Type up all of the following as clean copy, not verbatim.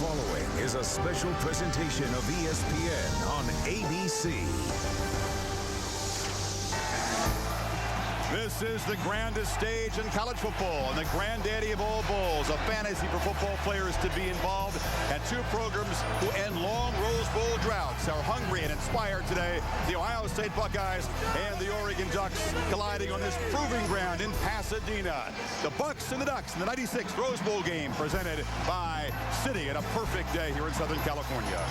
following is a special presentation of ESPN on ABC. This is the grandest stage in college football and the granddaddy of all bowls, a fantasy for football players to be involved. And two programs who end long Rose Bowl droughts are hungry and inspired today. The Ohio State Buckeyes and the Oregon Ducks colliding on this proving ground in Pasadena. The Bucks and the Ducks in the 96 Rose Bowl game presented by Citi and a perfect day here in Southern California.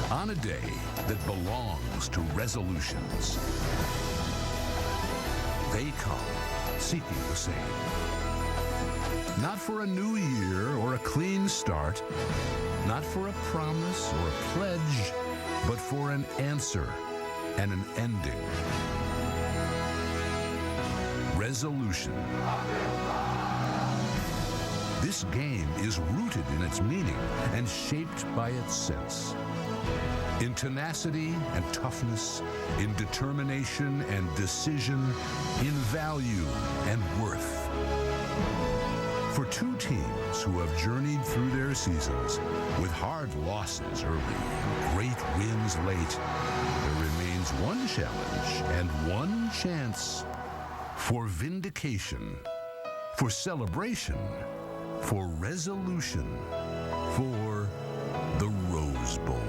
On a day that belongs to resolutions, they come seeking the same. Not for a new year or a clean start, not for a promise or a pledge, but for an answer and an ending. Resolution. This game is rooted in its meaning and shaped by its sense. In tenacity and toughness, in determination and decision, in value and worth. For two teams who have journeyed through their seasons with hard losses early, great wins late, there remains one challenge and one chance for vindication, for celebration, for resolution, for the Rose Bowl.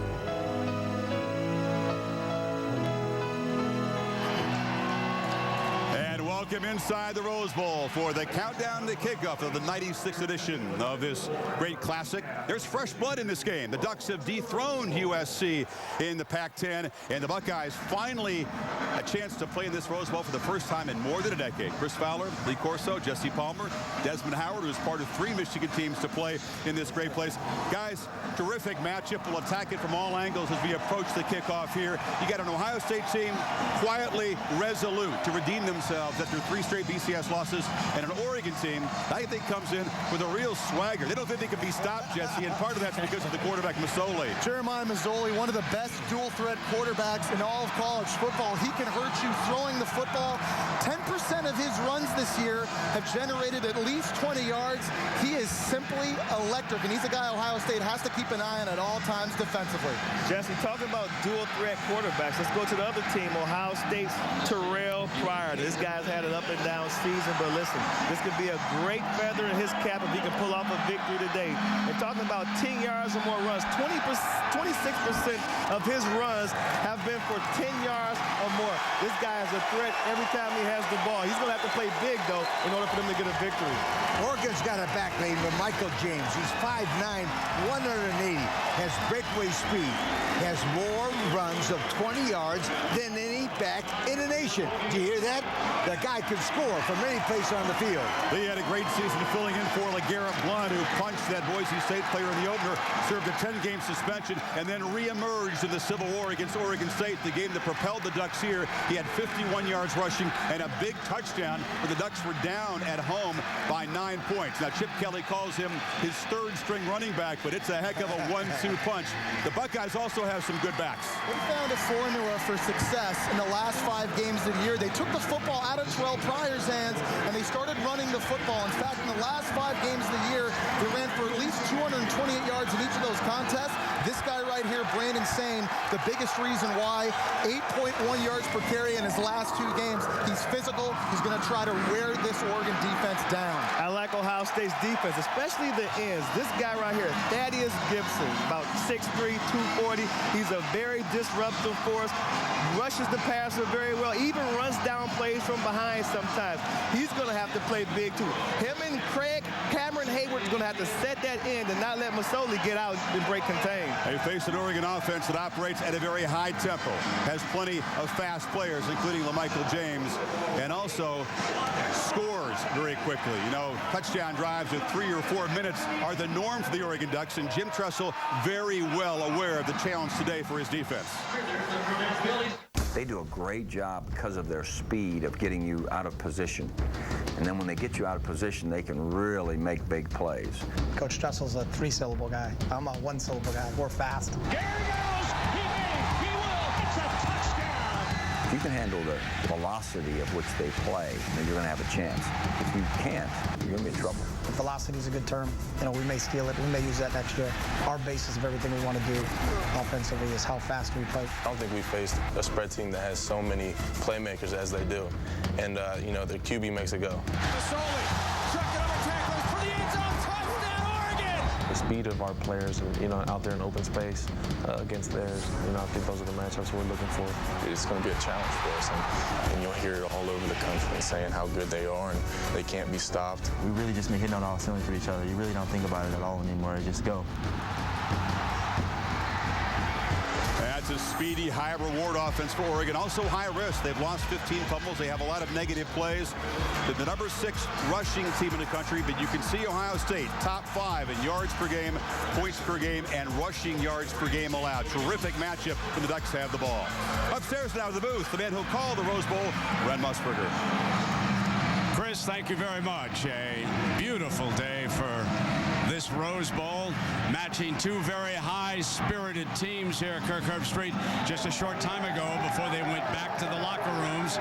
Welcome inside the Rose Bowl for the countdown to kickoff of the 96th edition of this great classic. There's fresh blood in this game. The Ducks have dethroned USC in the Pac-10, and the Buckeyes finally a chance to play in this Rose Bowl for the first time in more than a decade. Chris Fowler, Lee Corso, Jesse Palmer, Desmond Howard, who is part of 3 Michigan teams to play in this great place. Guys, terrific matchup. We'll attack it from all angles as we approach the kickoff here. You got an Ohio State team quietly resolute to redeem themselves after 3 straight BCS losses, and an Oregon team I think comes in with a real swagger. They don't think they can be stopped, Jesse, and part of that's because of the quarterback Masoli. Jeremiah Masoli, one of the best dual-threat quarterbacks in all of college football. He can hurt you throwing the football. 10% of his runs this year have generated at least 20 yards. He is simply electric, and he's a guy Ohio State has to keep an eye on at all times defensively. Jesse, talking about dual-threat quarterbacks, let's go to the other team, Ohio State's Terelle Pryor. This guy's had an up-and-down season, but listen, this could be a great feather in his cap if he can pull off a victory today. And talking about 10 yards or more runs, 26% of his runs have been for 10 yards or more. This guy is a threat every time he has the ball. He's going to have to play big, though, in order for them to get a victory. Oregon's got a back lane with Michael James. He's 5'9", 180, has breakaway speed, has more runs of 20 yards than any back in the nation. Do you hear that? The guy can score from any place on the field. He had a great season filling in for LeGarrette Blount, who punched that Boise State player in the opener, served a 10-game suspension, and then reemerged in the Civil War against Oregon State, the game that propelled the Ducks here. He had 51 yards rushing and a big touchdown where the Ducks were down at home by 9 points. Now, Chip Kelly calls him his third-string running back, but it's a heck of a 1-2 punch. The Buckeyes also have some good backs. They found a formula for success in the last 5 games of the year. They took the football out of Terelle Pryor's hands, and they started running the football. In fact, in the last 5 games of the year, they ran for at least 228 yards in each of those contests. This guy right here, Brandon Sane, the biggest reason why, 8.1 yards per carry in his last 2 games. He's physical. He's going to try to wear this Oregon defense down. I like Ohio State's defense, especially the ends. This guy right here, Thaddeus Gibson, about 6'3", 240. He's a very disruptive force, rushes the passer very well, even runs down plays from behind sometimes. He's going to have to play big, too. Him and Cameron Hayward is going to have to set that end and not let Masoli get out and break contain. They face an Oregon offense that operates at a very high tempo, has plenty of fast players, including LaMichael James, and also scores very quickly. You know, touchdown drives of 3 or 4 minutes are the norm for the Oregon Ducks, and Jim Tressel very well aware of the challenge today for his defense. They do a great job because of their speed of getting you out of position. And then when they get you out of position, they can really make big plays. Coach Tressel's a 3-syllable guy. I'm a 1-syllable guy. We're fast. Here he goes. He will. It's a touchdown. If you can handle the velocity of which they play, then you're going to have a chance. If you can't, you're going to be in trouble. Velocity is a good term. You know, we may steal it. We may use that next year. Our basis of everything we want to do offensively is how fast we play. I don't think we faced a spread team that has so many playmakers as they do. And, you know, their QB makes it go. The speed of our players, you know, out there in open space against theirs, you know, I think those are the matchups we're looking for. It's going to be a challenge for us, and you'll hear it all over the country saying how good they are and they can't be stopped. We really just been hitting on all cylinders for each other. You really don't think about it at all anymore. Just go. That's a speedy, high-reward offense for Oregon. Also high risk. They've lost 15 fumbles. They have a lot of negative plays. They're the number 6 rushing team in the country, but you can see Ohio State top 5 in yards per game, points per game, and rushing yards per game allowed. Terrific matchup when the Ducks have the ball. Upstairs now to the booth, the man who called the Rose Bowl, Ren Musburger. Chris, thank you very much. A beautiful day for this Rose Bowl, matching two very high-spirited teams here at Kirkherb Street just a short time ago before they went back to the locker rooms.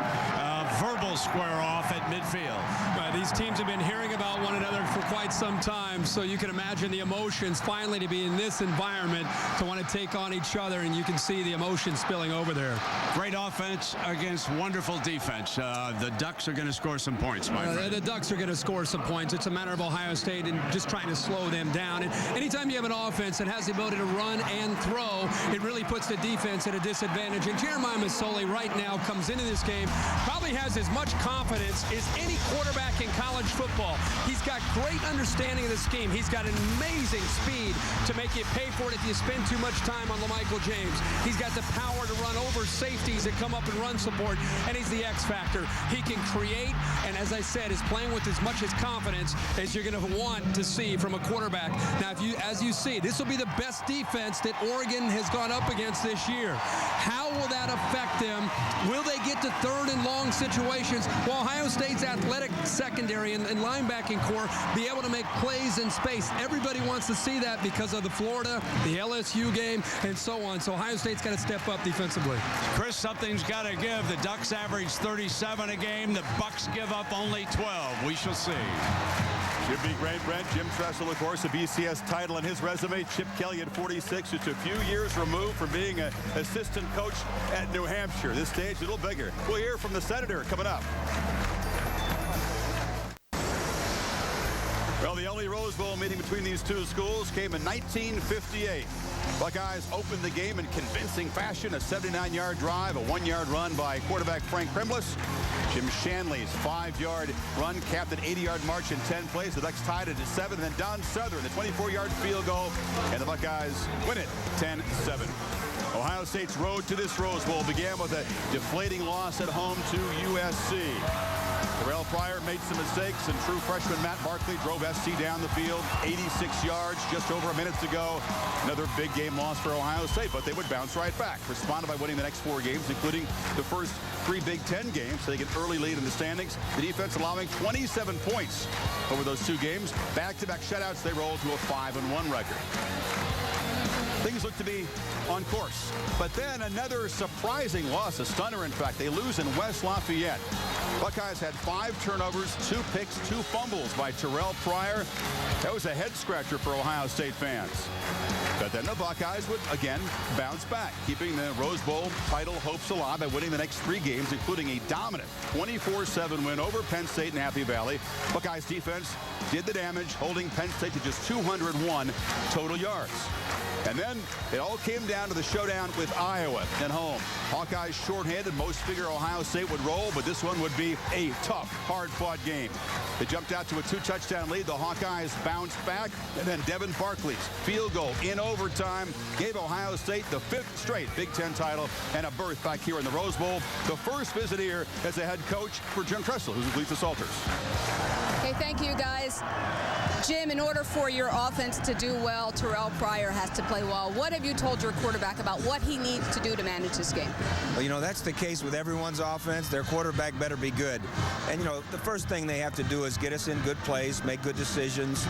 Verbal square-off at midfield. These teams have been hearing about one another for quite some time, so you can imagine the emotions finally to be in this environment to want to take on each other, and you can see the emotions spilling over there. Great offense against wonderful defense. The Ducks are going to score some points, my friend. The Ducks are going to score some points. It's a matter of Ohio State and just trying to slow them down. And anytime you have an offense that has the ability to run and throw, it really puts the defense at a disadvantage. And Jeremiah Masoli right now comes into this game, probably has as much confidence as any quarterback in college football. He's got great understanding of the scheme. He's got an amazing speed to make you pay for it if you spend too much time on LaMichael James. He's got the power to run over safeties that come up and run support, and he's the X factor. He can create, and as I said, is playing with as much as confidence as you're going to want to see from a quarterback. Now, as you see, this will be the best defense that Oregon has gone up against this year. How will that affect them? Will they get to third and long situations? Will Ohio State's athletic secondary and linebacking core be able to make plays in space? Everybody wants to see that because of the Florida, the LSU game, and so on. So Ohio State's got to step up defensively. Chris, something's got to give. The Ducks average 37 a game. The Bucks give up only 12. We shall see. Should be great, Brent. Jim Tressel, of course, a BCS title on his resume. Chip Kelly at 46, just a few years removed from being an assistant coach at New Hampshire. This stage a little bigger. We'll hear from the Senator coming up. Well, the only Rose Bowl meeting between these two schools came in 1958. Buckeyes opened the game in convincing fashion, a 79-yard drive, a 1-yard run by quarterback Frank Primless. Jim Shanley's 5-yard run capped an 80-yard march in 10 plays. The Ducks tied it at 7, and then Don Southern, the 24-yard field goal, and the Buckeyes win it 10-7. Ohio State's road to this Rose Bowl began with a deflating loss at home to USC. Terelle Pryor made some mistakes, and true freshman Matt Barkley drove SC down the field 86 yards just over a minute to go. Another big game loss for Ohio State, but they would bounce right back. Responded by winning the next 4 games, including the first 3 Big Ten games, so they get early lead in the standings. The defense allowing 27 points over those 2 games. Back-to-back shutouts, they roll to a 5-1 record. Things look to be on course. But then another surprising loss, a stunner in fact. They lose in West Lafayette. Buckeyes had 5 turnovers, 2 picks, 2 fumbles by Terelle Pryor. That was a head-scratcher for Ohio State fans. But then the Buckeyes would again bounce back, keeping the Rose Bowl title hopes alive by winning the next 3 games, including a dominant 24-7 win over Penn State and Happy Valley. Buckeyes defense did the damage, holding Penn State to just 201 total yards. And then it all came down to the showdown with Iowa at home. Hawkeyes shorthanded. Most figure Ohio State would roll, but this one would be a tough, hard-fought game. They jumped out to a 2-touchdown lead. The Hawkeyes bounced back, and then Devin Barkley's field goal in overtime gave Ohio State the 5th straight Big Ten title and a berth back here in the Rose Bowl. The first visit here as a head coach for Jim Tressel, who leads the Salters. Okay, thank you, guys. Jim, in order for your offense to do well, Terelle Pryor has to play well. What have you told your quarterback about what he needs to do to manage this game? Well, you know, that's the case with everyone's offense. Their quarterback better be good. And, you know, the first thing they have to do is get us in good plays, make good decisions,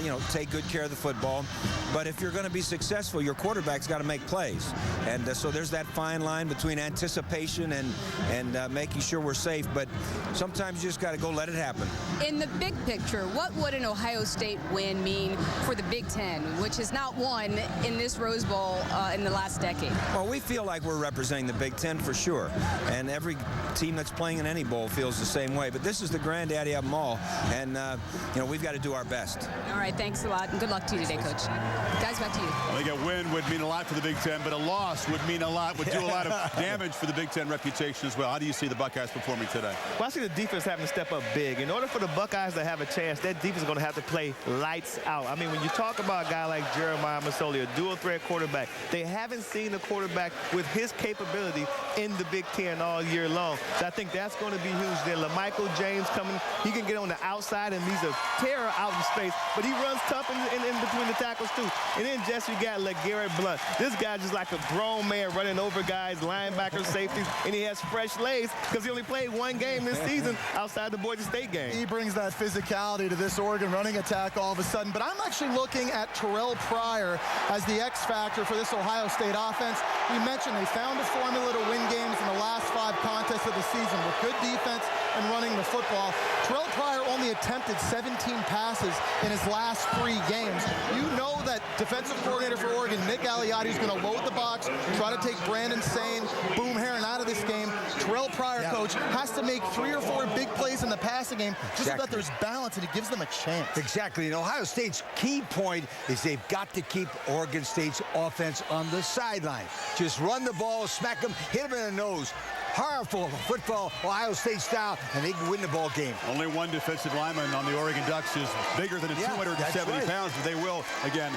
you know, take good care of the football. But if you're going to be successful, your quarterback's got to make plays. And so there's that fine line between anticipation and making sure we're safe. But sometimes you just got to go let it happen. In the big picture, what would an Ohio State win mean for the Big Ten, which has not won in this Rose Bowl in the last decade? Well, we feel like we're representing the Big Ten for sure. And every team that's playing in any bowl feels the same way. But this is the granddaddy of them all. And, you know, we've got to do our best. All right, thanks a lot. And good luck to you today, Coach. Guys, back to you. I think a win would mean a lot for the Big Ten, but a loss would mean a lot, would do a lot of damage for the Big Ten reputation as well. How do you see the Buckeyes performing today? Well, I see the defense having to step up big. In order for the Buckeyes to have a chance, that defense is going to have to play lights out. I mean, when you talk about a guy like Jeremiah Masoli, a dual-threat quarterback, they haven't seen a quarterback with his capability in the Big Ten all year long. So I think that's going to be huge. Then LaMichael James coming, he can get on the outside, and he's a terror out in space, but he runs tough in between the tackles, too. And then, Jesse, you got LeGarrette Blount. This guy's just like a grown man running over guys, linebackers, safeties, and he has fresh legs because he only played one game this season outside the Boise State game. He brings that physicality to this Oregon running attack all of a sudden. But I'm actually looking at Terelle Pryor as the X factor for this Ohio State offense. We mentioned they found a formula to win games in the last 5 contests of the season with good defense and running the football. Terelle Pryor only attempted 17 passes in his last 3 games. You know that defensive coordinator for Oregon, Nick Aliotti, is going to load the box, try to take Brandon Sane, Boom Herron out of this game. Terelle Pryor, coach, has to make 3 or 4 big plays in the passing game just so that there's balance and it gives them a chance. Exactly. And Ohio State's key point is they've got to keep Oregon State's offense on the sideline. Just run the ball, smack them, hit them in the nose. Powerful football, Ohio State style, and they can win the ball game. Only one defensive lineman on the Oregon Ducks is bigger than 270 pounds, but they will, again,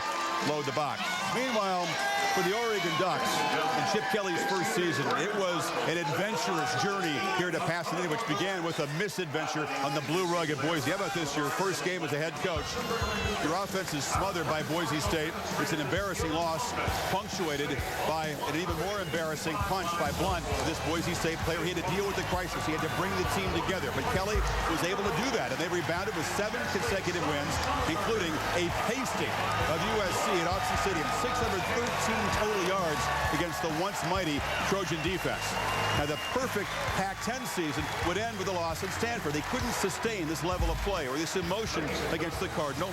load the box. Meanwhile, for the Oregon Ducks, in Chip Kelly's first season, it was an adventurous journey here to Pasadena, which began with a misadventure on the Blue Rug at Boise. How about this, your first game as a head coach? Your offense is smothered by Boise State. It's an embarrassing loss, punctuated by an even more embarrassing punch by Blount, this Boise State player. He had to deal with the crisis. He had to bring the team together. But Kelly was able to do that, and they rebounded with 7 consecutive wins, including a pasting of USC at Autzen Stadium, 613 total yards against the once mighty Trojan defense. Now, the perfect Pac-10 season would end with a loss at Stanford. They couldn't sustain this level of play or this emotion against the Cardinal,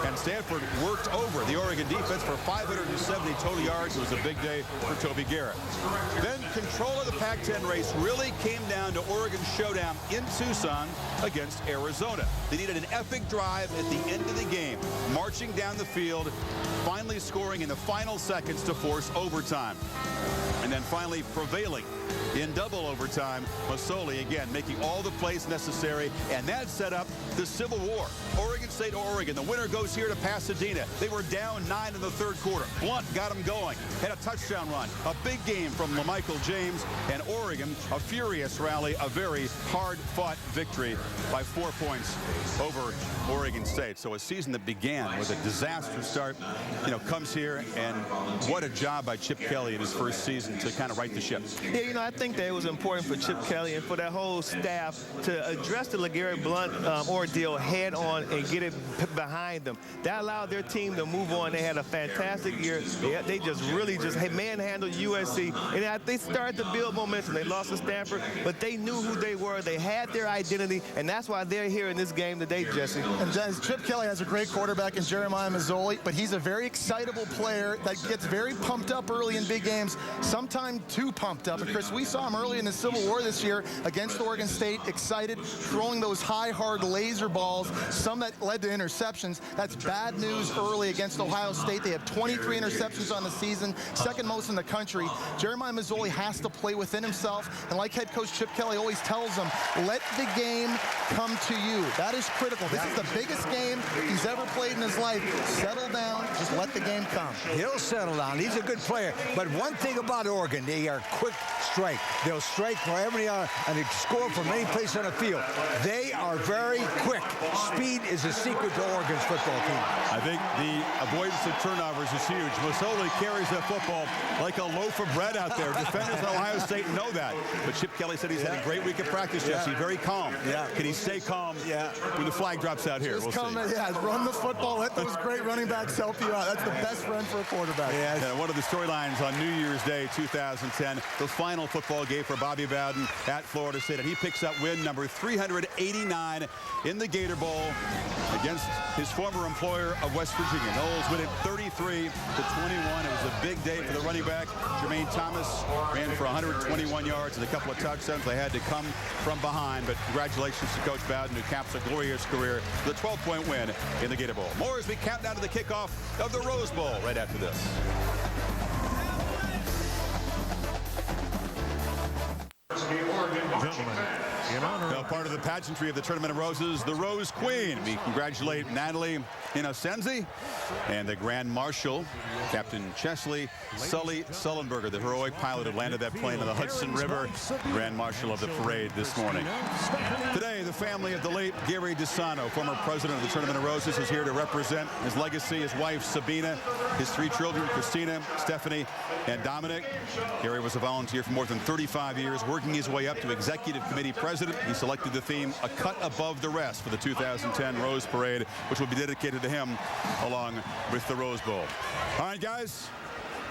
and Stanford worked over the Oregon defense for 570 total yards. It was a big day for Toby Garrett. Then control of the Pac-10 race really came down to Oregon's showdown in Tucson against Arizona. They needed an epic drive at the end of the game, marching down the field, finally scoring in the final seconds to force overtime, and then finally prevailing in double overtime. Masoli again making all the plays necessary, and that set up the Civil War. Oregon State, Oregon. The winner goes here to Pasadena. They were down 9 in the 3rd quarter. Blount got them going, had a touchdown run, a big game from LaMichael James, and Oregon a furious rally, a very hard-fought victory by 4 points over Oregon State. So a season that began with a disaster start, you know, comes here, and what a job by Chip Kelly in his first season to kind of right the ship. Yeah, you know, I think that it was important for Chip Kelly and for that whole staff to address the LeGarrette Blount ordeal head on and get it behind them. That allowed their team to move on. They had a fantastic year. They just really manhandled USC, and they started to build momentum. They lost to Stanford, but they knew who they were. They had their identity, and that's why they're here in this game today, Jesse. And Chip Kelly has a great quarterback in Jeremiah Masoli, but he's a very excitable player that gets very pumped up early in big games, sometimes too pumped up. And Chris, we saw him early in the Civil War this year against Oregon State, excited, throwing those high, hard laser balls, some that led to interceptions. That's bad news early against Ohio State. They have 23 interceptions on the season, 2nd most in the country. Jeremiah Masoli has to play within himself, and like head coach Chip Kelly always tells him, let the game come to you. That is critical. This is the biggest game he's ever played in his life. Settle down, just let the game come. He'll settle down. He's a good player. But one thing about Oregon, Oregon. They are quick strike. They'll strike for every and they score from any place on the field. They are very quick. Speed is a secret to Oregon's football team. I think the avoidance of turnovers is huge. Masoli carries that football like a loaf of bread out there. Defenders at Ohio State know that. But Chip Kelly said he's had a great week of practice, Jesse. Very calm. Can he stay calm when the flag drops out here? We'll see. Run the football. Let those great running backs help you out. That's the best friend for a quarterback. Yeah, one of the storylines on New Year's Day 2010, the final football game for Bobby Bowden at Florida State, and he picks up win number 389 in the Gator Bowl against his former employer of West Virginia. Knowles win it 33-21. It was a big day for the running back. Jermaine Thomas ran for 121 yards and a couple of touchdowns. They had to come from behind, but congratulations to Coach Bowden, who caps a glorious career with a 12-point win in the Gator Bowl. More as we count down to the kickoff of the Rose Bowl right after this. Now, part of the pageantry of the Tournament of Roses, the Rose Queen. We congratulate Natalie Innocenzi and the Grand Marshal, Captain Chesley Sully Sullenberger, the heroic pilot who landed that plane on the Hudson River, Grand Marshal of the parade this morning. Today, the family of the late Gary DeSano, former president of the Tournament of Roses, is here to represent his legacy, his wife, Sabina, his 3 children, Christina, Stephanie, and Dominic. Gary was a volunteer for more than 35 years, working his way up to executive committee president. He selected the theme, A Cut Above the Rest, for the 2010 Rose Parade, which will be dedicated to him along with the Rose Bowl. All right, guys,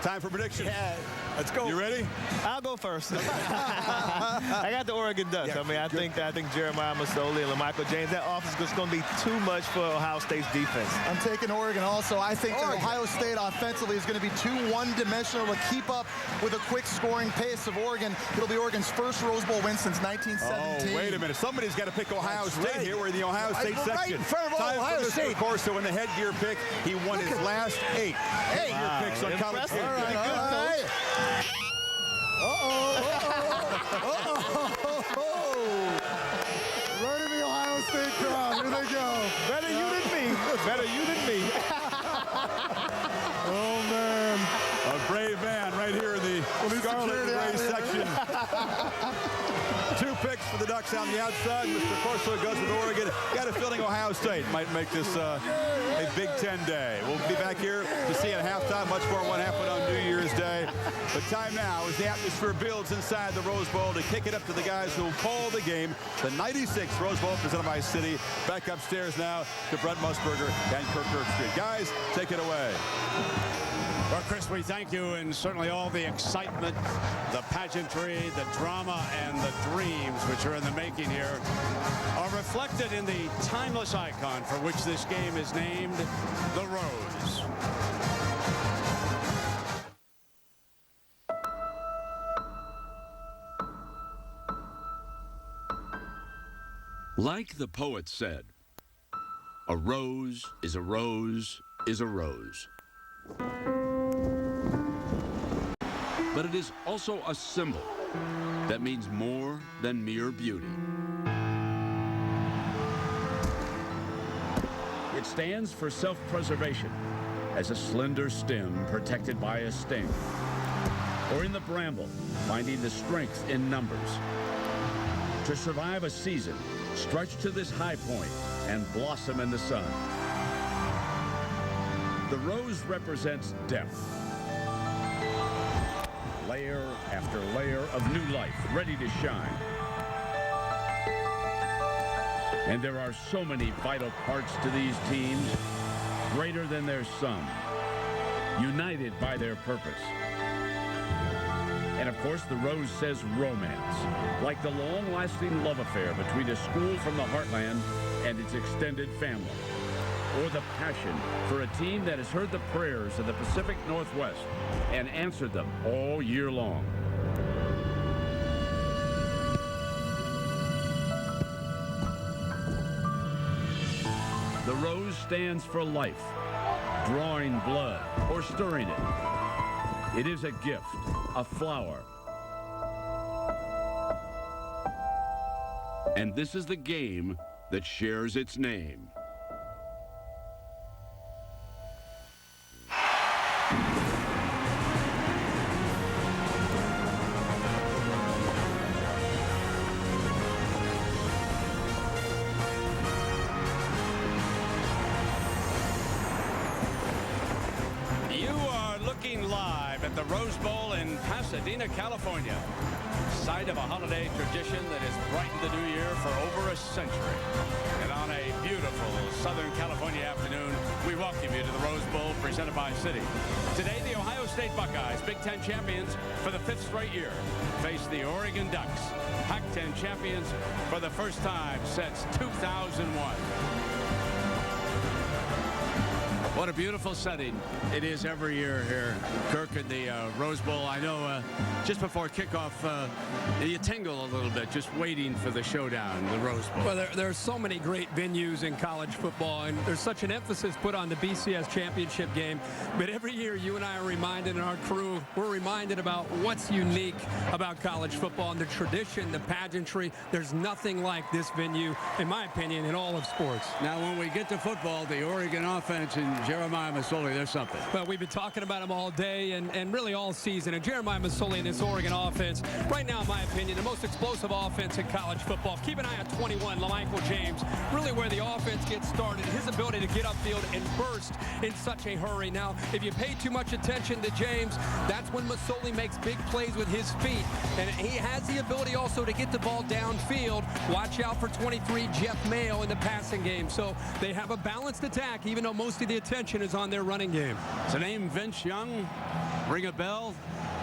time for predictions. Yeah, let's go. You ready? I'll go first. I got the Oregon Ducks. I mean, I think Jeremiah Masoli and LaMichael James, that offense is going to be too much for Ohio State's defense. I'm taking Oregon also. I think that Ohio State offensively is going to be too one-dimensional to keep up with a quick scoring pace of Oregon. It'll be Oregon's first Rose Bowl win since 1917. Oh, wait a minute. Somebody's got to pick Ohio State here. We're in the Ohio State section. Right in front of Ohio State. Of course, so in the headgear pick, he won his last 8 headgear picks on college football. All right. Right in the Ohio State crowd. Here they go. Better you than me. Better you than me. Oh, man. A brave man right here in the scarlet and gray section. 2 picks for the Ducks on the outside. Mr. Corso goes with Oregon. Got a feeling Ohio State might make this a Big Ten day. We'll be back here to see at halftime much more what happened on New Year's Day. But time now as the atmosphere builds inside the Rose Bowl to kick it up to the guys who will call the game. The 96th Rose Bowl presented by Citi. Back upstairs now to Brent Musburger and Kirk Herbstreit. Guys, take it away. Well, Chris, we thank you, and certainly all the excitement, the pageantry, the drama, and the dreams which are in the making here are reflected in the timeless icon for which this game is named, the Rose. Like the poet said, a rose is a rose is a rose. But it is also a symbol that means more than mere beauty. It stands for self-preservation as a slender stem protected by a sting, or in the bramble, finding the strength in numbers. To survive a season, stretch to this high point and blossom in the sun. The rose represents depth. Layer after layer of new life ready to shine. And there are so many vital parts to these teams, greater than their sum, united by their purpose. And of course, the rose says romance, like the long-lasting love affair between a school from the heartland and its extended family, or the passion for a team that has heard the prayers of the Pacific Northwest and answered them all year long. The rose stands for life, drawing blood or stirring it. It is a gift, a flower. And this is the game that shares its name. looking live at the Rose Bowl in Pasadena, California. Site of a holiday tradition that has brightened the new year for over a century. And on a beautiful Southern California afternoon, we welcome you to the Rose Bowl presented by Citi. Today, the Ohio State Buckeyes, Big Ten champions for the 5th straight year, face the Oregon Ducks, Pac-10 champions for the first time since 2001. What a beautiful setting it is every year here, Kirk, at the Rose Bowl. I know just before kickoff, you tingle a little bit just waiting for the showdown, the Rose Bowl. Well, there are so many great venues in college football, and there's such an emphasis put on the BCS championship game. But every year, you and I are reminded, and our crew, we're reminded about what's unique about college football and the tradition, the pageantry. There's nothing like this venue, in my opinion, in all of sports. Now, when we get to football, the Oregon offense and Jeremiah Masoli, there's something. Well, we've been talking about him all day and really all season. And Jeremiah Masoli and this Oregon offense, right now, in my opinion, the most explosive offense in college football. Keep an eye on 21, LaMichael James, really where the offense gets started. His ability to get upfield and burst in such a hurry. Now, if you pay too much attention to James, that's when Masoli makes big plays with his feet. And he has the ability also to get the ball downfield. Watch out for 23, Jeff Mayo in the passing game. So they have a balanced attack, even though most of the attention is on their running game. Is the name Vince Young ring a bell?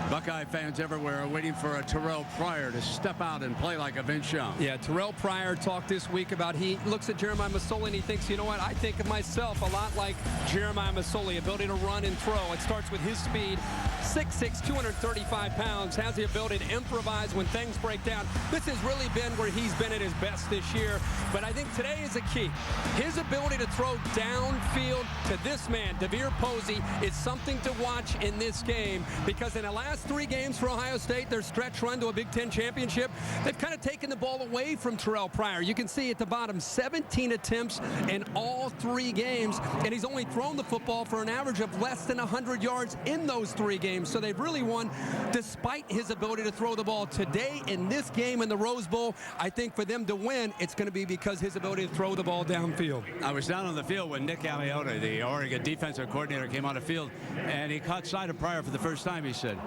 Buckeye fans everywhere are waiting for a Terelle Pryor to step out and play like a Vince Young. Yeah, Terelle Pryor talked this week about he looks at Jeremiah Masoli and he thinks, you know what, I think of myself a lot like Jeremiah Masoli, ability to run and throw. It starts with his speed, 6'6", 235 pounds, has the ability to improvise when things break down. This has really been where he's been at his best this year, but I think today is a key. His ability to throw downfield to this man, Devere Posey, is something to watch in this game, because in the last 3 games for Ohio State, their stretch run to a Big Ten championship, they've kind of taken the ball away from Terelle Pryor. You can see at the bottom, 17 attempts in all 3 games, and he's only thrown the football for an average of less than 100 yards in those 3 games. So they've really won despite his ability to throw the ball. Today in this game in the Rose Bowl, I think for them to win, it's going to be because his ability to throw the ball downfield. I was down on the field when Nick Aliotta, the Oregon defensive coordinator, came on the field, and he caught sight of Pryor for the first time. He said,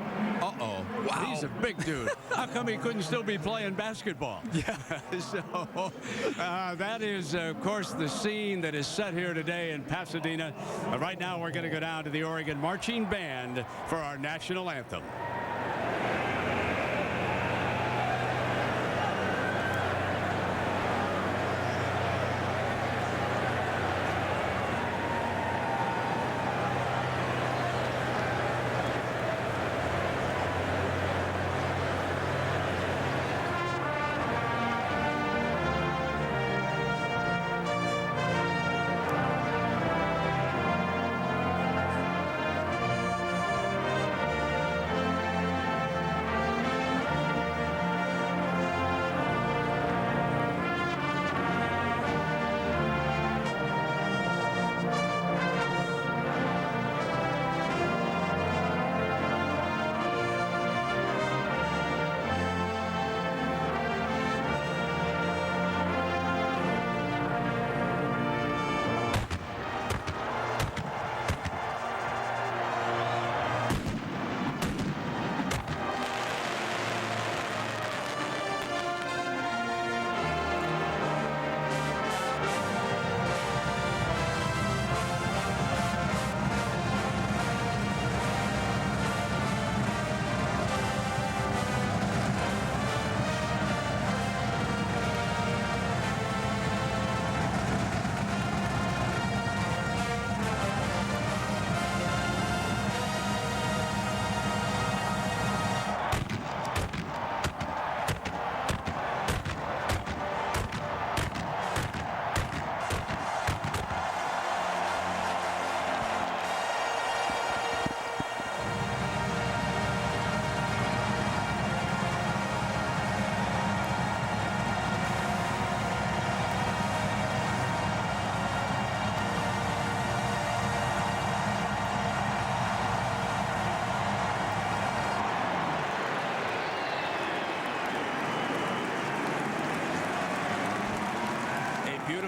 uh-oh, wow, he's a big dude. How come he couldn't still be playing basketball? Yeah. So that is, of course, the scene that is set here today in Pasadena. Right now, we're going to go down to the Oregon Marching Band for our national anthem.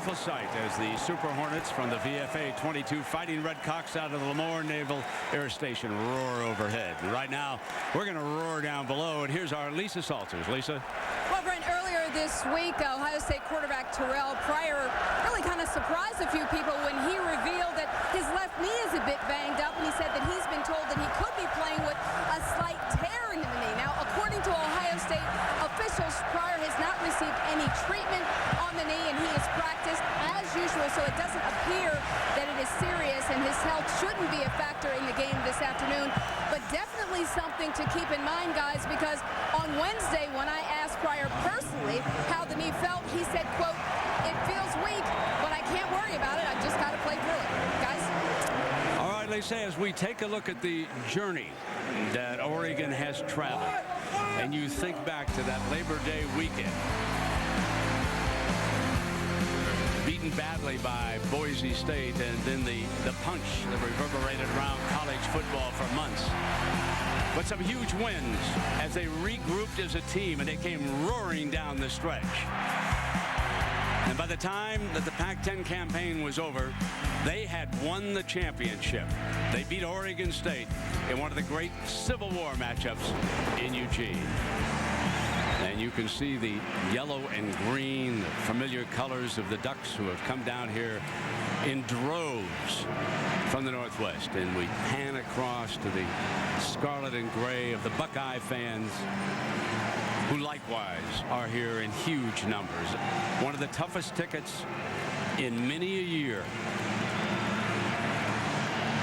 beautiful sight as the Super Hornets from the VFA 22 Fighting Redcocks out of the Lemoore Naval Air Station roar overhead. And right now, we're going to roar down below, and here's our Lisa Salters. Lisa? Well, Brent, earlier this week, Ohio State quarterback Terelle Pryor really kind of surprised a few people when he revealed that his left knee is a bit banged up, and he said that he's been told that he could be playing with a slight tear in the knee. Now, according to Ohio State officials, Pryor has not received any treatment on the knee, and he has practiced as usual, so it doesn't appear that it is serious, and his health shouldn't be a factor in the game this afternoon. But definitely something to keep in mind, guys, because on Wednesday, when I asked Pryor personally how the knee felt, he said, quote, "It feels weak, but I can't worry about it. I've just got to play through it." Guys? All right, Lisa, as we take a look at the journey that Oregon has traveled, and you think back to that Labor Day weekend, beaten badly by Boise State, and then the punch that reverberated around college football for months. But some huge wins as they regrouped as a team, and they came roaring down the stretch. And by the time that the Pac-10 campaign was over, they had won the championship. They beat Oregon State in one of the great Civil War matchups in Eugene. And you can see the yellow and green, the familiar colors of the Ducks who have come down here in droves from the Northwest. And we pan across to the scarlet and gray of the Buckeye fans, who likewise are here in huge numbers. One of the toughest tickets in many a year.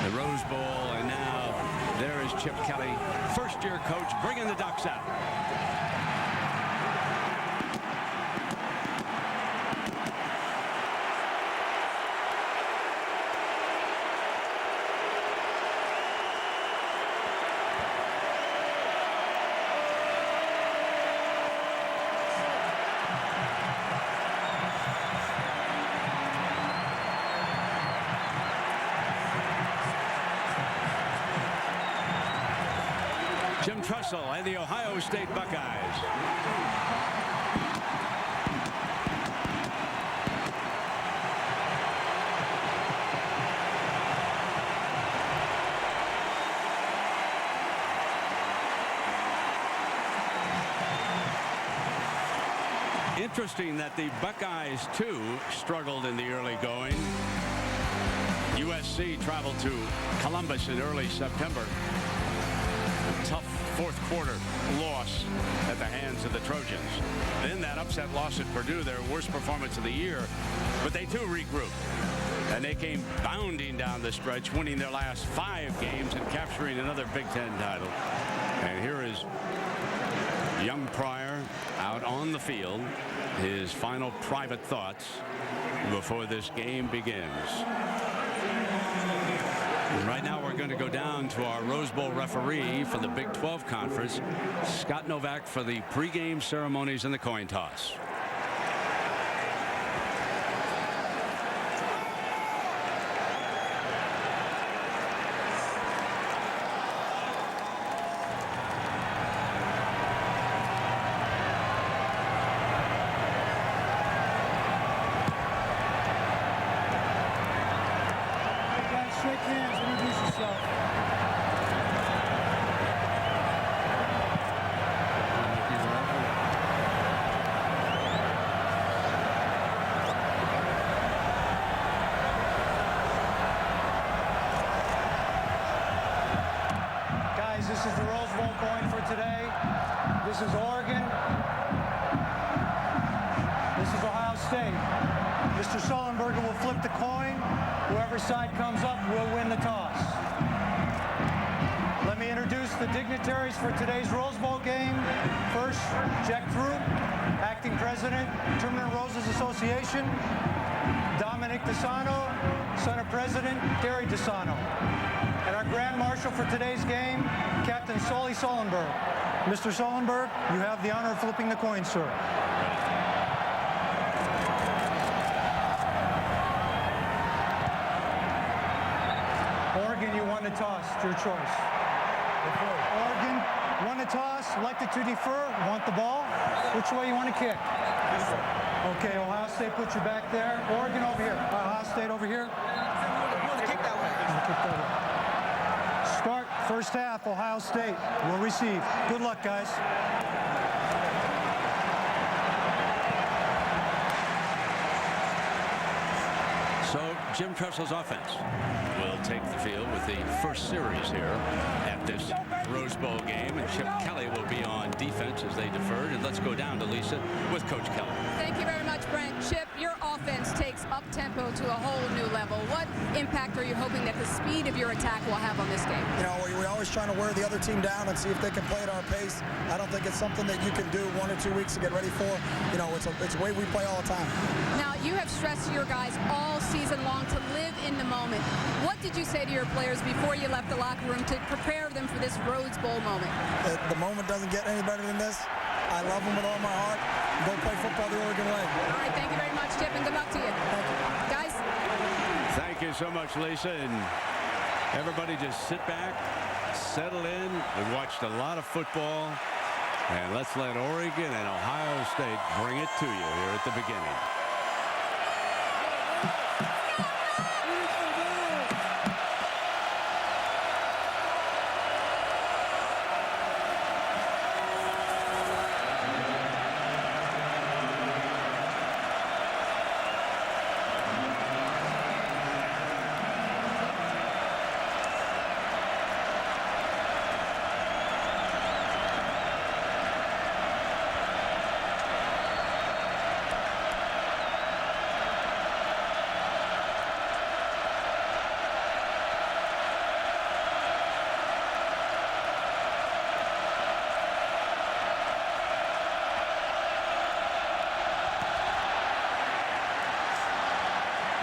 The Rose Bowl, and now there is Chip Kelly, first-year coach, bringing the Ducks out. Jim Tressel and the Ohio State Buckeyes. Interesting that the Buckeyes, too, struggled in the early going. USC traveled to Columbus in early September. A tough fourth quarter loss at the hands of the Trojans. Then that upset loss at Purdue, their worst performance of the year. But they, too, regrouped. And they came bounding down the stretch, winning their last 5 games and capturing another Big Ten title. And here is young Pryor out on the field. His final private thoughts before this game begins. And right now we're going to go down to our Rose Bowl referee for the Big 12 Conference, Scott Novak, for the pregame ceremonies and the coin toss. This is the Rose Bowl coin for today. This is Oregon. This is Ohio State. Mr. Sullenberger will flip the coin. Whoever side comes up will win the toss. Let me introduce the dignitaries for today's Rose Bowl game. First, Jack Throop, Acting President, Tournament Roses Association. Dominic DeSano, son of President Gary DeSano. And our Grand Marshal for today's game, Captain Sully Sullenberg. Mr. Sullenberg, you have the honor of flipping the coin, sir. Oregon, you won the toss. It's your choice. Oregon won the toss, elected to defer, want the ball. Which way you want to kick? Okay, Ohio State, put you back there. Oregon over here. Ohio State over here. Kick that way. Start first half. Ohio State will receive. Good luck, guys. So Jim Tressel's offense will take the field with the first series here at this Rose Bowl game, and Chip Kelly will be on defense as they deferred. And let's go down to Lisa with Coach Kelly. Thank you very much, Brent. Chip, your offense takes up-tempo to a whole new level. What impact are you hoping that the speed of your attack will have on this game? You know, we're always trying to wear the other team down and see if they can play at our pace. I don't think it's something that you can do 1 or 2 weeks to get ready for. You know, it's a way we play all the time. Now, you have stressed to your guys all season long to live in the moment. What did you say to your players before you left the locker room to prepare them for this Rose Bowl moment? The moment doesn't get any better than this. I love them with all my heart. Go play football the Oregon way. All right, thank you very much, Chip, and good luck to you. Thank you. Guys. Thank you so much, Lisa. And everybody just sit back, settle in. We've watched a lot of football. And let's let Oregon and Ohio State bring it to you here at the beginning.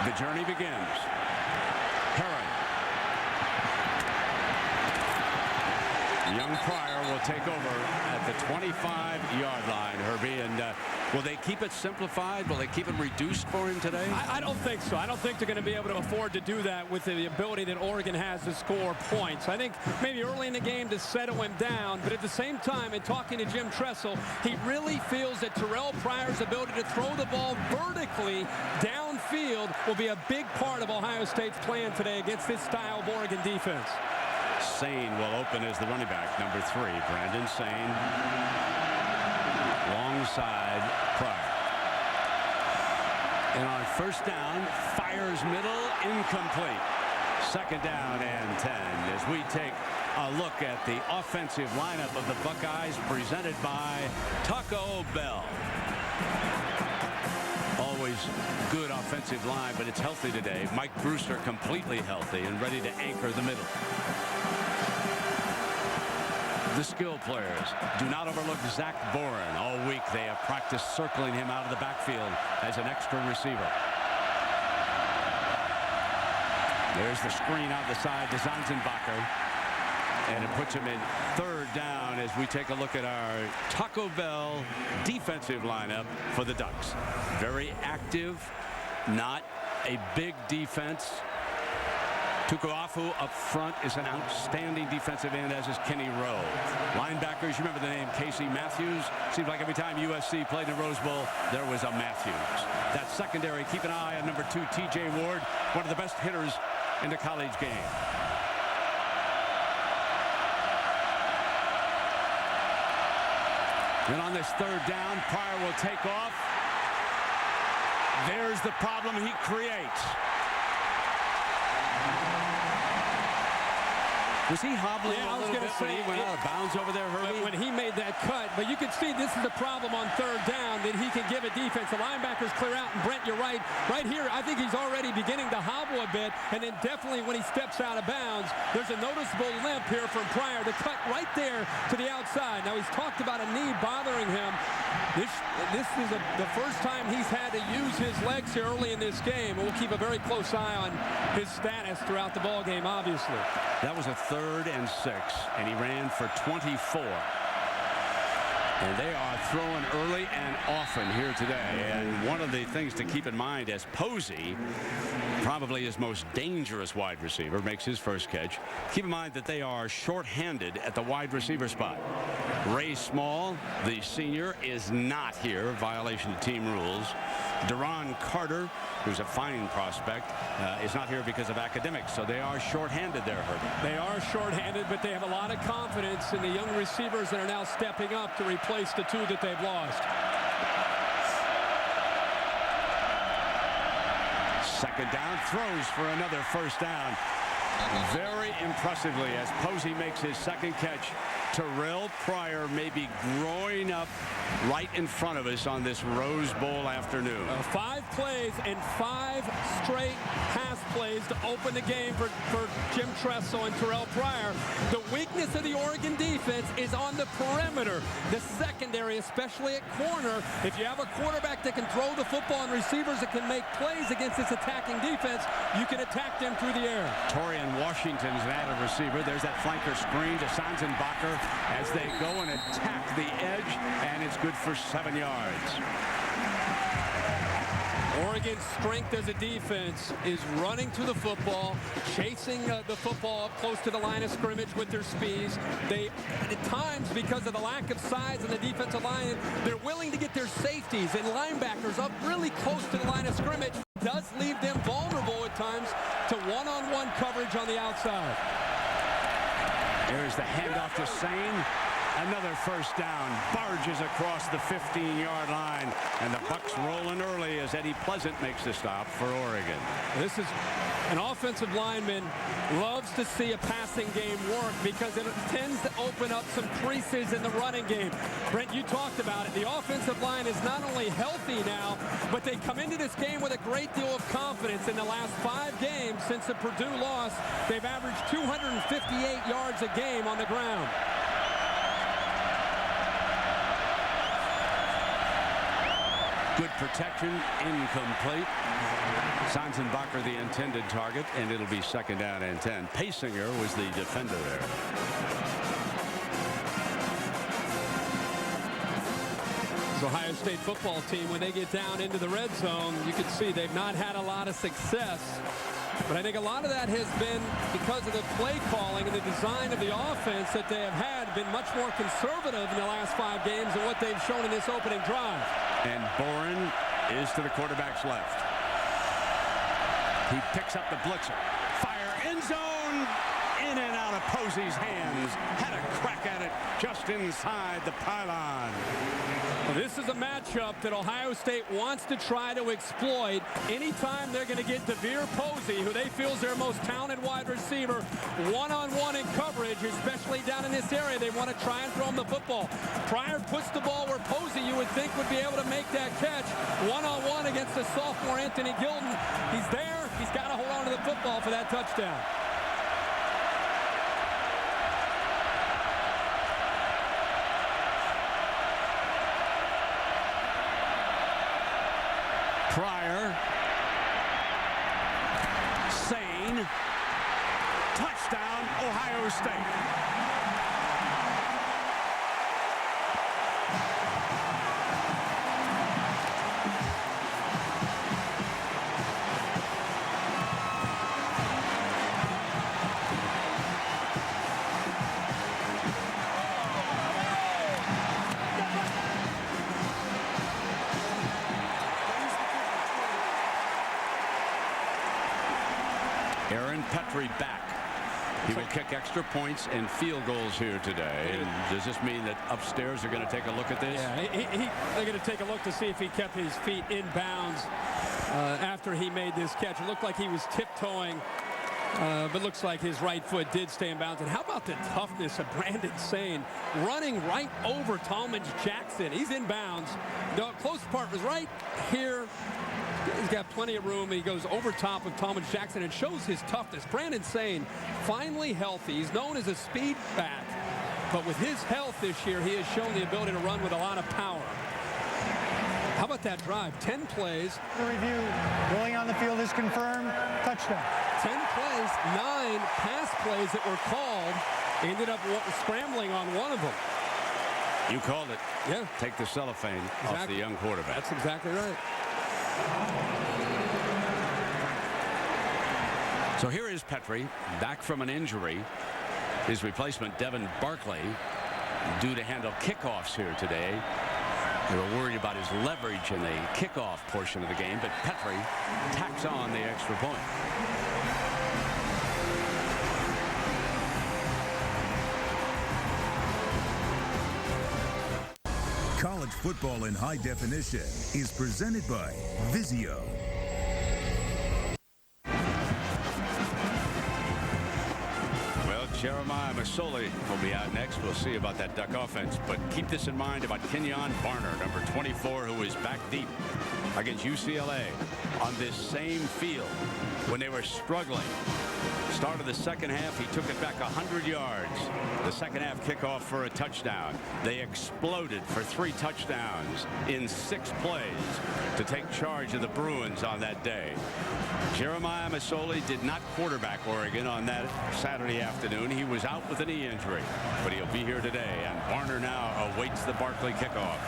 The journey begins. Herron. Young Pryor will take over at the 25-yard line, Herbie. And will they keep it simplified? Will they keep it reduced for him today? I don't think so. I don't think they're going to be able to afford to do that with the ability that Oregon has to score points. I think maybe early in the game to settle him down, but at the same time, in talking to Jim Tressel, he really feels that Terelle Pryor's ability to throw the ball vertically downfield will be a big part of Ohio State's plan today against this style of Oregon defense. Sane will open as the running back, number 3, Brandon Sane, alongside Pryor. And on first down, fires middle, incomplete. Second down and 10 as we take a look at the offensive lineup of the Buckeyes presented by Taco Bell. Always good offensive line, but it's healthy today. Mike Brewster completely healthy and ready to anchor the middle. The skill players do not overlook Zach Boren. All week they have practiced circling him out of the backfield as an extra receiver. There's the screen out the side to Zanzenbacher. And it puts him in third down as we take a look at our Taco Bell defensive lineup for the Ducks. Very active, not a big defense. Tukuafu up front is an outstanding defensive end, as is Kenny Rowe. Linebackers, you remember the name Casey Matthews? Seems like every time USC played in the Rose Bowl, there was a Matthews. That secondary, keep an eye on number 2, TJ Ward, one of the best hitters in the college game. And on this third down, Pryor will take off. There's the problem he creates. Was he hobbling a little bit when he went out of bounds over there, Herbie? When he made that cut, but you can see this is the problem on third down, that he can give a defense. The linebackers clear out, and Brent, you're right. Right here, I think he's already beginning to hobble a bit, and then definitely when he steps out of bounds, there's a noticeable limp here from Pryor. The cut right there to the outside. Now, he's talked about a knee bothering him. This is the first time he's had to use his legs here early in this game. We'll keep a very close eye on his status throughout the ball game, obviously. That was a 3rd and 6, and he ran for 24. And they are throwing early and often here today. And one of the things to keep in mind as Posey probably his most dangerous wide receiver, makes his first catch. Keep in mind that they are short-handed at the wide receiver spot. Ray Small, the senior, is not here, violation of team rules. Deron Carter, who's a fine prospect, is not here because of academics, so they are short-handed there, Herbert. They are short-handed, but they have a lot of confidence in the young receivers that are now stepping up to replace the two that they've lost. Second down, throws for another first down. Very impressively as Posey makes his second catch. Terelle Pryor may be growing up right in front of us on this Rose Bowl afternoon. 5 plays and 5 straight pass plays to open the game for Jim Tressel and Terelle Pryor. The weakness of the Oregon defense is on the perimeter. The secondary, especially at corner. If you have a quarterback that can throw the football and receivers that can make plays against this attacking defense, you can attack them through the air. Torian Washington's an added receiver. There's that flanker screen to Sanzenbacher as they go and attack the edge, and it's good for 7 yards. Oregon's strength as a defense is running to the football, chasing the football up close to the line of scrimmage with their speeds. They, at times, because of the lack of size in the defensive line, they're willing to get their safeties and linebackers up really close to the line of scrimmage. It does leave them vulnerable at times to one-on-one coverage on the outside. There's the handoff to Sane. Another first down. Barges across the 15-yard line. And the Bucks rolling early as Eddie Pleasant makes the stop for Oregon. This is an offensive lineman loves to see a passing game work because it tends to open up some creases in the running game. Brent, you talked about it. The offensive line is not only healthy now, but they come into this game with a great deal of confidence. In the last 5 games since the Purdue loss, they've averaged 258 yards a game on the ground. Good protection, incomplete. Sanzenbacher the intended target, and it'll be second down and 10. Pasinger was the defender there. The Ohio State football team, when they get down into the red zone, you can see they've not had a lot of success. But I think a lot of that has been because of the play calling and the design of the offense that they have had, been much more conservative in the last 5 games than what they've shown in this opening drive. And Boren is to the quarterback's left. He picks up the blitzer. Fire, end zone, in and out of Posey's hands. Had a crack at it just inside the pylon. Well, this is a matchup that Ohio State wants to try to exploit. Anytime they're going to get DeVere Posey, who they feel is their most talented wide receiver, one-on-one in coverage, especially down in this area, they want to try and throw him the football. Pryor puts the ball where Posey, you would think, would be able to make that catch. One-on-one against the sophomore Anthony Gilden. He's there. He's got to hold on to the football for that touchdown. Pryor, Sane, touchdown, Ohio State. Petrie back. He will kick extra points and field goals here today. And does this mean that upstairs are going to take a look at this? Yeah, they're going to take a look to see if he kept his feet in bounds after he made this catch. It looked like he was tiptoeing, but looks like his right foot did stay in bounds. And how about the toughness of Brandon Sane running right over Talmadge Jackson? He's in bounds. The close part was right here. He's got plenty of room. He goes over top of Talmadge Jackson and shows his toughness. Brandon Sane, finally healthy. He's known as a speed back. But with his health this year, he has shown the ability to run with a lot of power. How about that drive? 10 plays. The review. Going on the field is confirmed. Touchdown. 10 plays, 9 pass plays that were called. Ended up scrambling on one of them. You called it. Yeah. Take the cellophane off the young quarterback. That's exactly right. So here is Petrie back from an injury. His replacement, Devin Barkley, due to handle kickoffs here today. They were worried about his leverage in the kickoff portion of the game, but Petrie tacks on the extra point. College football in high definition is presented by Vizio. Jeremiah Masoli will be out next. We'll see about that Duck offense. But keep this in mind about Kenyon Barner, number 24, who is back deep against UCLA on this same field when they were struggling. Start of the second half, he took it back 100 yards. The second half kickoff for a touchdown. They exploded for 3 touchdowns in 6 plays to take charge of the Bruins on that day. Jeremiah Masoli did not quarterback Oregon on that Saturday afternoon. He was out with a knee injury, but he'll be here today. And Barner now awaits the Barkley kickoff.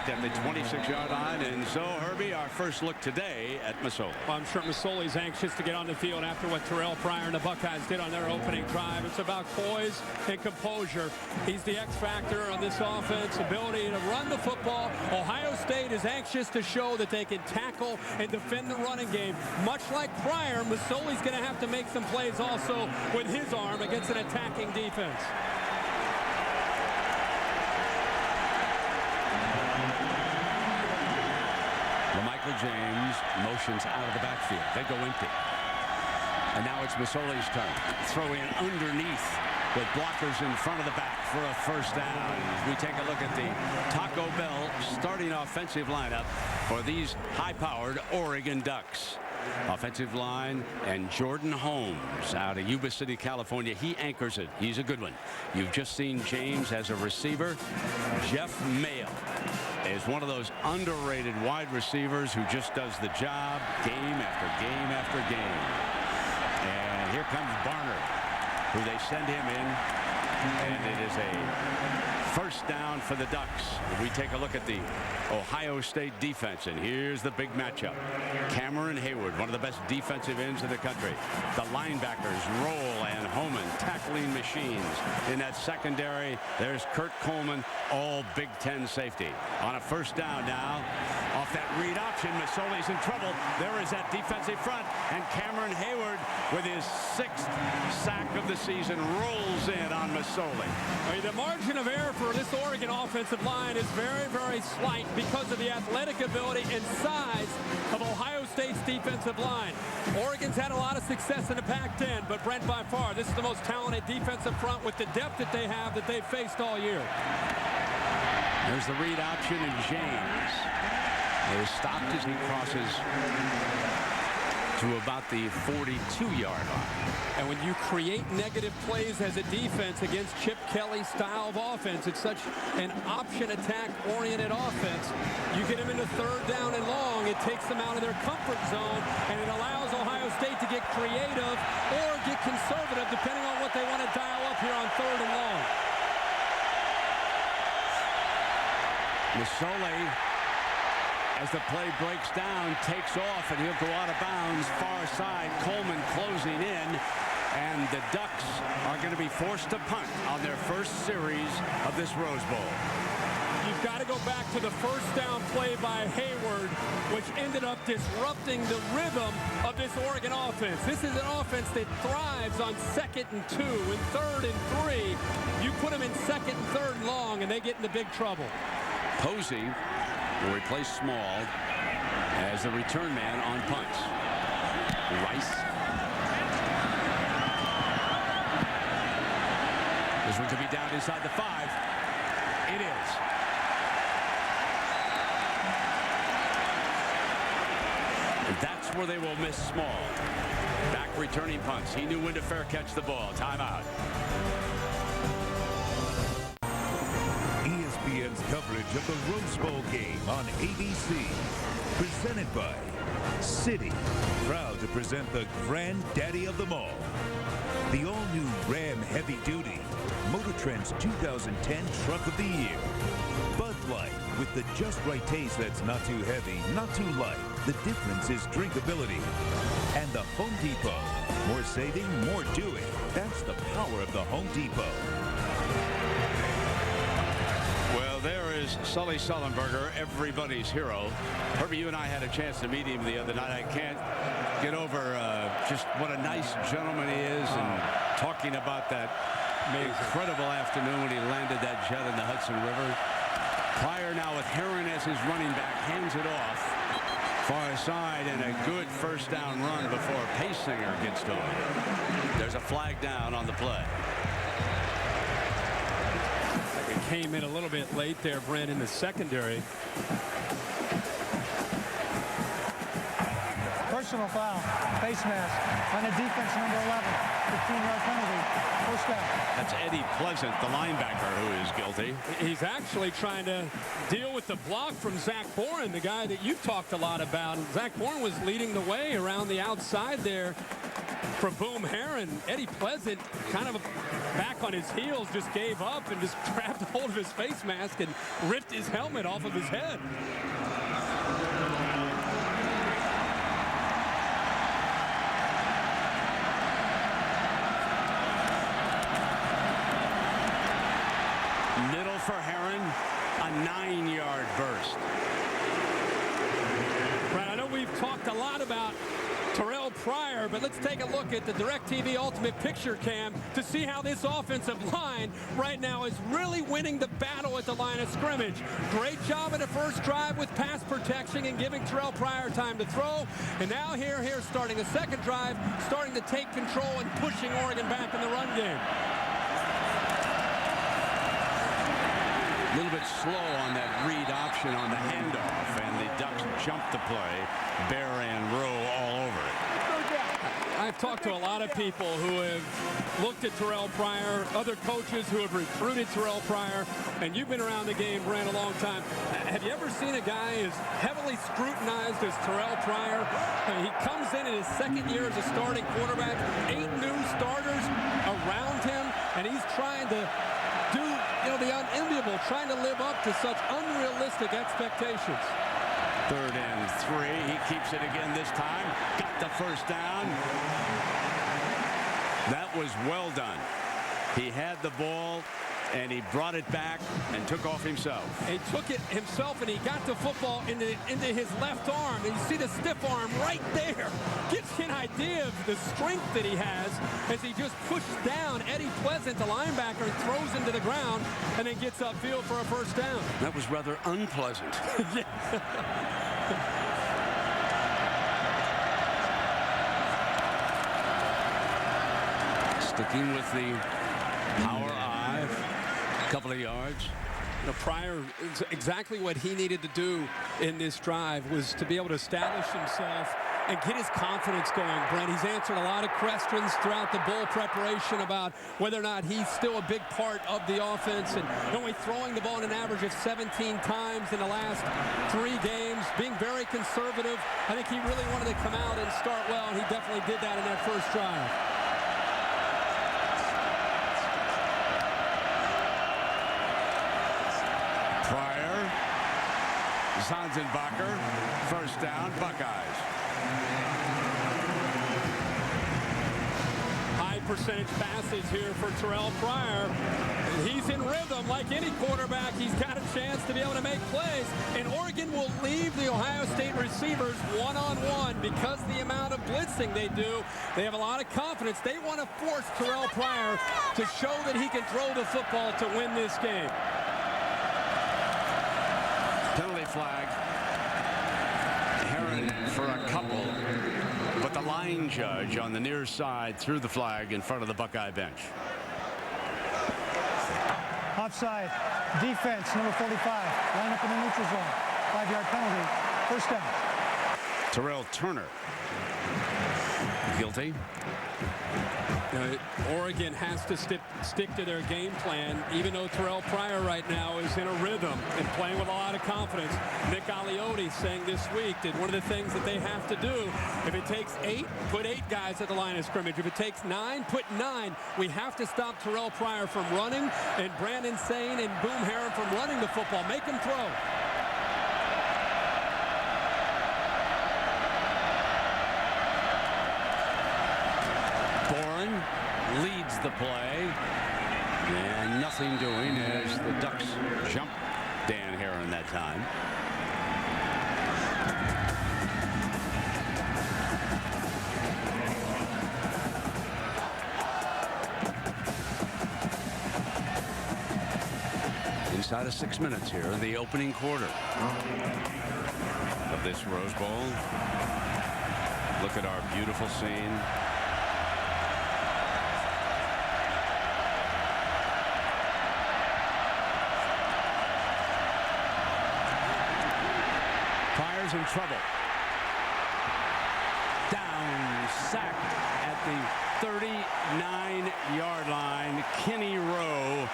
At the 26-yard line, and so Herbie, our first look today at Masoli. Well, I'm sure Masoli's anxious to get on the field after what Terelle, Pryor, and the Buckeyes did on their opening drive. It's about poise and composure. He's the X factor on this offense, ability to run the football. Ohio State is anxious to show that they can tackle and defend the running game. Much like Pryor, Masoli's going to have to make some plays also with his arm against an attacking defense. James motions out of the backfield. They go empty. And now it's Masoli's turn. Throw in underneath with blockers in front of the back for a first down. We take a look at the Taco Bell starting offensive lineup for these high-powered Oregon Ducks. Offensive line, and Jordan Holmes out of Yuba City, California. He anchors it. He's a good one. You've just seen James as a receiver. Jeff Mayo is one of those underrated wide receivers who just does the job game after game after game. And here comes Barner, who they send him in, and it is a first down for the Ducks. We take a look at the Ohio State defense, and here's the big matchup. Cameron Hayward, one of the best defensive ends in the country. The linebackers, Roll and Homan, tackling machines. In that secondary, there's Kurt Coleman, all Big Ten safety. On a first down now, off that read option, Masoli's in trouble. There is that defensive front, and Cameron Hayward, with his 6th sack of the season, rolls in on Masoli. The margin of error for this Oregon offensive line is very, very slight because of the athletic ability and size of Ohio State's defensive line. Oregon's had a lot of success in the Pac-10, but Brent, by far, this is the most talented defensive front with the depth that they have that they've faced all year. There's the read option, and James is stopped as he crosses to about the 42-yard line. And when you create negative plays as a defense against Chip Kelly's style of offense, it's such an option attack-oriented offense. You get them into third down and long, it takes them out of their comfort zone, and it allows Ohio State to get creative or get conservative depending on what they want to dial up here on third and long. Masoli, as the play breaks down, takes off, and he'll go out of bounds far side. Coleman closing in, and the Ducks are going to be forced to punt on their first series of this Rose Bowl. You've got to go back to the first down play by Hayward, which ended up disrupting the rhythm of this Oregon offense. This is an offense that thrives on 2nd and 2 and 3rd and 3. You put them in 2nd and 3rd and long, and they get into big trouble. Posey will replace Small as the return man on punts. Rice. This one could be down inside the 5. It is. And that's where they will miss Small. Back returning punts. He knew when to fair catch the ball. Timeout. ESPN's coverage of the Rose Bowl game on ABC. Presented by Citi, proud to present the granddaddy of them all, the all-new Ram Heavy Duty, Motor Trend's 2010 Truck of the Year. Bud Light, with the just right taste that's not too heavy, not too light. The difference is drinkability. And the Home Depot. More saving, more doing. That's the power of the Home Depot. Well, there is Sully Sullenberger, everybody's hero. Herbie, you and I had a chance to meet him the other night. I can't get over just what a nice gentleman he is, and talking about that incredible afternoon when he landed that jet in the Hudson River. Pryor now with Herron as his running back, hands it off far side, and a good first down run before Paysinger gets to him. There's a flag down on the play. It came in a little bit late there, Brent, in the secondary. Personal foul, face mask on the defense, number 11, 15-yard penalty, first down. That's Eddie Pleasant, the linebacker, who is guilty. He's actually trying to deal with the block from Zach Boren, the guy that you've talked a lot about. Zach Boren was leading the way around the outside there for Boom Herron. Eddie Pleasant, kind of back on his heels, just gave up and just grabbed hold of his face mask and ripped his helmet off of his head. For Herron, a 9-yard burst. Right, I know we've talked a lot about Terelle Pryor, but let's take a look at the DirecTV Ultimate Picture Cam to see how this offensive line right now is really winning the battle at the line of scrimmage. Great job in the first drive with pass protection and giving Terelle Pryor time to throw. And now here starting the second drive, starting to take control and pushing Oregon back in the run game. A little bit slow on that read option on the handoff, and the Ducks jump the play. Bear and Rowe all over it. I've talked to a lot of people who have looked at Terelle Pryor, other coaches who have recruited Terelle Pryor, and you've been around the game, Brent, a long time. Have you ever seen a guy as heavily scrutinized as Terelle Pryor? I mean, he comes in his second year as a starting quarterback, 8 new starters around him, and he's trying to do the unenviable, trying to live up to such unrealistic expectations. 3rd and 3. He keeps it again this time. Got the first down. That was well done. He had the ball, and he brought it back and took off himself. He took it himself, and he got the football into his left arm. And you see the stiff arm right there. Gives you an idea of the strength that he has as he just pushes down Eddie Pleasant, the linebacker, and throws him to the ground and then gets upfield for a first down. That was rather unpleasant. Sticking with the power eye, a couple of yards. Pryor, exactly what he needed to do in this drive was to be able to establish himself and get his confidence going, Brent. He's answered a lot of questions throughout the bowl preparation about whether or not he's still a big part of the offense, and only throwing the ball in an average of 17 times in the last 3 games, being very conservative. I think he really wanted to come out and start well, and he definitely did that in that first drive. Pryor, Zanzenbacher, first down, Buckeyes. High percentage passes here for Terelle Pryor. He's in rhythm like any quarterback. He's got a chance to be able to make plays. And Oregon will leave the Ohio State receivers one-on-one because the amount of blitzing they do. They have a lot of confidence. They want to force Terelle Pryor to show that he can throw the football to win this game. Penalty flag. Herron for a couple. But the line judge on the near side threw the flag in front of the Buckeye bench. Offside. Defense, number 45. Line up in the neutral zone. 5-yard penalty. First down. Terrell Turner Guilty. Oregon has to stick to their game plan, even though Terelle Pryor right now is in a rhythm and playing with a lot of confidence. Nick Aliotti saying this week that one of the things that they have to do, if it takes 8, put 8 guys at the line of scrimmage. If it takes 9, put 9. We have to stop Terelle Pryor from running and Brandon Sane and Boom Herron from running the football. Make him throw. Leads the play, and nothing doing as the Ducks jump Dan Herron that time. Inside of 6 minutes here in the opening quarter of this Rose Bowl. Look at our beautiful scene. In trouble. Down, sacked at the 39-yard line. Kenny Rowe,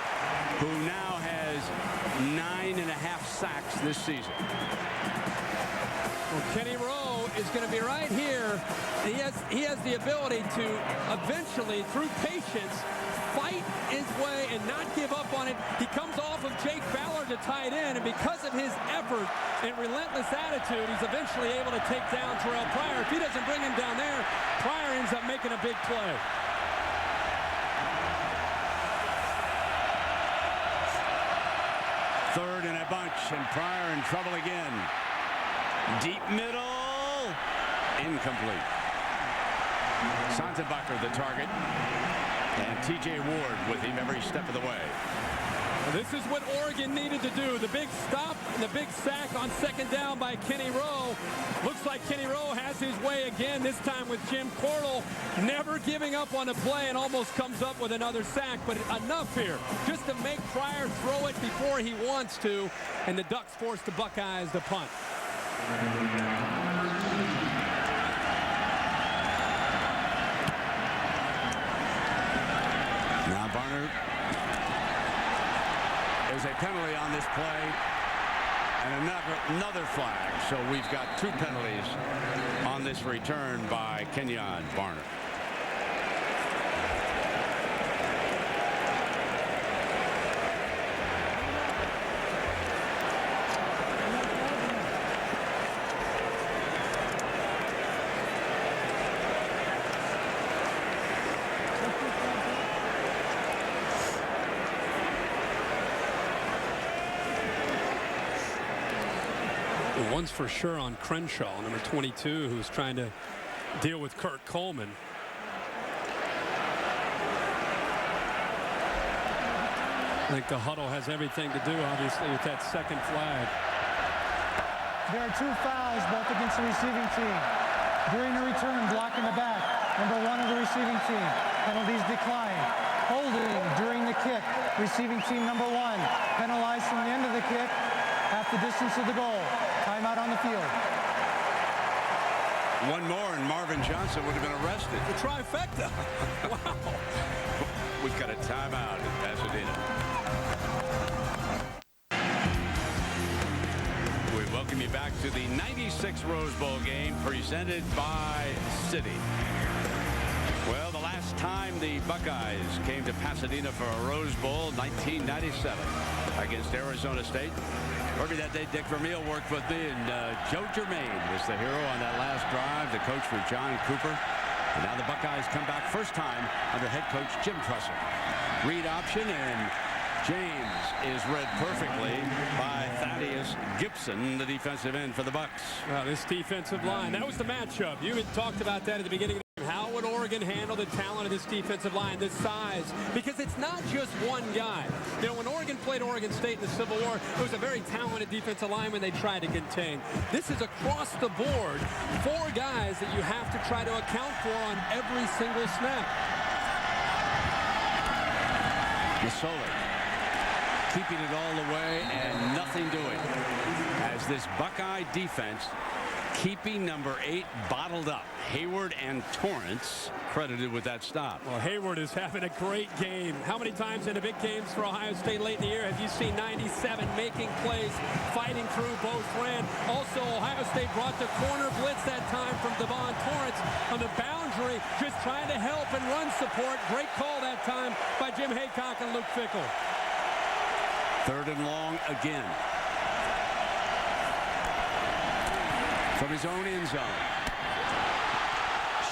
who now has 9.5 sacks this season. Well, Kenny Rowe is going to be right here. He has the ability to eventually, through patience, fight his way and not give up on it. He comes off of Jake Ballard to tie it in, and because of his effort and relentless attitude, he's eventually able to take down Terelle Pryor. If he doesn't bring him down there, Pryor ends up making a big play. Third and a bunch, and Pryor in trouble again. Deep middle, incomplete. Santabacher the target. And T.J. Ward with him every step of the way. Well, this is what Oregon needed to do. The big stop and the big sack on second down by Kenny Rowe. Looks like Kenny Rowe has his way again, this time with Jim Cordell never giving up on the play and almost comes up with another sack. But enough here just to make Pryor throw it before he wants to. And the Ducks force the Buckeyes to punt. Now Barner. There's a penalty on this play and another flag. So we've got 2 penalties on this return by Kenyon Barner. One's for sure on Crenshaw, number 22, who's trying to deal with Kurt Coleman. I think the huddle has everything to do, obviously, with that second flag. There are 2 fouls, both against the receiving team. During the return, block in the back, number 1 of the receiving team. Penalties decline. Holding during the kick, receiving team number 1. Penalized from the end of the kick, half the distance of the goal. Timeout on the field. One more and Marvin Johnson would have been arrested. The trifecta. Wow. We've got a timeout in Pasadena. We welcome you back to the 96 Rose Bowl game presented by Citi. Well, the last time the Buckeyes came to Pasadena for a Rose Bowl, 1997, against Arizona State. Remember that day Dick Vermeil worked with me, and Joe Germain was the hero on that last drive, the coach for John Cooper. And now the Buckeyes come back first time under head coach Jim Tressel. Read option, and James is read perfectly by Thaddeus Gibson, the defensive end for the Bucks. This defensive line, that was the matchup. You had talked about that at the beginning. How would Oregon handle the talent of this defensive line, this size? Because it's not just one guy. You know, when Oregon played Oregon State in the Civil War, it was a very talented defensive lineman they tried to contain. This is across the board, 4 guys that you have to try to account for on every single snap. Masoli keeping it all the way and nothing doing as this Buckeye defense keeping number 8 bottled up. Hayward and Torrance credited with that stop. Well, Hayward is having a great game. How many times in the big games for Ohio State late in the year have you seen 97 making plays, fighting through both ran? Also, Ohio State brought the corner blitz that time from Devon Torrance on the boundary, just trying to help and run support. Great call that time by Jim Haycock and Luke Fickell. 3rd and long again. From his own end zone.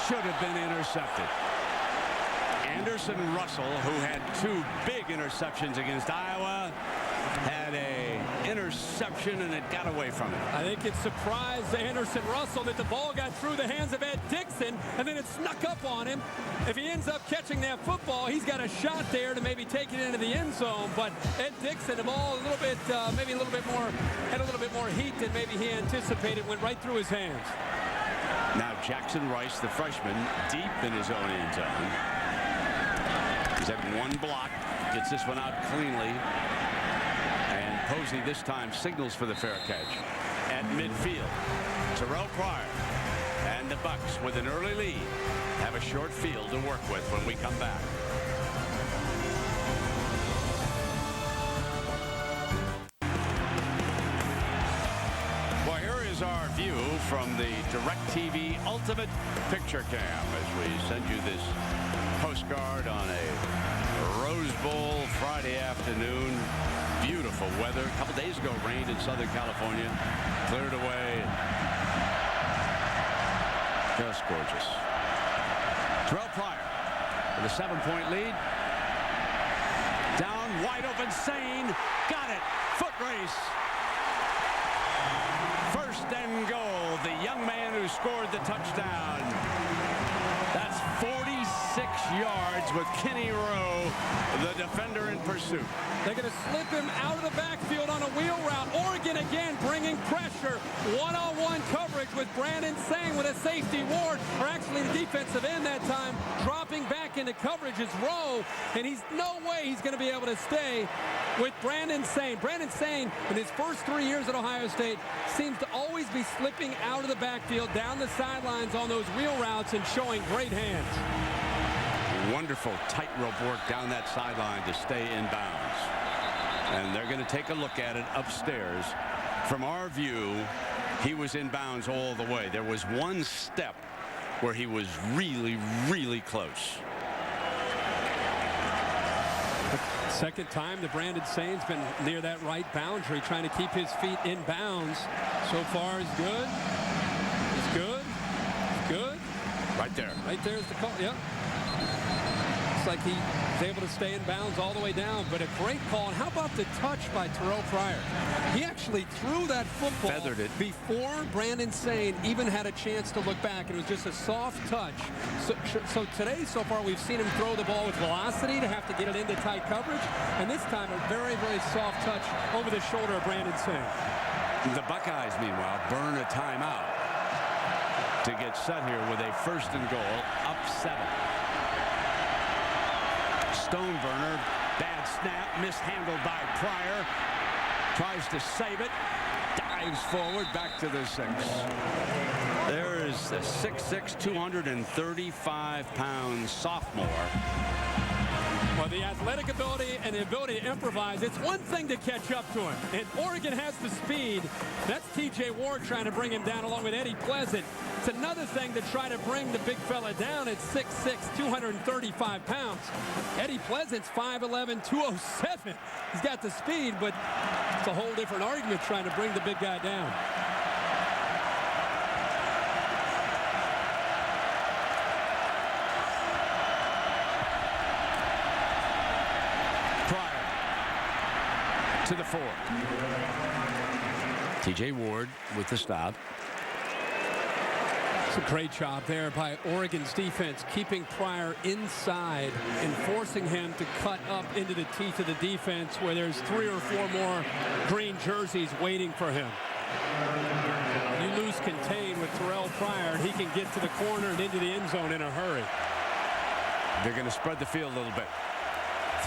Should have been intercepted. Anderson Russell, who had 2 big interceptions against Iowa, had a interception and it got away from him. I think it surprised Anderson Russell that the ball got through the hands of Ed Dixon and then it snuck up on him. If he ends up catching that football, he's got a shot there to maybe take it into the end zone. But Ed Dixon, the ball a little bit, maybe a little bit more, had a little bit more heat than maybe he anticipated, went right through his hands. Now Jackson Rice, the freshman, deep in his own end zone. He's had 1 block, gets this one out cleanly. And Posey this time signals for the fair catch at midfield. Terelle Pryor and the Bucks with an early lead have a short field to work with when we come back. Well, here is our view from the DirecTV Ultimate Picture Cam as we send you this postcard on a Rose Bowl Friday afternoon. Beautiful weather. A couple days ago, rained in Southern California. Cleared away. Just gorgeous. Terelle Pryor with a 7-point lead. Down, wide open, Sane. Got it. Foot race. 1st and goal. The young man who scored the touchdown. That's 46 yards with Kenny Rowe, the defender in pursuit. They're going to slip him out of the backfield on a wheel route. Oregon again bringing pressure. One-on-one coverage with Brandon Sang with a safety. Ward, or actually the defensive end that time, dropping back into coverage is Rowe. And he's no way he's going to be able to stay with Brandon Sang. Brandon Sang, in his first 3 years at Ohio State, seems to always be slipping out of the backfield, down the sidelines on those wheel routes and showing great hands. Wonderful tightrope work down that sideline to stay in bounds. And they're going to take a look at it upstairs. From our view, he was in bounds all the way. There was 1 step where he was really, really close. Second time that Brandon Sain's been near that right boundary, trying to keep his feet in bounds. So far, he's good. He's good. He's good. Right there. Right there is the call. Yep. Looks like he was able to stay in bounds all the way down, but a great call. And how about the touch by Terelle Pryor? He actually threw that football feathered it before Brandon Sain even had a chance to look back. It was just a soft touch. So today, so far, we've seen him throw the ball with velocity to have to get it into tight coverage, and this time a very, very soft touch over the shoulder of Brandon Sain. The Buckeyes, meanwhile, burn a timeout to get set here with a 1st and goal, up 7. Stoneburner, bad snap, mishandled by Pryor. Tries to save it, dives forward, back to the 6. There is the 6'6", 235-pound sophomore. Well, the athletic ability and the ability to improvise, it's one thing to catch up to him. And Oregon has the speed. That's T.J. Ward trying to bring him down along with Eddie Pleasant. It's another thing to try to bring the big fella down at 6'6", 235 pounds. Eddie Pleasant's 5'11", 207. He's got the speed, but it's a whole different argument trying to bring the big guy down. To the 4. T.J. Ward with the stop. It's a great job there by Oregon's defense, keeping Pryor inside and forcing him to cut up into the teeth of the defense where there's 3 or 4 more green jerseys waiting for him. You lose contain with Terelle Pryor, and he can get to the corner and into the end zone in a hurry. They're going to spread the field a little bit.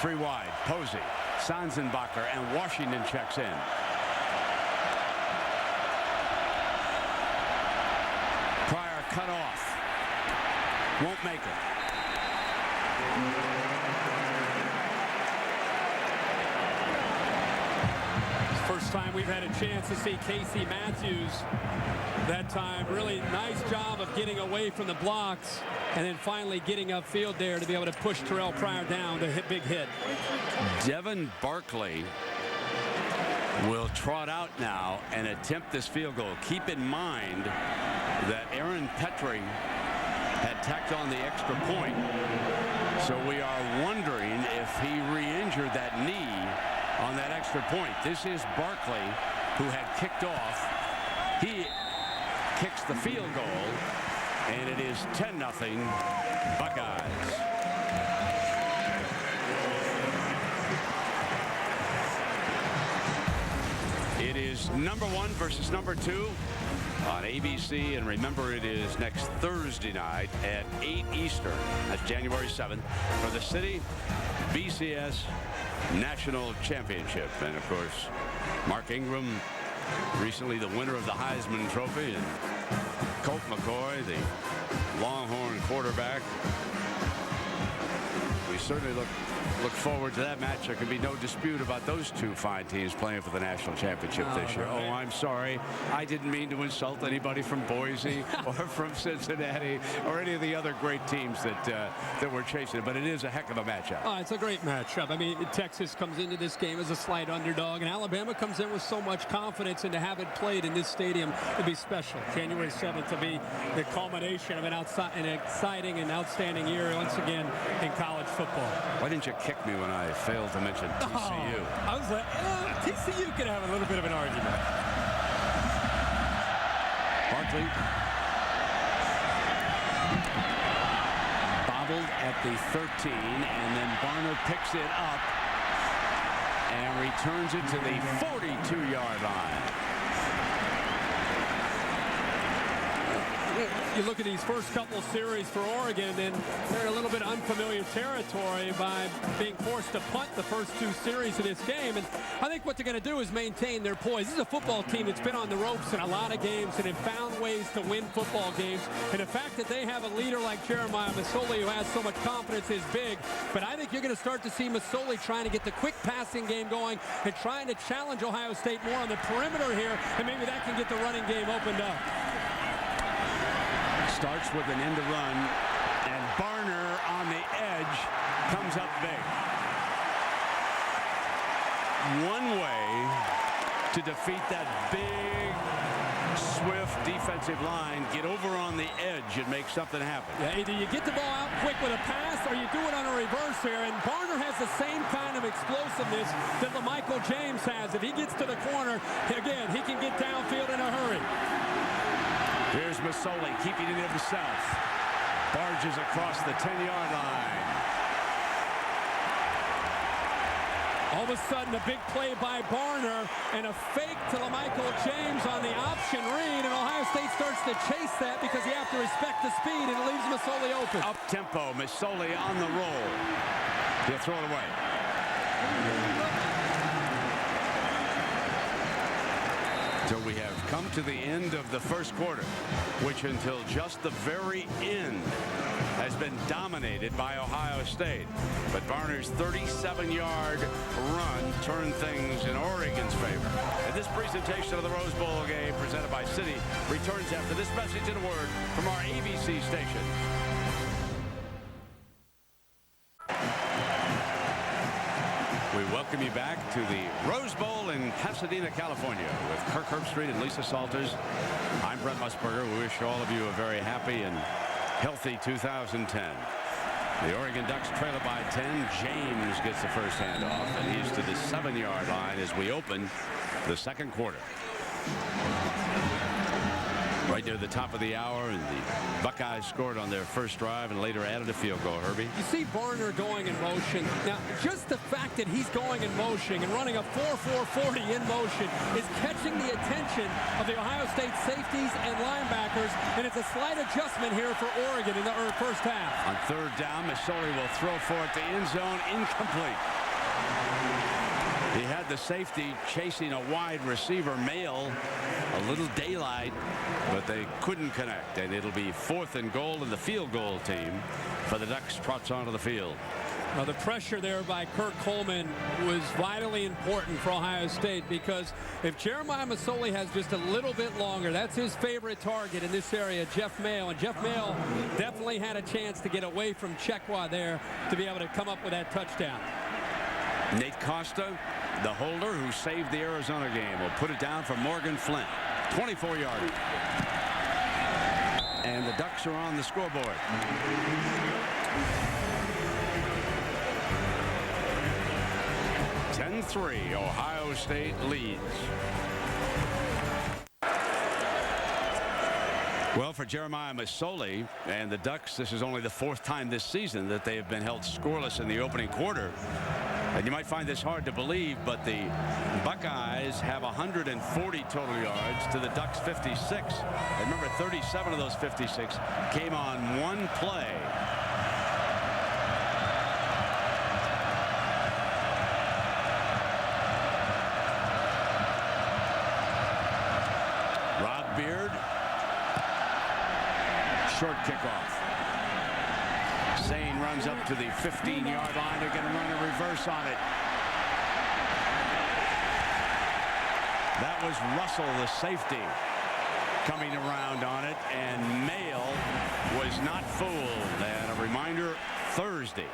3 wide. Posey, Sanzenbacher, and Washington checks in. cut off. Won't make it. First time we've had a chance to see Casey Matthews. That time, really nice job of getting away from the blocks and then finally getting upfield there to be able to push Terelle Pryor down to hit big hit. Devin Barkley will trot out now and attempt this field goal. Keep in mind that Aaron Petrie had tacked on the extra point. So we are wondering if he re-injured that knee on that extra point. This is Barkley, who had kicked off. He kicks the field goal, and it is 10-0 Buckeyes. It is number 1 versus number 2 on ABC, and remember, it is next Thursday night at 8 Eastern. That's January 7th for the City BCS National Championship. And of course, Mark Ingram, recently the winner of the Heisman Trophy, and Colt McCoy, the Longhorn quarterback. We certainly look forward to that match. There can be no dispute about those two fine teams playing for the national championship this year. Oh, I'm sorry. I didn't mean to insult anybody from Boise or from Cincinnati or any of the other great teams that we're chasing, but it is a heck of a matchup. Oh, it's a great matchup. I mean, Texas comes into this game as a slight underdog, and Alabama comes in with so much confidence, and to have it played in this stadium would be special. January 7th will be the culmination of an exciting and outstanding year once again in college football. Why didn't you kick me when I failed to mention TCU? Oh, I was like, TCU could have a little bit of an argument. Barkley bobbled at the 13, and then Barner picks it up and returns it to the 42-yard line. You look at these first couple series for Oregon, and they're in a little bit unfamiliar territory by being forced to punt the first two series of this game. And I think what they're going to do is maintain their poise. This is a football team that's been on the ropes in a lot of games and have found ways to win football games. And the fact that they have a leader like Jeremiah Masoli who has so much confidence is big. But I think you're going to start to see Masoli trying to get the quick passing game going and trying to challenge Ohio State more on the perimeter here, and maybe that can get the running game opened up. Starts with an end to run, and Barner on the edge comes up big. One way to defeat that big, swift defensive line, get over on the edge and make something happen. Yeah, either you get the ball out quick with a pass or you do it on a reverse here, and Barner has the same kind of explosiveness that LaMichael James has. If he gets to the corner, again, he can get downfield in a hurry. Here's Masoli keeping it himself. Barges across the 10-yard line. All of a sudden, a big play by Barner and a fake to LaMichael James on the option read, and Ohio State starts to chase that because you have to respect the speed, and it leaves Masoli open. Up-tempo, Masoli on the roll. He'll throw it away. So we have come to the end of the first quarter, which until just the very end has been dominated by Ohio State. But Barner's 37-yard run turned things in Oregon's favor. And this presentation of the Rose Bowl game presented by Citi returns after this message and a word from our ABC station. We welcome you back to the Rose Bowl in Pasadena, California with Kirk Herbstreit and Lisa Salters. I'm Brent Musburger. We wish all of you a very happy and healthy 2010. The Oregon Ducks trail it by 10. James gets the first handoff, and he's to the 7-yard line as we open the second quarter. Right near the top of the hour, and the Buckeyes scored on their first drive and later added a field goal, Herbie. You see Barner going in motion. Now, just the fact that he's going in motion and running a 4.440 in motion is catching the attention of the Ohio State safeties and linebackers, and it's a slight adjustment here for Oregon in the first half. On third down, Masoli will throw for it. The end zone, incomplete. He had the safety chasing a wide receiver, Mail, a little daylight, but but they couldn't connect, and it'll be 4th and goal, and the field goal team for the Ducks trots onto the field. Well, the pressure there by Kirk Coleman was vitally important for Ohio State, because if Jeremiah Masoli has just a little bit longer, that's his favorite target in this area, Jeff Mayo. And Jeff Mayo definitely had a chance to get away from Chekwa there to be able to come up with that touchdown. Nate Costa, the holder who saved the Arizona game, will put it down for Morgan Flint. 24-yard. And the Ducks are on the scoreboard. .3, Ohio State leads. Well, for Jeremiah Masoli and the Ducks, this is only the 4th time this season that they have been held scoreless in the opening quarter. And you might find this hard to believe, but the Buckeyes have 140 total yards to the Ducks 56. And remember, 37 of those 56 came on one play. Short kickoff. Sane runs up to the 15-yard line. They're going to run a reverse on it. That was Russell, the safety, coming around on it, and Mayo was not fooled. And a reminder, Thursday,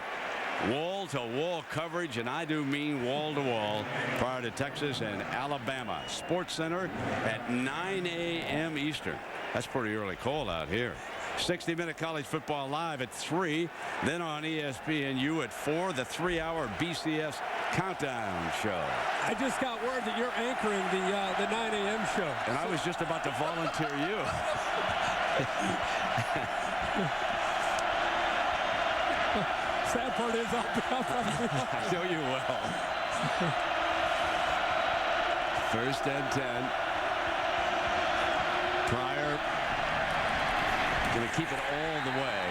wall-to-wall coverage, and I do mean wall-to-wall, prior to Texas and Alabama. Sports Center at 9 a.m. Eastern. That's pretty early call out here. 60-minute college football live at 3, then on ESPNU at 4, the 3-hour BCS countdown show. I just got word that you're anchoring the 9 a.m. show. And I was just about to volunteer you. Sad part is I know you will. 1st and 10. Pryor going to keep it all the way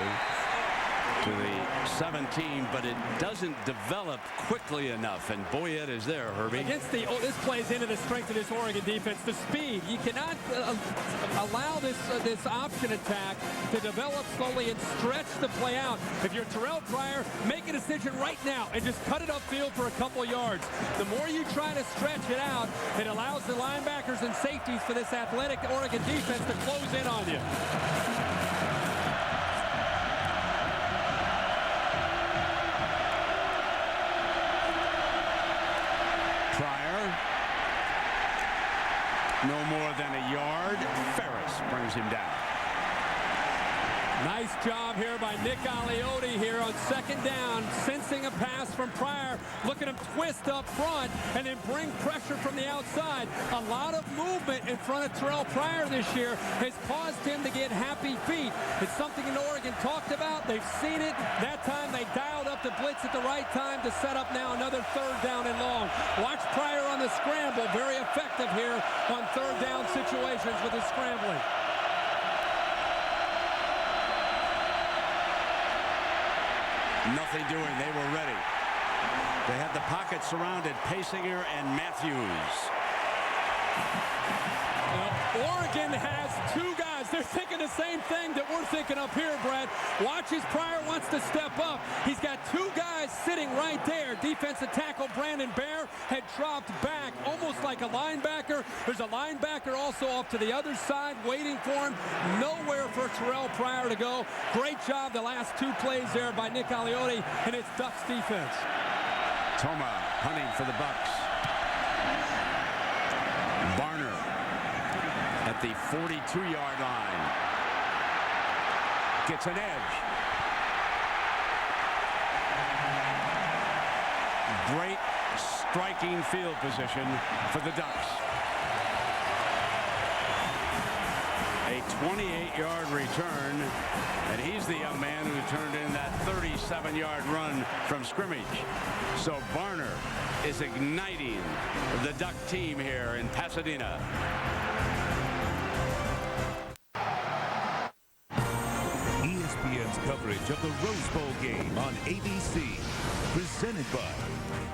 to the 17, but it doesn't develop quickly enough, and Boyette is there, Herbie. Against this plays into the strength of this Oregon defense, the speed. You cannot allow this option attack to develop slowly and stretch the play out. If you're Terelle Pryor, make a decision right now and just cut it upfield for a couple yards. The more you try to stretch it out, it allows the linebackers and safeties for this athletic Oregon defense to close in on you. No more than a yard. Ferris brings him down. Nice job here by Nick Aliotti here on 2nd down, sensing a pass from Pryor. Look at him twist up front and then bring pressure from the outside. A lot of movement in front of Terelle Pryor this year has caused him to get happy feet. It's something in Oregon talked about. They've seen it. That time they dialed up the blitz at the right time to set up now another 3rd down and long. Watch Pryor on the scramble. Very effective here on 3rd down situations with his scrambling. Nothing doing. They were ready. They had the pocket surrounded. Paysinger and Matthews. Now, Oregon has 2 guys. They're thinking the same thing that we're thinking up here, Brad. Watch as Pryor wants to step up. He's got 2 guys sitting right there. Defensive tackle Brandon Bear had dropped back almost like a linebacker. There's a linebacker also off to the other side waiting for him. Nowhere for Terelle Pryor to go. Great job the last 2 plays there by Nick Aliotti and it's Ducks defense. Toma hunting for the Bucks. Barner at the 42-yard line. Gets an edge. Great striking field position for the Ducks. A 28-yard return, and he's the young man who turned in that 37-yard run from scrimmage. So Barner is igniting the Duck team here in Pasadena. ESPN's coverage of the Rose Bowl game on ABC, presented by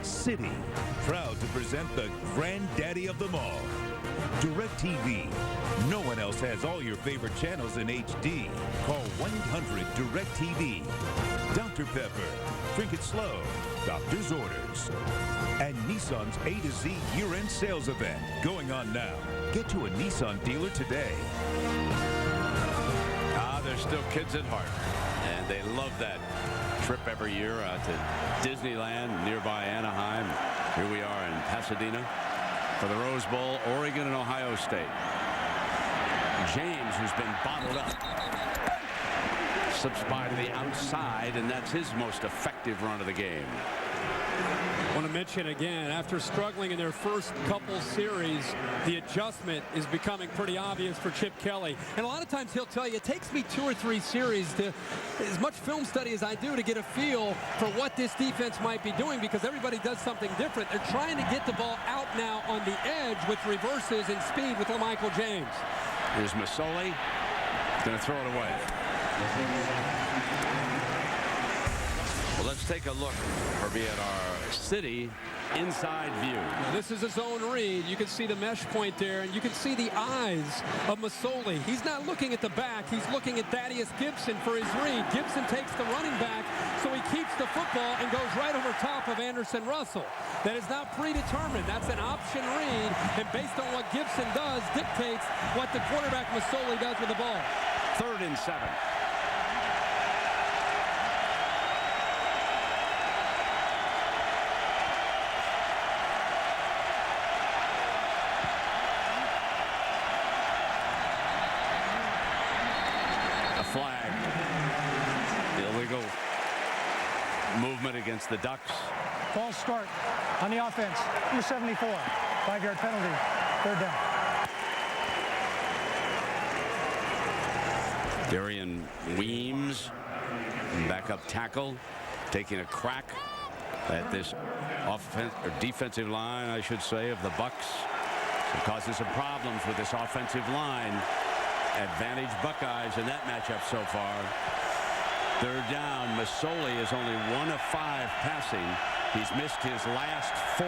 Citi, proud to present the granddaddy of them all, DirecTV. No one else has all your favorite channels in HD. Call 1-800-DirecTV. Dr. Pepper. Drink it slow. Doctor's orders. And Nissan's A to Z year-end sales event going on now. Get to a Nissan dealer today. They're still kids at heart, and they love that trip every year to Disneyland, nearby Anaheim. Here we are in Pasadena for the Rose Bowl, Oregon and Ohio State. James, who's been bottled up, slips by to the outside, and that's his most effective run of the game. I want to mention again, after struggling in their first couple series, the adjustment is becoming pretty obvious for Chip Kelly. And a lot of times he'll tell you, it takes me 2 or 3 series to, as much film study as I do, to get a feel for what this defense might be doing, because everybody does something different. They're trying to get the ball out now on the edge with reverses and speed with LaMichael James. Here's Masoli. Going to throw it away. Well, let's take a look, Herbie, at our city inside view. Now, this is a zone read. You can see the mesh point there, and you can see the eyes of Masoli. He's not looking at the back. He's looking at Thaddeus Gibson for his read. Gibson takes the running back, so he keeps the football and goes right over top of Anderson Russell. That is not predetermined. That's an option read, and based on what Gibson does, dictates what the quarterback Masoli does with the ball. 3rd and 7. Flag. Illegal movement against the Ducks. Ball start on the offense. Number 74. 5-yard penalty. 3rd down. Darian Weems, backup tackle, taking a crack at this defensive line, I should say, of the Bucks. So causing some problems with this offensive line. Advantage Buckeyes in that matchup so far. 3rd down. Masoli is only 1 of 5 passing. He's missed his last 4.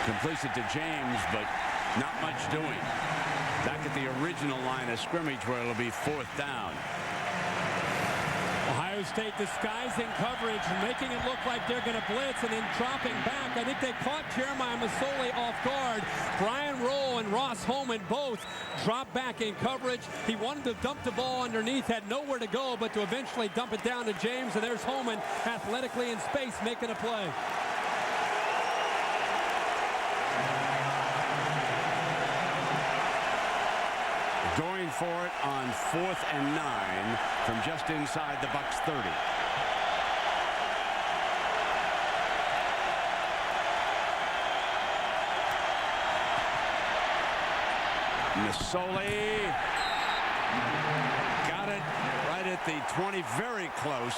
Completes it to James, but not much doing. Back at the original line of scrimmage where it'll be 4th down. Ohio State disguising coverage, making it look like they're going to blitz and then dropping back. I think they caught Jeremiah Masoli off guard. Brian Rowe and Ross Holman both dropped back in coverage. He wanted to dump the ball underneath, had nowhere to go but to eventually dump it down to James, and there's Holman athletically in space making a play. Going for it on 4th and 9 from just inside the Bucks 30. Masoli got it right at the 20, very close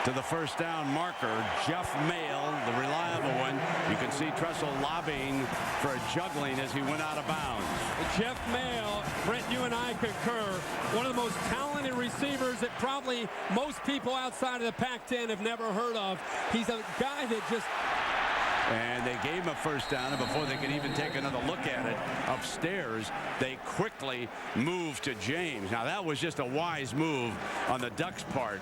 to the 1st down marker. Jeff Mail, the reliable one. You can see Tressel lobbying for a juggling as he went out of bounds. Jeff Mail, Brent, you and I concur, one of the most talented receivers that probably most people outside of the Pac-10 have never heard of. He's a guy that just... And they gave him a 1st down, and before they could even take another look at it upstairs, they quickly moved to James. Now, that was just a wise move on the Ducks' part,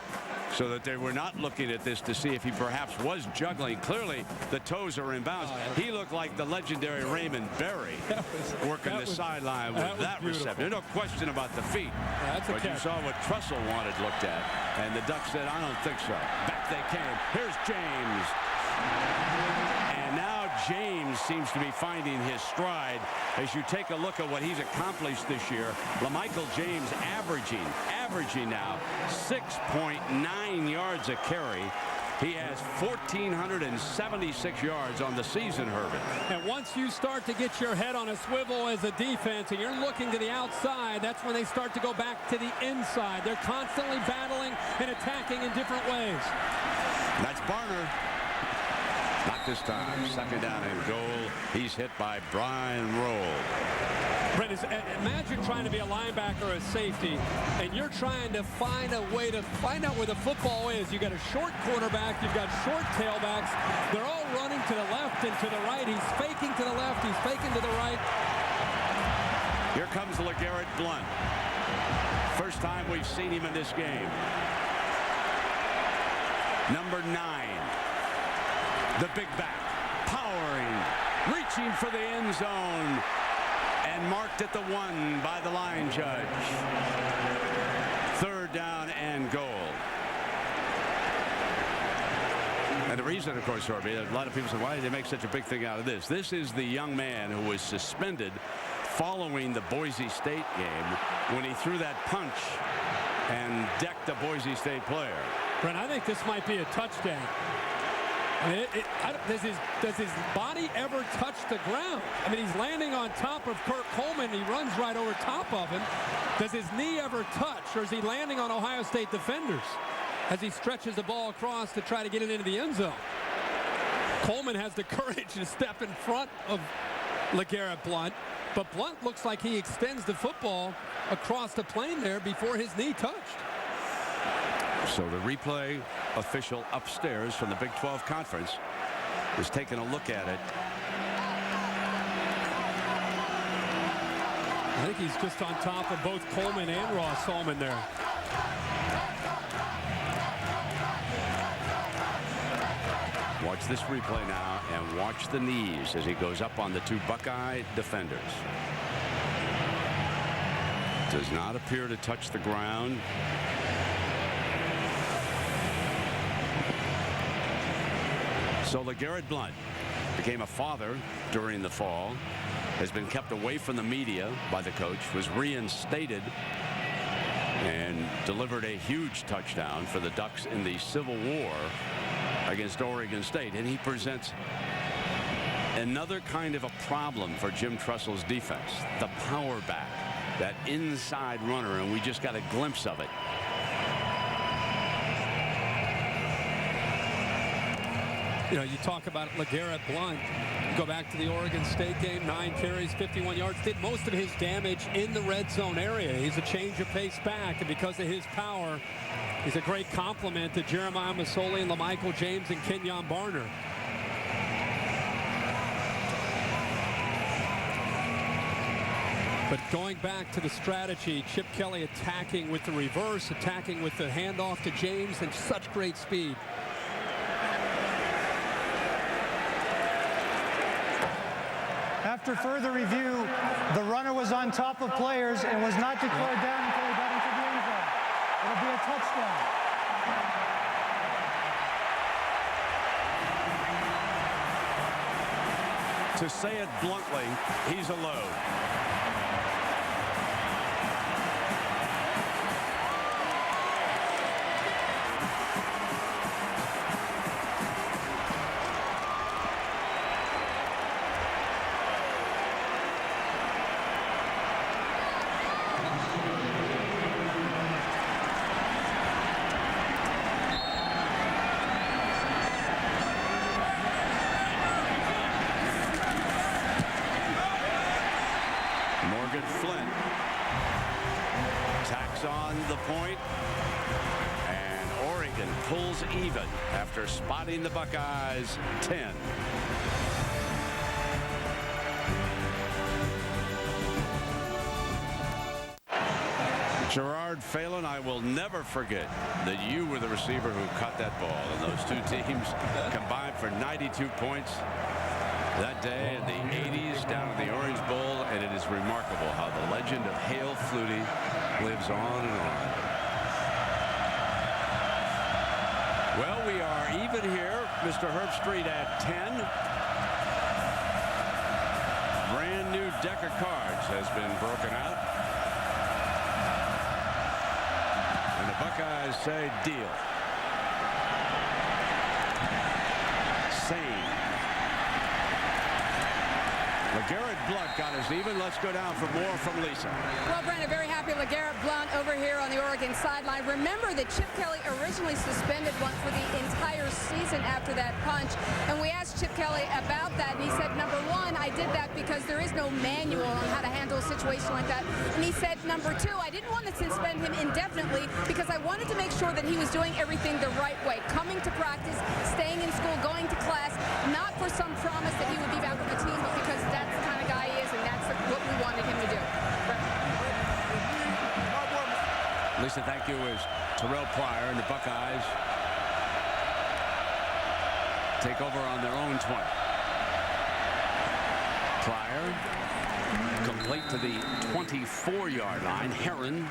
so that they were not looking at this to see if he perhaps was juggling. Clearly, the toes are in bounds. He looked like the legendary Raymond Berry working the sideline with that reception. There's no question about the feet. But you saw what Tressel wanted looked at, and the Ducks said, I don't think so. Back they came. Here's James. And now James seems to be finding his stride. As you take a look at what he's accomplished this year, LaMichael James averaging now 6.9 yards a carry. He has 1,476 yards on the season, Herbert. And once you start to get your head on a swivel as a defense and you're looking to the outside, that's when they start to go back to the inside. They're constantly battling and attacking in different ways. That's Barner. Not this time. Second down and goal. He's hit by Brian Roll. Brent, imagine trying to be a linebacker or a safety, and you're trying to find a way to find out where the football is. You've got a short quarterback. You've got short tailbacks. They're all running to the left and to the right. He's faking to the left. He's faking to the right. Here comes LeGarrette Blount. First time we've seen him in this game. Number 9. The big back. Powering. Reaching for the end zone. And marked at the 1 by the line judge. Third down and goal. And the reason, of course, Orby, a lot of people say, why did they make such a big thing out of this? This is the young man who was suspended following the Boise State game when he threw that punch and decked a Boise State player. Brent, I think this might be a touchdown. Does his body ever touch the ground? I mean, he's landing on top of Kurt Coleman. He runs right over top of him. Does his knee ever touch, or is he landing on Ohio State defenders as he stretches the ball across to try to get it into the end zone? Coleman has the courage to step in front of LeGarrette Blount, but Blount looks like he extends the football across the plane there before his knee touched. So the replay official upstairs from the Big 12 Conference is taking a look at it. I think he's just on top of both Coleman and Ross Holman there. Watch this replay now and watch the knees as he goes up on the 2 Buckeye defenders. Does not appear to touch the ground. So LeGarrette Blount became a father during the fall, has been kept away from the media by the coach, was reinstated, and delivered a huge touchdown for the Ducks in the Civil War against Oregon State. And he presents another kind of a problem for Jim Tressel's defense, the power back, that inside runner, and we just got a glimpse of it. You know, you talk about LeGarrette Blount. Go back to the Oregon State game, 9 carries, 51 yards. Did most of his damage in the red zone area. He's a change of pace back, and because of his power, he's a great complement to Jeremiah Masoli and LaMichael James and Kenyon Barner. But going back to the strategy, Chip Kelly attacking with the reverse, attacking with the handoff to James, and such great speed. After further review, the runner was on top of players and was not declared down until he got into the end zone. It'll be a touchdown. To say it bluntly, he's a load. Even after spotting the Buckeyes 10. Gerard Phelan, I will never forget that you were the receiver who caught that ball, and those two teams combined for 92 points that day in the 80s down in the Orange Bowl, and it is remarkable how the legend of Hale Flutie lives on and on. Well, we are even here. Mr. Herb Street at 10. Brand new deck of cards has been broken out. And the Buckeyes say deal. Same. LeGarrette Blount got us even. Let's go down for more from Lisa. Well, Brandon, very happy LeGarrette Blount over here on the Oregon sideline. Remember that Chip Kelly originally suspended one for the entire season after that punch. And we asked Chip Kelly about that, and he said, number one, I did that because there is no manual on how to handle a situation like that. And he said, number two, I didn't want to suspend him indefinitely because I wanted to make sure that he was doing everything the right way, coming to practice, staying in school, going to class, not for some promise that he would be back on the team, but because that's the kind of guy he is, and that's what we wanted him to do. Lisa, thank you. As Terelle Pryor and the Buckeyes take over on their own 20. Pryor complete to the 24-yard line. Heron,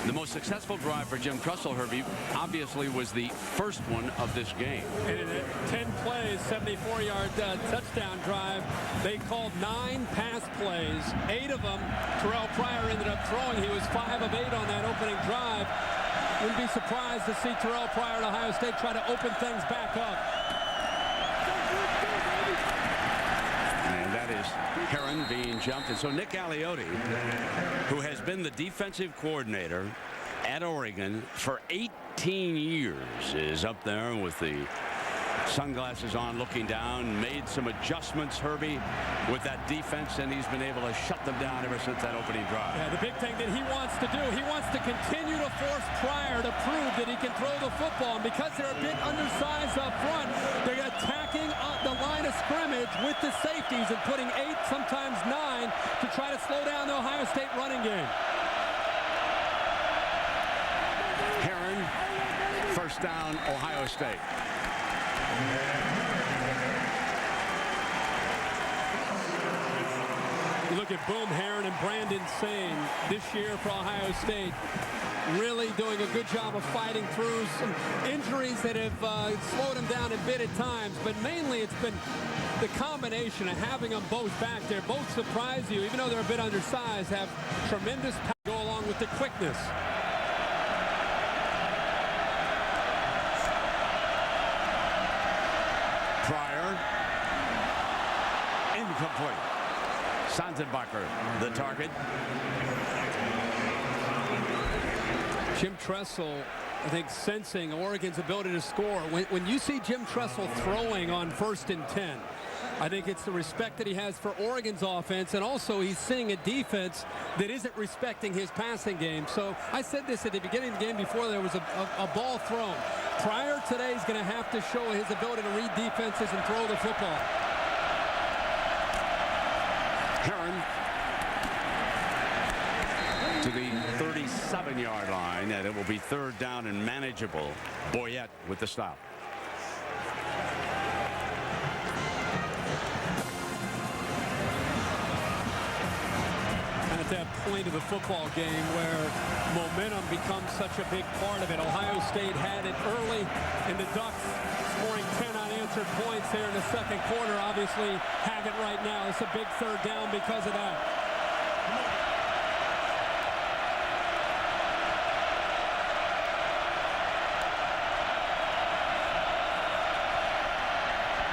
the most successful drive for Jim Tressel, Herbie, obviously was the first one of this game. And in 10 plays, 74-yard touchdown drive, they called 9 pass plays. 8 of them, Terelle Pryor ended up throwing. He was 5 of 8 on that opening drive. Wouldn't be surprised to see Terelle Pryor at Ohio State try to open things back up. And that is Heron being jumped. And so Nick Aliotti, who has been the defensive coordinator at Oregon for 18 years, is up there with the sunglasses on, looking down, made some adjustments, Herbie, with that defense, and he's been able to shut them down ever since that opening drive. Yeah, the big thing that he wants to do, he wants to continue to force Pryor to prove that he can throw the football. And because they're a bit undersized up front, they're attacking the line of scrimmage with the safeties and putting 8, sometimes 9, to try to slow down the Ohio State running game. Heron, first down, Ohio State. You look at Boom Heron and Brandon Sane this year for Ohio State, really doing a good job of fighting through some injuries that have slowed them down a bit at times, but mainly it's been the combination of having them both back there. Both surprise you, even though they're a bit undersized, have tremendous power to go along with the quickness. Pryor, incomplete. Sanzenbacher, the target. Jim Tressel, I think, sensing Oregon's ability to score. When you see Jim Tressel throwing on 1st and 10, I think it's the respect that he has for Oregon's offense, and also he's seeing a defense that isn't respecting his passing game. So I said this at the beginning of the game before there was a ball thrown. Pryor today is going to have to show his ability to read defenses and throw the football. Heron to the 37-yard line, and it will be 3rd down and manageable. Boyette with the stop. At that point of the football game where momentum becomes such a big part of it. Ohio State had it early, and the Ducks scoring 10 unanswered points there in the second quarter obviously have it right now. It's a big 3rd down because of that.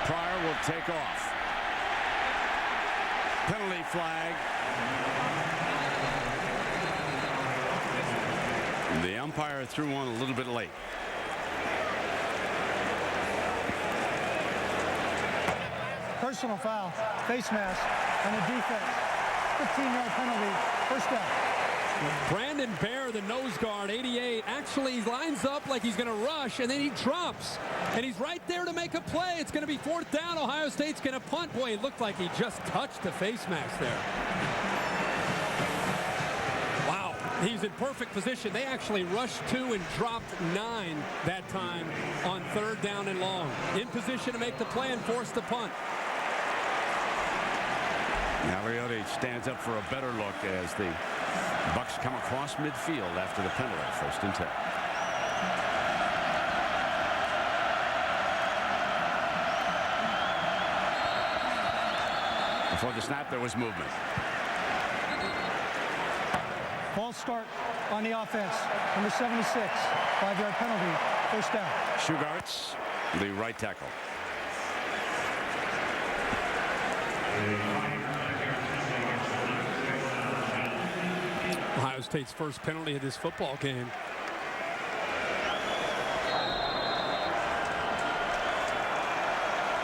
Pryor will take off. Penalty flag. The umpire threw one a little bit late. Personal foul, face mask on the defense. 15-yard penalty, 1st down. Brandon Bear, the nose guard, 88, actually lines up like he's going to rush, and then he drops. And he's right there to make a play. It's going to be 4th down. Ohio State's going to punt. Boy, it looked like he just touched the face mask there. Wow, he's in perfect position. They actually rushed 2 and dropped 9 that time on 3rd down and long. In position to make the play and force the punt. Aliotti stands up for a better look as the Bucks come across midfield after the penalty. 1st and 10. Before the snap, there was movement. False start on the offense. Number 76, 5-yard penalty, 1st down. Shugarts, the right tackle. Ohio State's first penalty of this football game.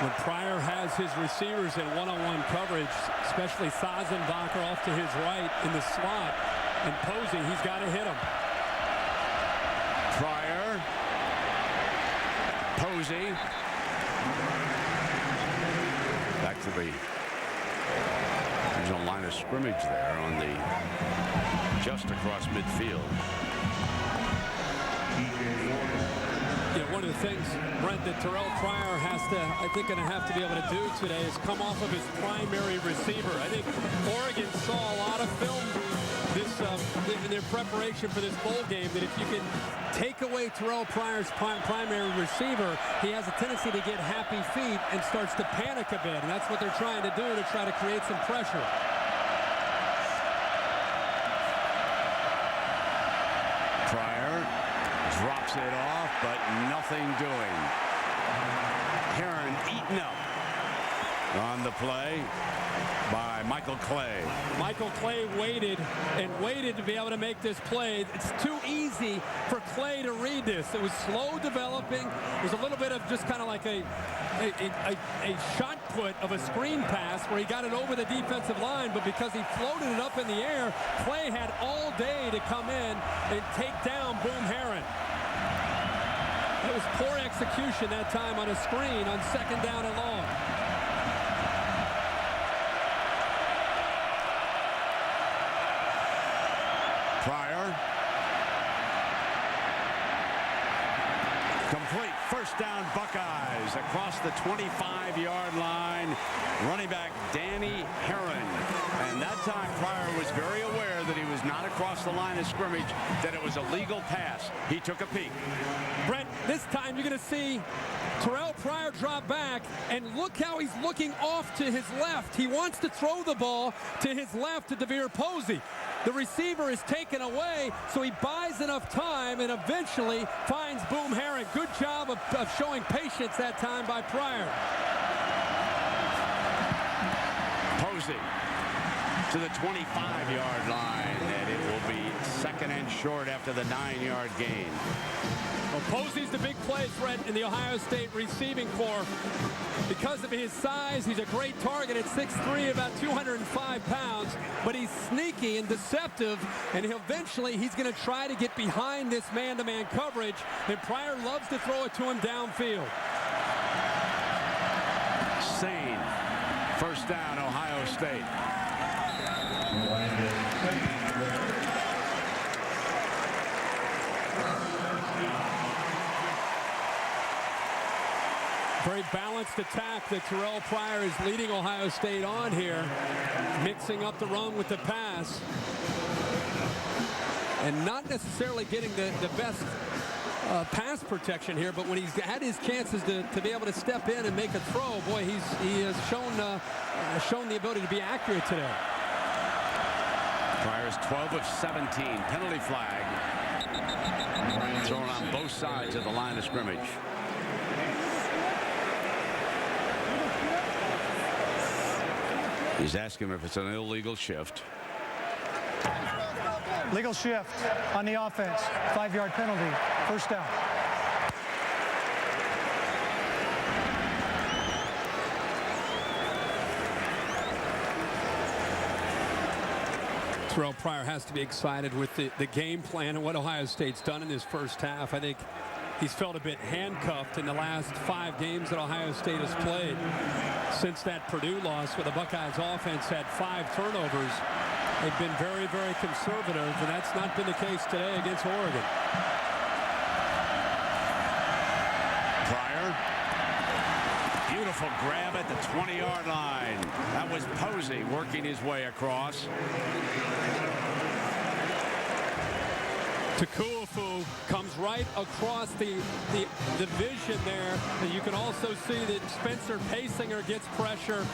When Pryor has his receivers in one-on-one coverage, especially Sazonbacher off to his right in the slot, and Posey, he's got to hit him. Pryor. Posey. Back to the original line of scrimmage there on the just across midfield. You know, one of the things, Brent, that Terelle Pryor has to, I think, going to have to be able to do today is come off of his primary receiver. I think Oregon saw a lot of film in their preparation for this bowl game, that if you can take away Terelle Pryor's primary receiver, he has a tendency to get happy feet and starts to panic a bit, and that's what they're trying to do to try to create some pressure. Pryor drops it off, but nothing doing. Heron eaten up on the play by Michael Clay. Michael Clay waited and waited to be able to make this play. It's too easy for Clay to read this. It was slow developing. It was a little bit of just kind of like a shot put of a screen pass where he got it over the defensive line, but because he floated it up in the air, Clay had all day to come in and take down Boom Heron. That was poor execution that time on a screen on 2nd down and long. Pryor. Complete. First down, Buckeyes across the 25-yard line. Running back Danny Heron. And that time Pryor was very aware that he was not across the line of scrimmage, that it was a legal pass. He took a peek. Brent, this time you're going to see Terelle Pryor drop back, and look how he's looking off to his left. He wants to throw the ball to his left to DeVere Posey. The receiver is taken away, so he buys enough time and eventually finds Boom Heron. Good job of showing patience that time by Pryor. Posey to the 25-yard line, and it will be 2nd and short after the 9-yard gain. Well, Posey's the big play threat in the Ohio State receiving corps. Because of his size, he's a great target at 6'3", about 205 pounds, but he's sneaky and deceptive, and eventually he's going to try to get behind this man-to-man coverage, and Pryor loves to throw it to him downfield. Sane. First down, Ohio State. Very balanced attack that Terelle Pryor is leading Ohio State on here, mixing up the run with the pass, and not necessarily getting the best pass protection here, but when he's had his chances to be able to step in and make a throw, boy, he has shown the ability to be accurate today. Pryor is 12 of 17. Penalty flag thrown on both sides of the line of scrimmage. He's asking him if it's an illegal shift. Legal shift on the offense. 5-yard penalty. First down. Terelle Pryor has to be excited with the game plan and what Ohio State's done in this first half. I think he's felt a bit handcuffed in the last 5 games that Ohio State has played. Since that Purdue loss, where the Buckeyes offense had 5 turnovers, they've been very, very conservative, and that's not been the case today against Oregon. Pryor. Beautiful grab at the 20-yard line. That was Posey working his way across. Takuafu comes right across the vision there. And you can also see that Spencer Pasinger gets pressure.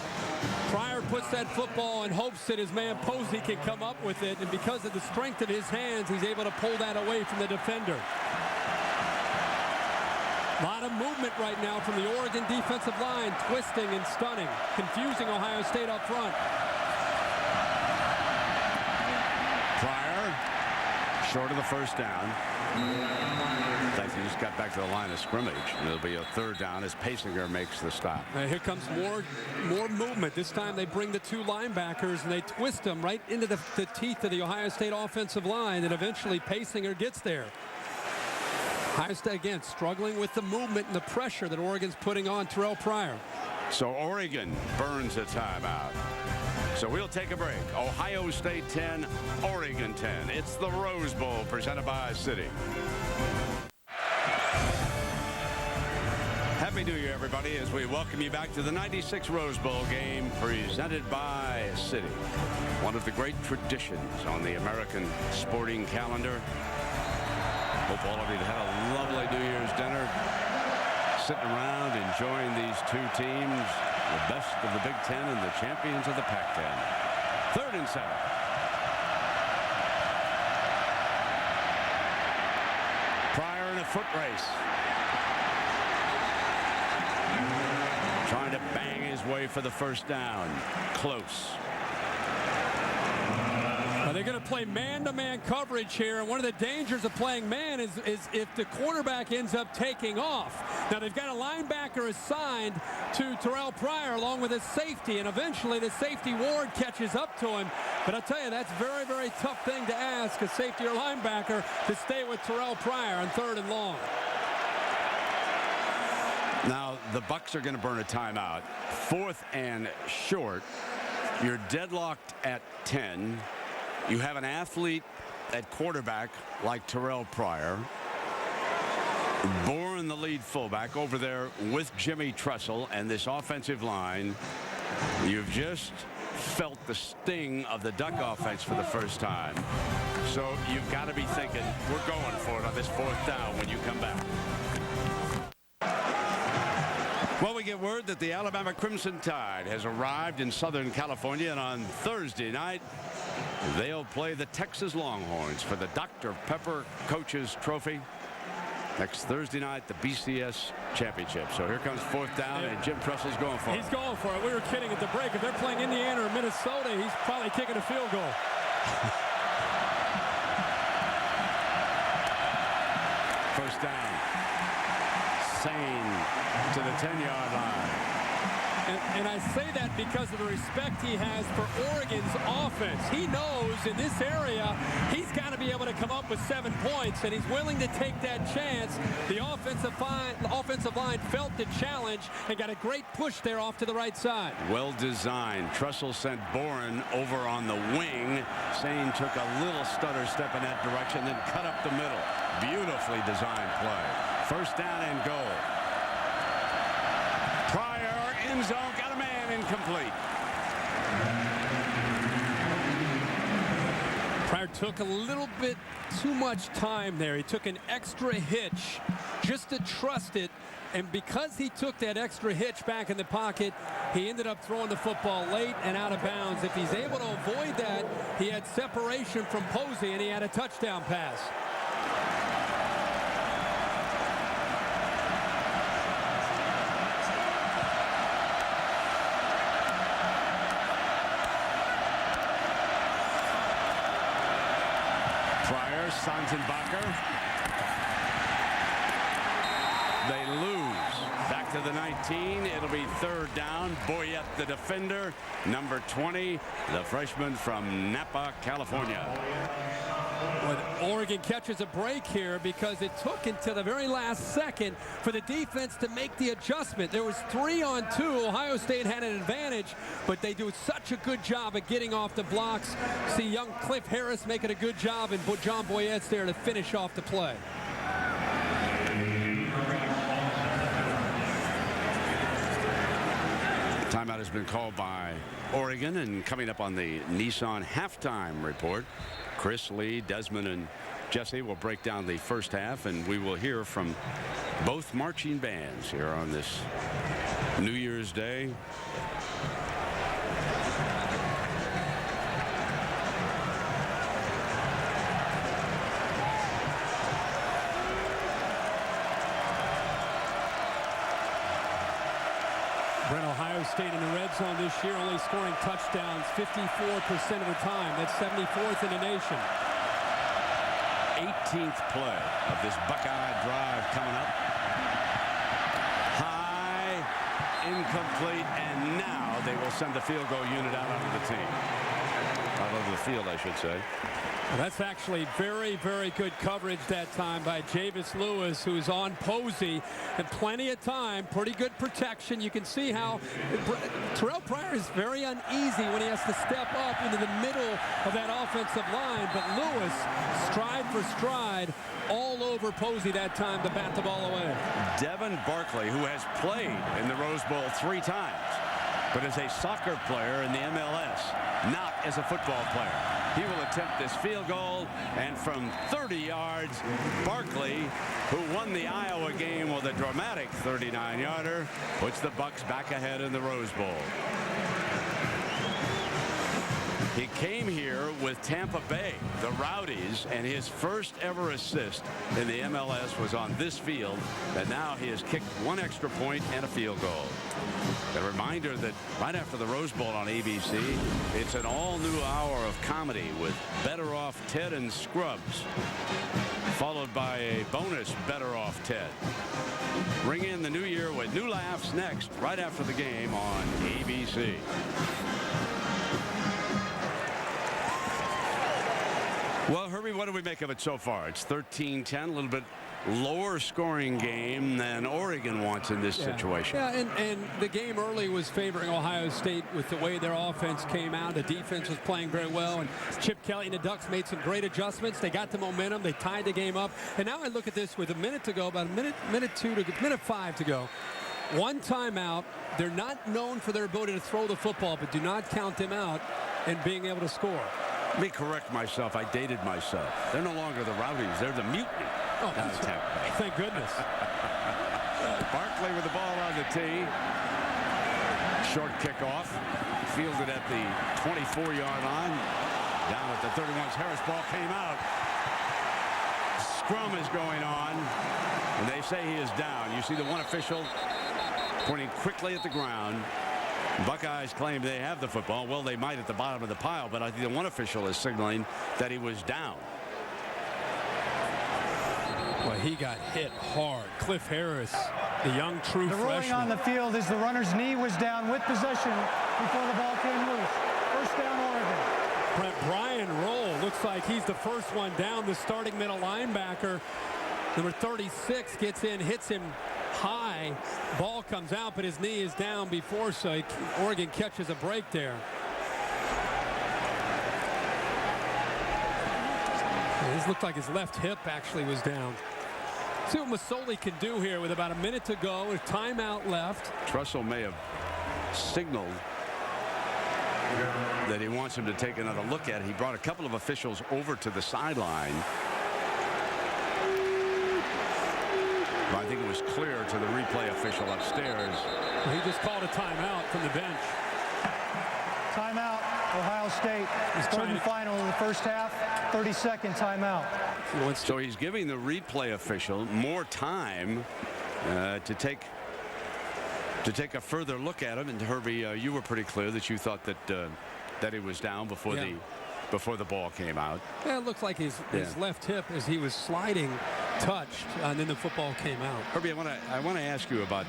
Pryor puts that football and hopes that his man Posey can come up with it. And because of the strength of his hands, he's able to pull that away from the defender. A lot of movement right now from the Oregon defensive line, twisting and stunning, confusing Ohio State up front. Pryor, short of the first down. In fact, he just got back to the line of scrimmage. It'll be a third down as Pasinger makes the stop. Here comes more movement. This time they bring the two linebackers and they twist them right into the teeth of the Ohio State offensive line, and eventually Pasinger gets there. Ohio State again struggling with the movement and the pressure that Oregon's putting on Terelle Pryor. So Oregon burns a timeout. So we'll take a break. Ohio State 10, Oregon 10. It's the Rose Bowl presented by Citi. Happy New Year, everybody, as we welcome you back to the 96 Rose Bowl game presented by Citi. One of the great traditions on the American sporting calendar. Hope all of you had a lovely New Year's dinner. Sitting around enjoying these two teams, the best of the Big Ten and the champions of the Pac-10. 3rd and 7. Pryor in a foot race. Trying to bang his way for the first down. Close. They're going to play man-to-man coverage here, and one of the dangers of playing man is if the quarterback ends up taking off. Now, they've got a linebacker assigned to Terelle Pryor along with his safety, and eventually the safety Ward catches up to him. But I'll tell you, that's a very, very tough thing to ask a safety or linebacker to stay with Terelle Pryor on 3rd and long. Now, the Bucks are going to burn a timeout. 4th and short. You're deadlocked at 10. You have an athlete at quarterback like Terelle Pryor. Bourne, the lead fullback, over there with Jimmy Tressel and this offensive line. You've just felt the sting of the Duck offense for the first time. So you've got to be thinking, we're going for it on this 4th down when you come back. Well, we get word that the Alabama Crimson Tide has arrived in Southern California, and on Thursday night, they'll play the Texas Longhorns for the Dr. Pepper Coaches Trophy. Next Thursday night, the BCS Championship. So here comes 4th down, and Jim Tressel's going for it. He's going for it. We were kidding at the break. If they're playing Indiana or Minnesota, he's probably kicking a field goal. First down. Sane to the 10-yard line. And I say that because of the respect he has for Oregon's offense. He knows in this area he's got to be able to come up with 7 points, and he's willing to take that chance. The offensive line felt the challenge and got a great push there off to the right side. Well designed. Tressel sent Bourne over on the wing. Sane took a little stutter step in that direction, then cut up the middle. Beautifully designed play. First down and goal. Pryor, end zone, got a man, incomplete. Pryor took a little bit too much time there. He took an extra hitch just to trust it, and because he took that extra hitch back in the pocket, he ended up throwing the football late and out of bounds. If he's able to avoid that, he had separation from Posey, and he had a touchdown pass. Sanzenbacher. They lose. Back to the 19. It'll be 3rd down. Boyette, the defender. Number 20, the freshman from Napa, California. Well, Oregon catches a break here because it took until the very last second for the defense to make the adjustment. There was 3-on-2. Ohio State had an advantage, but they do such a good job of getting off the blocks. See young Cliff Harris making a good job, and John Boyette's there to finish off the play. Timeout has been called by Oregon, and coming up on the Nissan halftime report, Chris, Lee, Desmond, and Jesse will break down the first half, and we will hear from both marching bands here on this New Year's Day. Ohio State in the red zone this year, only scoring touchdowns 54% of the time. That's 74th in the nation. 18th play of this Buckeye drive coming up. High, incomplete, and now they will send the field goal unit out onto the team. Out of the field, I should say. Well, that's actually very, very good coverage that time by Javis Lewis, who's on Posey, and plenty of time, pretty good protection. You can see how Terelle Pryor is very uneasy when he has to step up into the middle of that offensive line, but Lewis, stride for stride, all over Posey that time to bat the ball away. Devin Barkley, who has played in the Rose Bowl 3 times, but is a soccer player in the MLS, not as a football player. He will attempt this field goal, and from 30 yards, Barkley, who won the Iowa game with a dramatic 39-yarder, puts the Bucks back ahead in the Rose Bowl. He came here with Tampa Bay, the Rowdies, and his first ever assist in the MLS was on this field, and now he has kicked 1 extra point and a field goal. A reminder that right after the Rose Bowl on ABC, it's an all-new hour of comedy with Better Off Ted and Scrubs, followed by a bonus Better Off Ted. Ring in the new year with new laughs next, right after the game on ABC. Well, Herbie, what do we make of it so far? It's 13-10, a little bit lower scoring game than Oregon wants in this situation. Yeah, and the game early was favoring Ohio State with the way their offense came out. The defense was playing very well, and Chip Kelly and the Ducks made some great adjustments. They got the momentum. They tied the game up. And now I look at this with a minute to go, about minute 5 to go. 1 timeout. They're not known for their ability to throw the football, but do not count them out in being able to score. Let me correct myself. I dated myself. They're no longer the Rowdies. They're the Mutiny. Oh, thank goodness. Barkley with the ball on the tee. Short kickoff. Fielded at the 24-yard line. Down at the 31's Harris. Ball came out. Scrum is going on. And they say he is down. You see the one official pointing quickly at the ground. Buckeyes claim they have the football. Well, they might at the bottom of the pile, but I think the one official is signaling that he was down. Well, he got hit hard. Cliff Harris, the young true freshman. The ruling on the field is the runner's knee was down with possession before the ball came loose. First down, Oregon. Brian Roll looks like he's the first one down, the starting middle linebacker. Number 36 gets in, hits him high. Ball comes out, but his knee is down before, so Oregon catches a break there. This looked like his left hip actually was down. See what Masoli can do here with about a minute to go, a timeout left. Tressel may have signaled that he wants him to take another look at it. He brought a couple of officials over to the sideline. But I think it was clear to the replay official upstairs. He just called a timeout from the bench. Timeout, Ohio State. Third and final in the first half. 30-second timeout. So he's giving the replay official more time to take a further look at him. And Herbie, you were pretty clear that you thought that he was down before the ball came out. Yeah, it looked like his left hip as he was sliding touched, and then the football came out. Herbie, I want to ask you about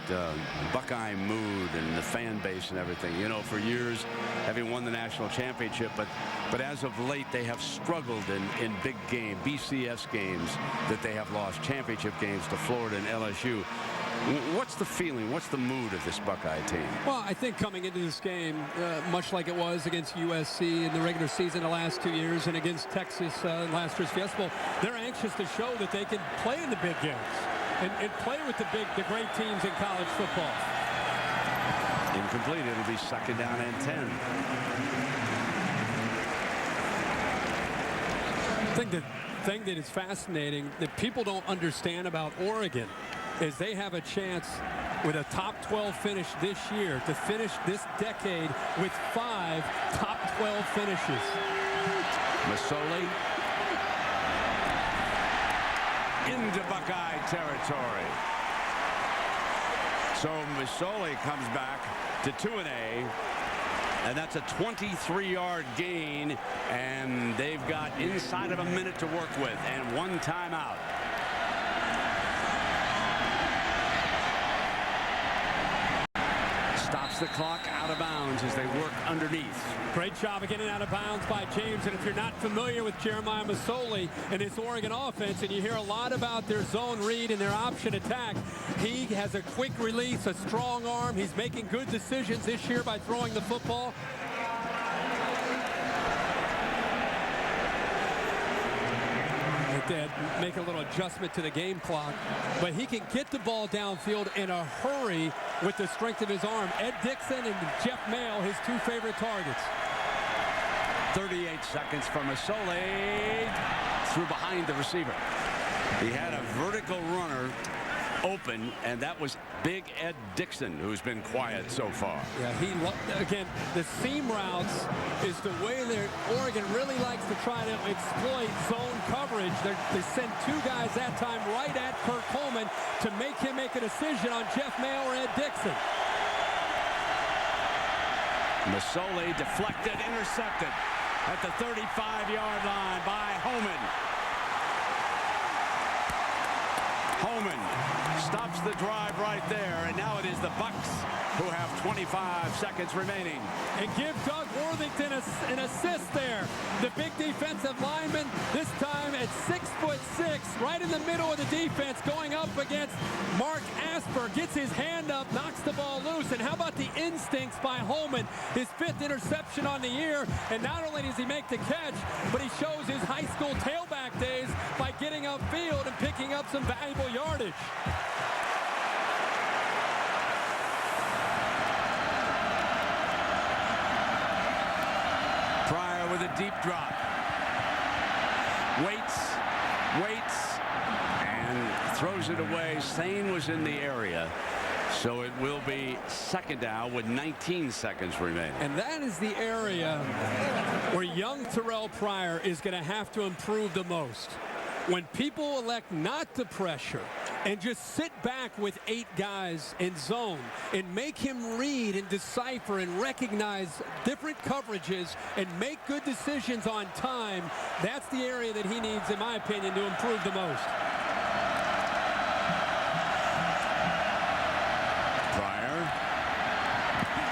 Buckeye mood and the fan base and everything. You know, for years, having won the national championship, but as of late, they have struggled in big game, BCS games that they have lost, championship games to Florida and LSU. What's the feeling? What's the mood of this Buckeye team? Well, I think coming into this game, much like it was against USC in the regular season the last 2 years and against Texas in last year's Fiesta Bowl, they're anxious to show that they can play in the big games and play with the great teams in college football. Incomplete. It'll be 2nd down and 10. I think the thing that is fascinating that people don't understand about Oregon is they have a chance with a top 12 finish this year to finish this decade with 5 top 12 finishes. Masoli into Buckeye territory. So Masoli comes back to 2-A. And that's a 23-yard gain, and they've got inside of a minute to work with and one timeout. Stops the clock out of bounds as they work underneath. Great job of getting out of bounds by James. And if you're not familiar with Jeremiah Masoli and his Oregon offense, and you hear a lot about their zone read and their option attack, he has a quick release, a strong arm. He's making good decisions this year by throwing the football. They make a little adjustment to the game clock, but he can get the ball downfield in a hurry with the strength of his arm. Ed Dixon and Jeff Mail, his two favorite targets. 38 seconds from Masoli through behind the receiver. He had a vertical runner open, and that was big Ed Dixon, who's been quiet so far. Yeah, again, the seam routes is the way that Oregon really likes to try to exploit zone coverage. They send two guys that time right at Kirk Coleman to make him make a decision on Jeff Mayo or Ed Dixon. Masoli deflected, intercepted at the 35-yard line by Homan. Homan stops the drive right there, and now it is the Bucks who have 25 seconds remaining. And give Doug Worthington an assist there. The big defensive lineman, this time at 6'6", right in the middle of the defense, going up against Mark Asper, gets his hand up, knocks the ball loose. And how about the instincts by Holman? His 5th interception on the year, and not only does he make the catch, but he shows his high school tailback days by getting upfield and picking up some valuable yardage. Pryor with a deep drop. Waits, and throws it away. Sane was in the area. So it will be second down with 19 seconds remaining. And that is the area where young Terelle Pryor is going to have to improve the most. When people elect not to pressure and just sit back with 8 guys in zone and make him read and decipher and recognize different coverages and make good decisions on time, that's the area that he needs, in my opinion, to improve the most. Pryor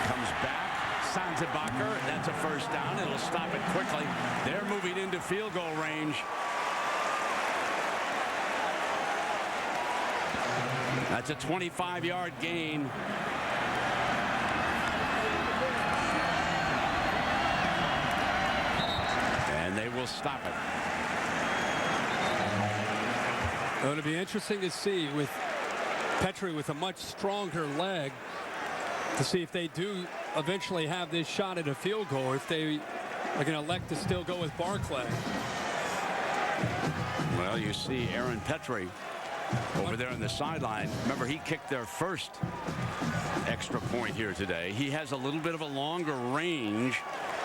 comes back. Sanzebacher, that's a first down. It'll stop it quickly. They're moving into field goal range. That's a 25-yard gain. And they will stop it. Well, it'll be interesting to see with Petrie with a much stronger leg to see if they do eventually have this shot at a field goal, or if they are going to elect to still go with Barclay. Well, you see Aaron Petrie over there on the sideline. Remember, he kicked their first extra point here today. He has a little bit of a longer range.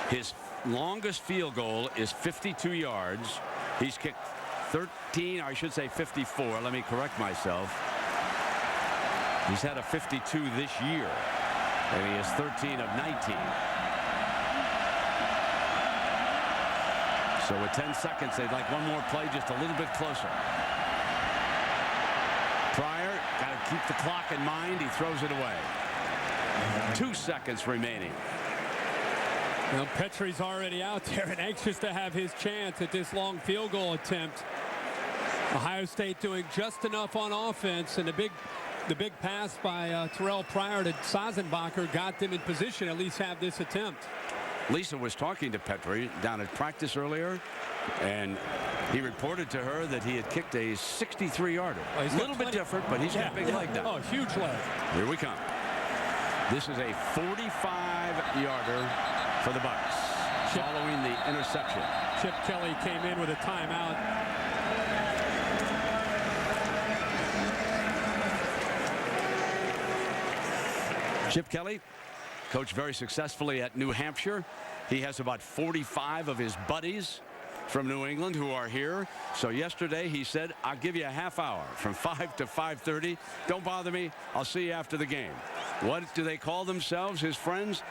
His longest field goal is 52 yards. He's kicked 13, I should say 54. Let me correct myself. He's had a 52 this year, and he is 13 of 19. So with 10 seconds, they'd like one more play just a little bit closer. Pryor got to keep the clock in mind. He throws it away. 2 seconds remaining. Well, Petrie's already out there and anxious to have his chance at this long field goal attempt. Ohio State doing just enough on offense, and the big pass by Terelle Pryor to Sanzebacher got them in position to at least have this attempt. Lisa was talking to Petrie down at practice earlier, and he reported to her that he had kicked a 63-yarder. Oh, a little bit different, but he's got a big leg now. Oh, huge leg. Here we come. This is a 45-yarder for the Bucks following the interception. Chip Kelly came in with a timeout. Chip Kelly coached very successfully at New Hampshire. He has about 45 of his buddies from New England who are here. So yesterday he said, I'll give you a half hour from 5 to 5:30. Don't bother me. I'll see you after the game. What do they call themselves, his friends?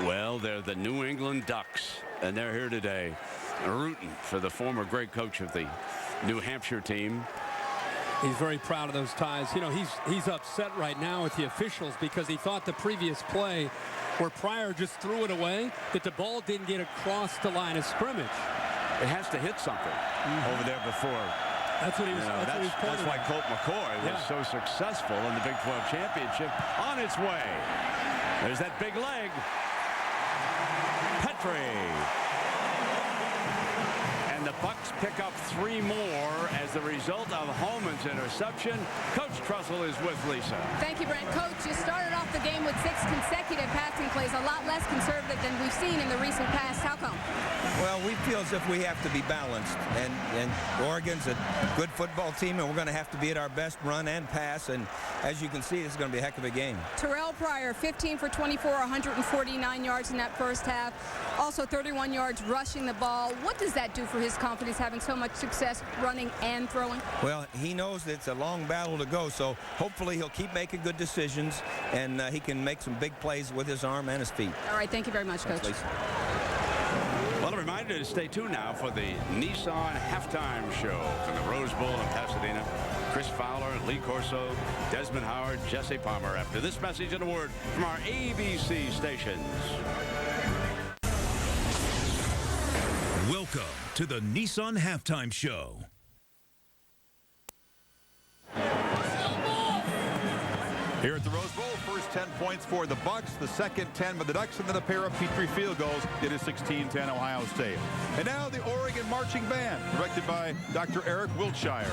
Well, they're the New England Ducks, and they're here today rooting for the former great coach of the New Hampshire team. He's very proud of those ties. You know, he's upset right now with the officials because he thought the previous play where Pryor just threw it away, that the ball didn't get across the line of scrimmage. It has to hit something over there before. That's what he was. That's why Colt McCoy was so successful in the Big 12 championship. On its way. There's that big leg. Petrie. And the Bucks pick up 3 more as the result of Holman's interception. Coach Tressel is with Lisa. Thank you, Brent. Coach, you started off the game with 6 consecutive passing plays, a lot less conservative than we've seen in the recent past. How come? Well, we feel as if we have to be balanced, and Oregon's a good football team, and we're going to have to be at our best run and pass, and as you can see, this is going to be a heck of a game. Terelle Pryor, 15 for 24, 149 yards in that first half, also 31 yards rushing the ball. What does that do for his confidence, having so much success running and throwing? Well, he knows that it's a long battle to go, so hopefully he'll keep making good decisions, and he can make some big plays with his arm and his feet. All right, thank you very much, Coach. Well, a reminder to stay tuned now for the Nissan halftime show from the Rose Bowl in Pasadena. Chris Fowler, Lee Corso, Desmond Howard, Jesse Palmer. After this message and a word from our ABC stations. Welcome to the Nissan halftime show. Here at the Rose Bowl, first 10 points for the Bucks, the second 10 by the Ducks, and then a pair of Petrie field goals. It is 16-10 Ohio State. And now the Oregon Marching Band, directed by Dr. Eric Wiltshire.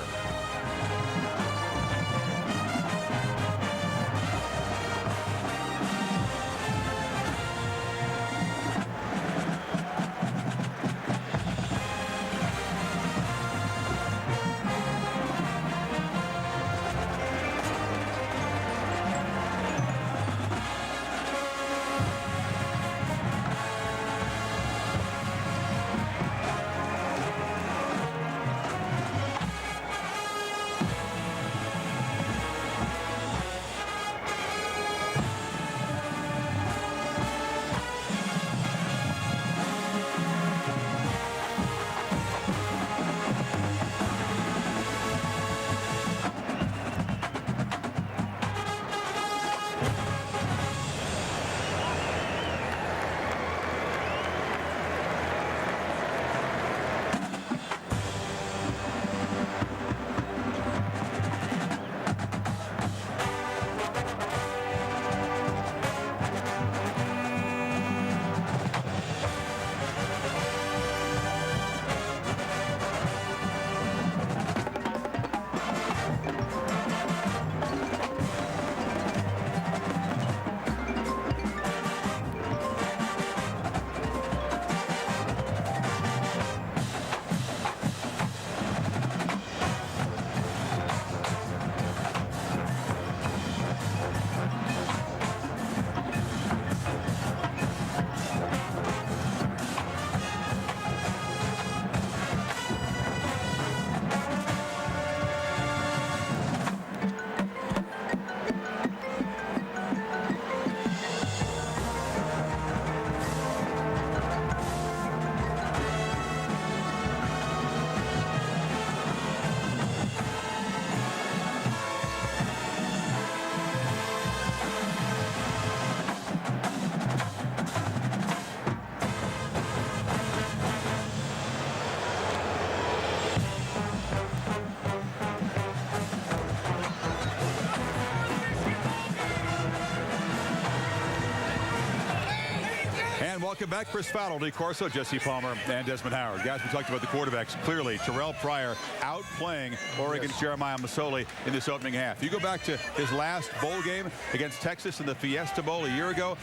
Welcome back, Chris Fowler, Lee Corso, Jesse Palmer, and Desmond Howard. Guys, we talked about the quarterbacks. Clearly, Terelle Pryor outplaying Oregon's Jeremiah Masoli in this opening half. You go back to his last bowl game against Texas in the Fiesta Bowl a year ago.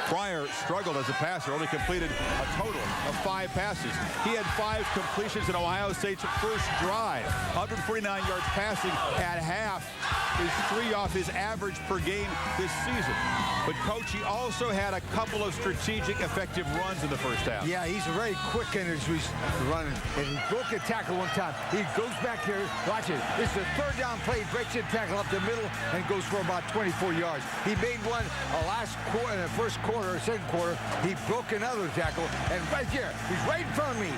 Pryor struggled as a passer, only completed a total of 5 passes. He had 5 completions in Ohio State's first drive. 149 yards passing at half. is 3 off his average per game this season. But, Coach, he also had a couple of strategic, effective runs in the first half. Yeah, he's very quick in his running. And he broke a tackle one time. He goes back here. Watch it. This is a 3rd down play. Breaks a tackle up the middle and goes for about 24 yards. He made one last quarter, in the first quarter, second quarter. He broke another tackle. And right here, he's right in front of me.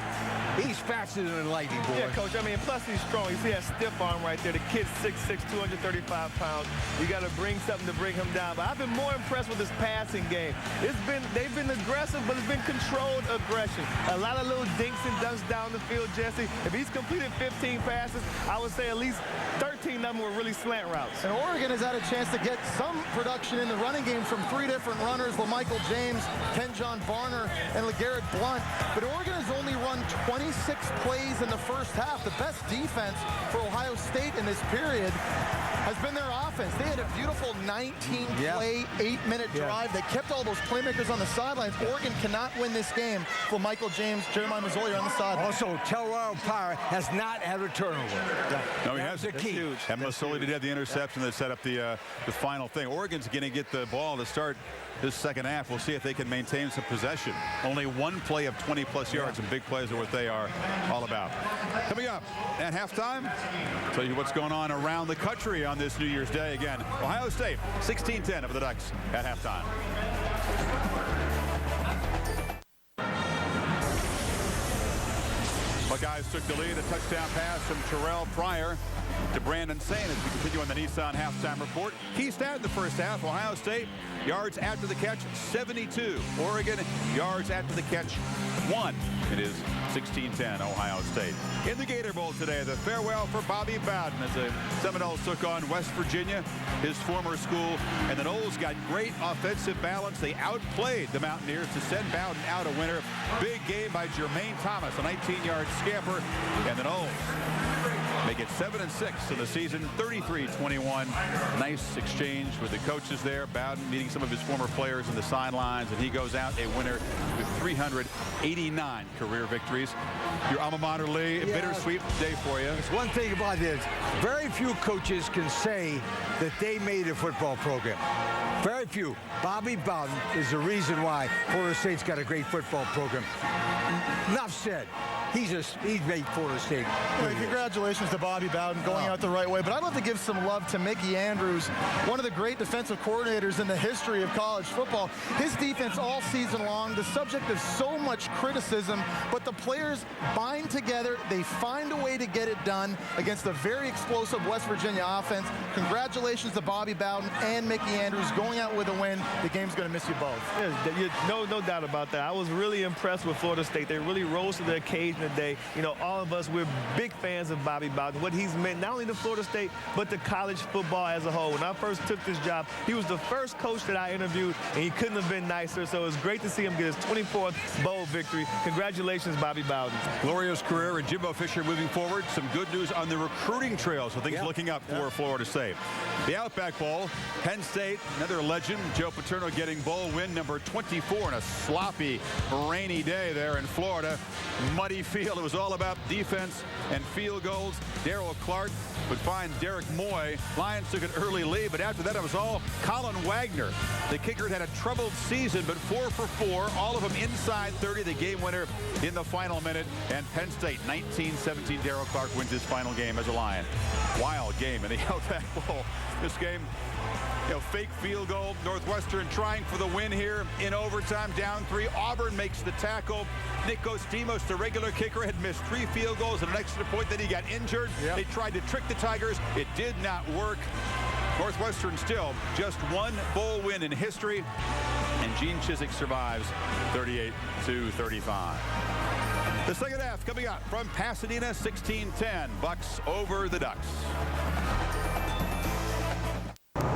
He's faster than lightning, boy. Yeah, Coach. I mean, plus he's strong. You see that stiff arm right there. The kid's 6'6", 235 pounds. You got to bring something to bring him down. But I've been more impressed with his passing game. They've been aggressive, but it's been controlled aggression. A lot of little dinks and dunks down the field, Jesse. If he's completed 15 passes, I would say at least 13 of them were really slant routes. And Oregon has had a chance to get some production in the running game from 3 different runners, LaMichael James, Kenjon Barner, and LeGarrette Blount. But Oregon has only run 26 plays in the first half. The best defense for Ohio State in this period has been their offense. They had a beautiful 19-play, 8-minute drive that kept all those playmakers on the sidelines. Oregon cannot win this game for Michael James, Jeremiah Masoli on the sideline. Also, Terelle Pryor has not had a turnover. No, he has. The key. And Masoli did have the interception that set up the final thing. Oregon's going to get the ball to start this second half. We'll see if they can maintain some possession. Only 1 play of 20-plus yards, and big plays are what they are all about. Coming up at halftime, tell you what's going on around the country on this New Year's Day. Again, Ohio State, 16-10 over the Ducks at halftime. Buckeyes took the lead, a touchdown pass from Terelle Pryor to Brandon Sain as we continue on the Nissan halftime report. Key stat in the first half, Ohio State yards after the catch 72. Oregon yards after the catch 1. It is 16-10 Ohio State. In the Gator Bowl today, the farewell for Bobby Bowden as the Seminoles took on West Virginia, his former school. And the Noles got great offensive balance. They outplayed the Mountaineers to send Bowden out a winner. Big game by Jermaine Thomas, a 19-yard scamper. And the Noles make it 7-6 in the season, 33-21. Nice exchange with the coaches there. Bowden meeting some of his former players in the sidelines, and he goes out a winner with 389 career victories. Your alma mater, Lee, bittersweet day for you. There's one thing about this. Very few coaches can say that they made a football program. Very few. Bobby Bowden is the reason why Florida State's got a great football program. Enough said. He's made Florida State. Well, congratulations to Bobby Bowden going out the right way. But I'd love to give some love to Mickey Andrews, one of the great defensive coordinators in the history of college football. His defense all season long, the subject of so much criticism, but the players bind together. They find a way to get it done against a very explosive West Virginia offense. Congratulations to Bobby Bowden and Mickey Andrews going out with a win. The game's going to miss you both. No doubt about that. I was really impressed with Florida State. They really rose to the occasion today. You know, all of us, we're big fans of Bobby Bowden, what he's meant not only to Florida State, but to college football as a whole. When I first took this job, he was the first coach that I interviewed, and he couldn't have been nicer. So it was great to see him get his 24th bowl victory. Congratulations, Bobby Bowden. Glorious career, and Jimbo Fisher moving forward. Some good news on the recruiting trail, so things looking up for Florida State. The Outback Bowl, Penn State, another legend, Joe Paterno getting bowl win number 24 on a sloppy, rainy day there in Florida. Muddy field. It was all about defense and field goals. Darrell Clark would find Derek Moy. Lions took an early lead, but after that it was all Colin Wagner. The kicker had a troubled season, but 4 for 4, all of them inside 30. The game winner in the final minute, and Penn State 19-17. Darrell Clark wins his final game as a Lion. Wild game in the Outback Bowl. This game, fake field goal. Northwestern trying for the win here in overtime, down 3. Auburn makes the tackle. Nick Ostimos, the regular kicker, had missed 3 field goals and an extra point. Then he got injured. They tried to trick the Tigers. It did not work. Northwestern still just 1 bowl win in history, and Gene Chizik survives 38-35. The second half coming up from Pasadena, 16-10. Bucks over the Ducks.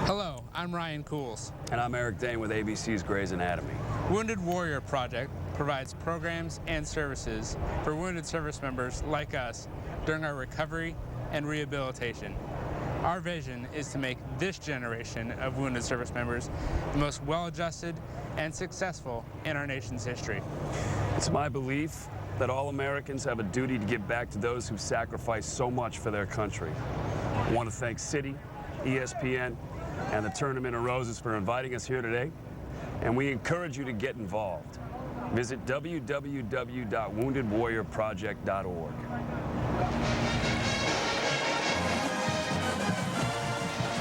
Hello, I'm Ryan Cools. And I'm Eric Dane with ABC's Grey's Anatomy. Wounded Warrior Project provides programs and services for wounded service members like us during our recovery and rehabilitation. Our vision is to make this generation of wounded service members the most well-adjusted and successful in our nation's history. It's my belief that all Americans have a duty to give back to those who sacrifice so much for their country. I want to thank City, ESPN, and the Tournament of Roses for inviting us here today. And we encourage you to get involved. Visit www.woundedwarriorproject.org.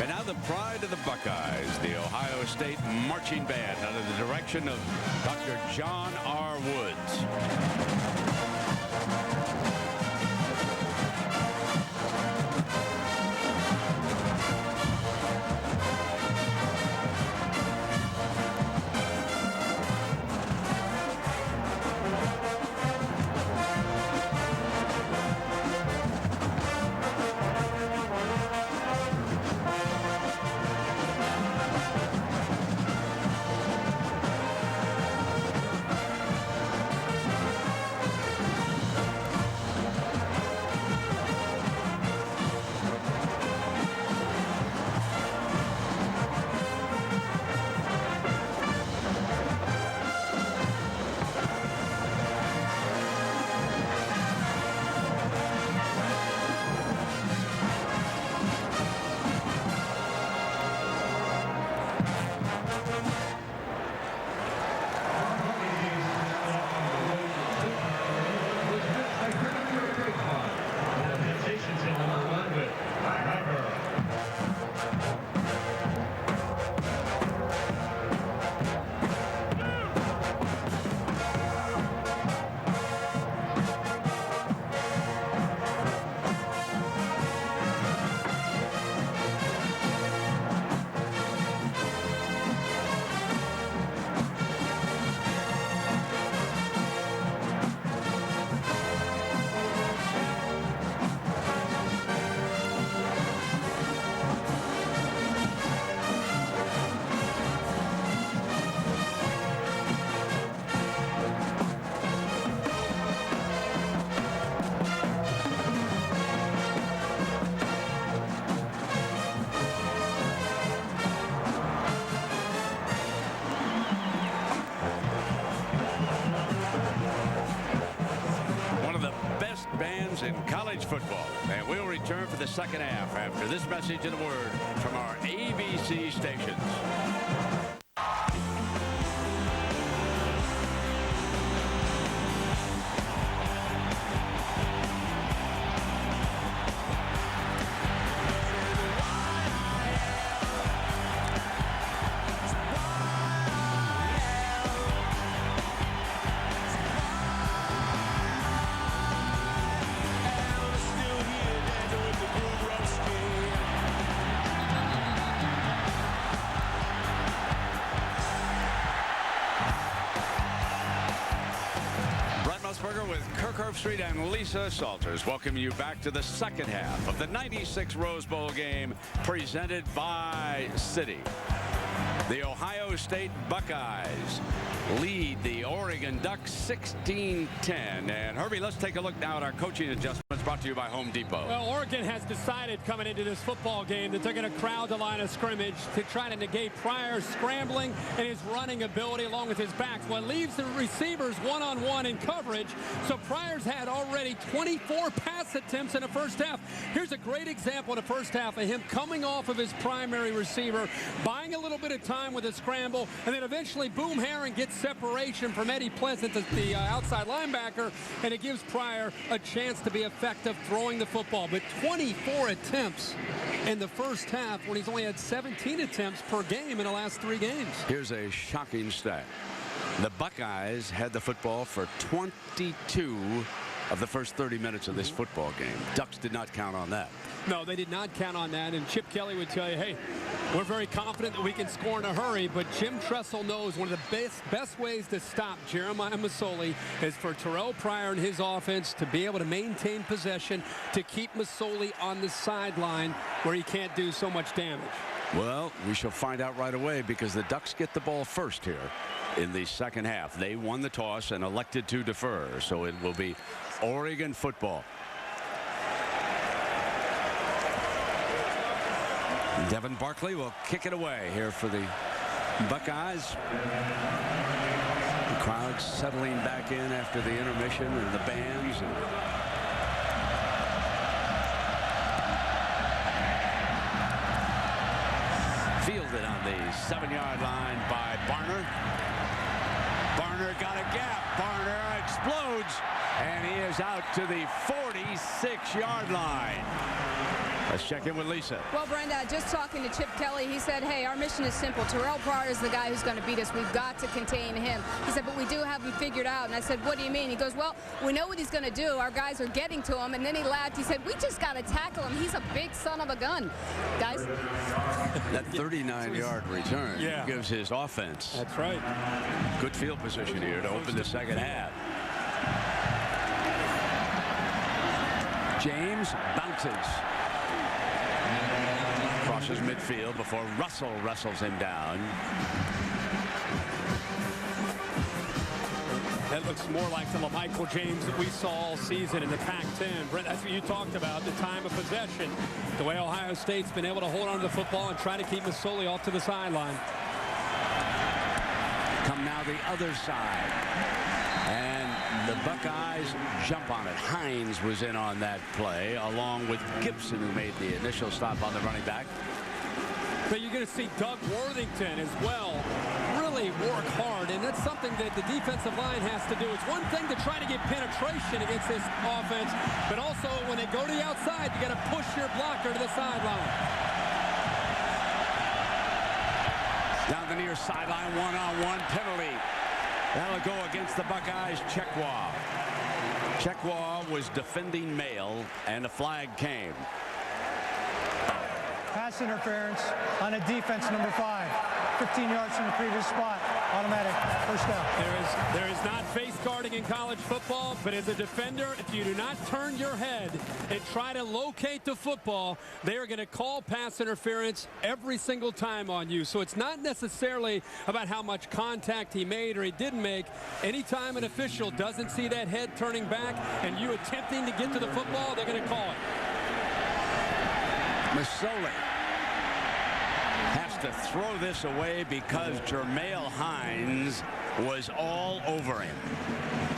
And now the pride of the Buckeyes, the Ohio State Marching Band, under the direction of Dr. John R. Woods. In college football, and we'll return for the second half after this message and word from our ABC stations. With Kirk Herbstreit and Lisa Salters welcome you back to the second half of the '96 Rose Bowl game presented by Citi. The Ohio State Buckeyes lead the Oregon Ducks 16-10. And Herbie, let's take a look now at our coaching adjustments brought to you by Home Depot. Well, Oregon has decided coming into this football game that they're going to crowd the line of scrimmage to try to negate Pryor's scrambling and his running ability along with his backs. What leaves the receivers one-on-one in coverage. So Pryor's had already 24 pass attempts in the first half. Here's a great example in the first half of him coming off of his primary receiver, buying a little bit of time with a scramble, and then eventually Boom Herron gets separation from Eddie Pleasant, the outside linebacker, and it gives Pryor a chance to be effective throwing the football. But 24 attempts in the first half when he's only had 17 attempts per game in the last 3 games. Here's a shocking stat. The Buckeyes had the football for 22 of the first 30 minutes of this football game. Ducks did not count on that. No, they did not count on that. And Chip Kelly would tell you, hey, we're very confident that we can score in a hurry. But Jim Tressel knows one of the best ways to stop Jeremiah Masoli is for Terelle Pryor and his offense to be able to maintain possession, to keep Masoli on the sideline where he can't do so much damage. Well, we shall find out right away because the Ducks get the ball first here in the second half. They won the toss and elected to defer. So it will be Oregon football. Devin Barkley will kick it away here for the Buckeyes. The crowd settling back in after the intermission and the bands. Fielded on the 7-yard line by Barner. Barner got a gap. Barner explodes, and he is out to the 46-yard line. Let's check in with Lisa. Well, Brenda, just talking to Chip Kelly, he said, hey, our mission is simple. Terelle Pryor is the guy who's going to beat us. We've got to contain him. He said, but we do have him figured out. And I said, what do you mean? He goes, well, we know what he's going to do. Our guys are getting to him. And then he laughed. He said, we just got to tackle him. He's a big son of a gun. Guys? That 39-yard return gives his offense. That's right. Good field position here to open the second half. James bounces. Crosses midfield before Russell wrestles him down. That looks more like the LaMichael James that we saw all season in the Pac-10. Brent, that's what you talked about, the time of possession. The way Ohio State's been able to hold on to the football and try to keep Masoli off to the sideline. Come now the other side. And the Buckeyes jump on it. Hines was in on that play, along with Gibson, who made the initial stop on the running back. But you're going to see Doug Worthington as well really work hard, and that's something that the defensive line has to do. It's one thing to try to get penetration against this offense, but also when they go to the outside, you got to push your blocker to the sideline. Down the near sideline, one-on-one penalty. That'll go against the Buckeyes. Chekwa. Chekwa was defending Mail, and a flag came. Pass interference on a defense number 5. 15 yards from the previous spot. Automatic first down. There is not face guarding in college football, but as a defender, if you do not turn your head and try to locate the football, they are going to call pass interference every single time on you. So it's not necessarily about how much contact he made or he didn't make. Anytime an official doesn't see that head turning back and you attempting to get to the football, they're going to call it. Masoli has to throw this away because Jermail Hines was all over him.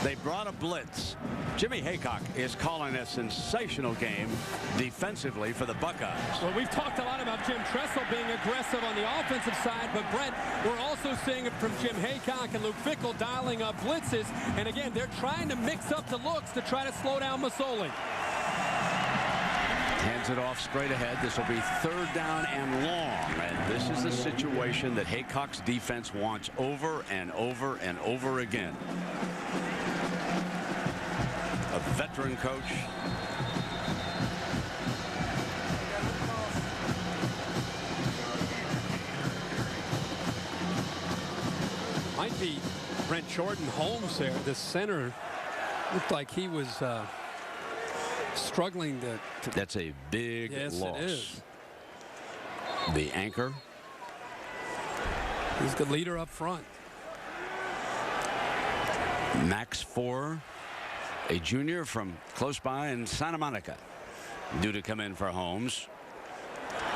They brought a blitz. Jimmy Haycock is calling a sensational game defensively for the Buckeyes. Well, we've talked a lot about Jim Tressel being aggressive on the offensive side, but Brent, we're also seeing it from Jim Haycock and Luke Fickell dialing up blitzes. And again, they're trying to mix up the looks to try to slow down Masoli. Hands it off straight ahead. This will be 3rd down and long. And this is the situation that Haycock's defense wants over and over and over again. A veteran coach. Might be Brent Jordan Holmes there. The center looked like he was struggling to... That's a big loss. It is. The anchor. He's the leader up front. Max Four, a junior from close by in Santa Monica, due to come in for Holmes.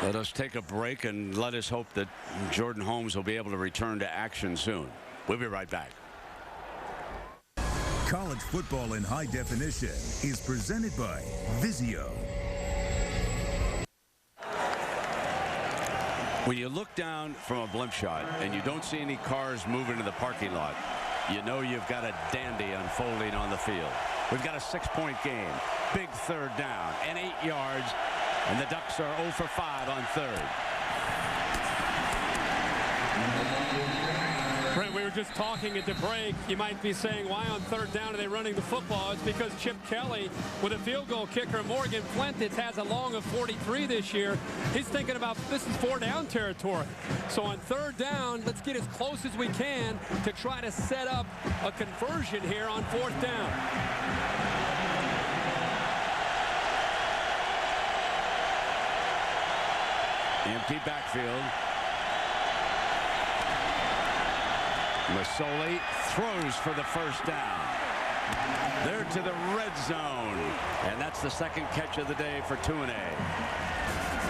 Let us take a break and let us hope that Jordan Holmes will be able to return to action soon. We'll be right back. College football in high definition is presented by Vizio. When you look down from a blimp shot and you don't see any cars move into the parking lot, you know you've got a dandy unfolding on the field. We've got a 6-point game. Big 3rd down and 8 yards, and the Ducks are 0 for 5 on 3rd. Brent, we were just talking at the break. You might be saying, why on 3rd down are they running the football? It's because Chip Kelly, with a field goal kicker, Morgan Flint, that has a long of 43 this year, he's thinking about this is 4-down territory. So on 3rd down, let's get as close as we can to try to set up a conversion here on 4th down. Empty backfield. Masoli throws for the 1st down. They're to the red zone. And that's the 2nd catch of the day for Tuine.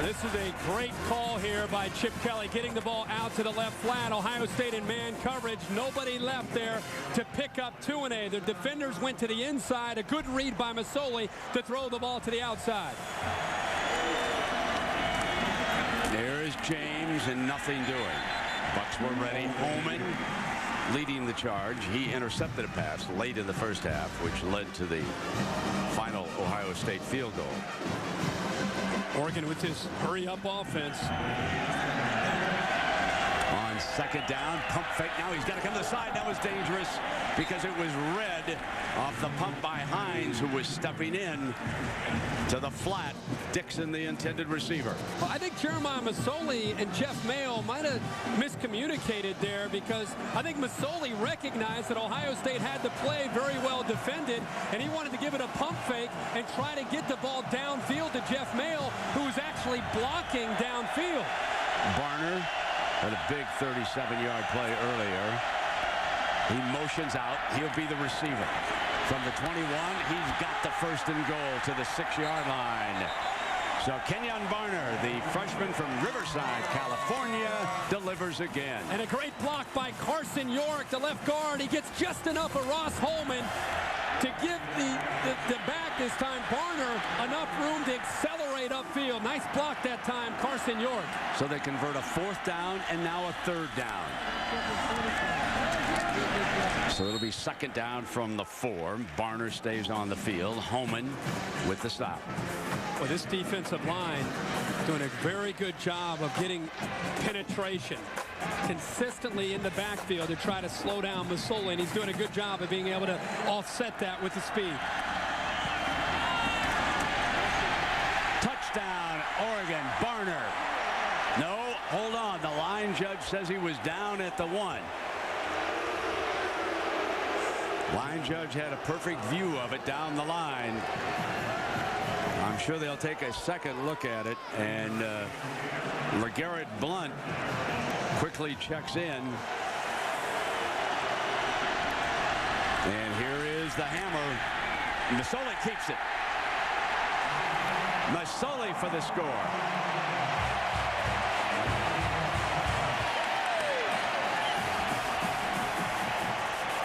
This is a great call here by Chip Kelly, getting the ball out to the left flat. Ohio State in man coverage. Nobody left there to pick up Tuine. The defenders went to the inside. A good read by Masoli to throw the ball to the outside. There is James and nothing doing. Bucks were ready. Holman leading the charge. He intercepted a pass late in the first half, which led to the final Ohio State field goal. Oregon with his hurry-up offense. On second down, pump fake. Now he's got to come to the side. That was dangerous because it was red off the pump by Hines, who was stepping in to the flat. Dixon, the intended receiver. Well, I think Jeremiah Masoli and Jeff Mayo might have miscommunicated there, because I think Masoli recognized that Ohio State had the play very well defended, and he wanted to give it a pump fake and try to get the ball downfield to Jeff Mayo, who was actually blocking downfield. Barner had a big 37-yard play earlier. He motions out. He'll be the receiver. From the 21, he's got the first and goal to the 6-yard line. So Kenyon Barner, the freshman from Riverside, California, delivers again. And a great block by Carson York, the left guard. He gets just enough of Ross Holman to give the back this time, Barner, enough room to accelerate upfield. Nice block that time, Carson York. So they convert a 4th down and now a 3rd down. So it'll be 2nd down from the 4. Barner stays on the field. Holman with the stop. Well, this defensive line doing a very good job of getting penetration consistently in the backfield to try to slow down Masoli, and he's doing a good job of being able to offset that with the speed. Touchdown, Oregon. Barner. No, hold on. The line judge says he was down at the 1. Line judge had a perfect view of it down the line. I'm sure they'll take a second look at it, and LeGarrette Blount quickly checks in. And here is the hammer. Masoli keeps it. Masoli for the score.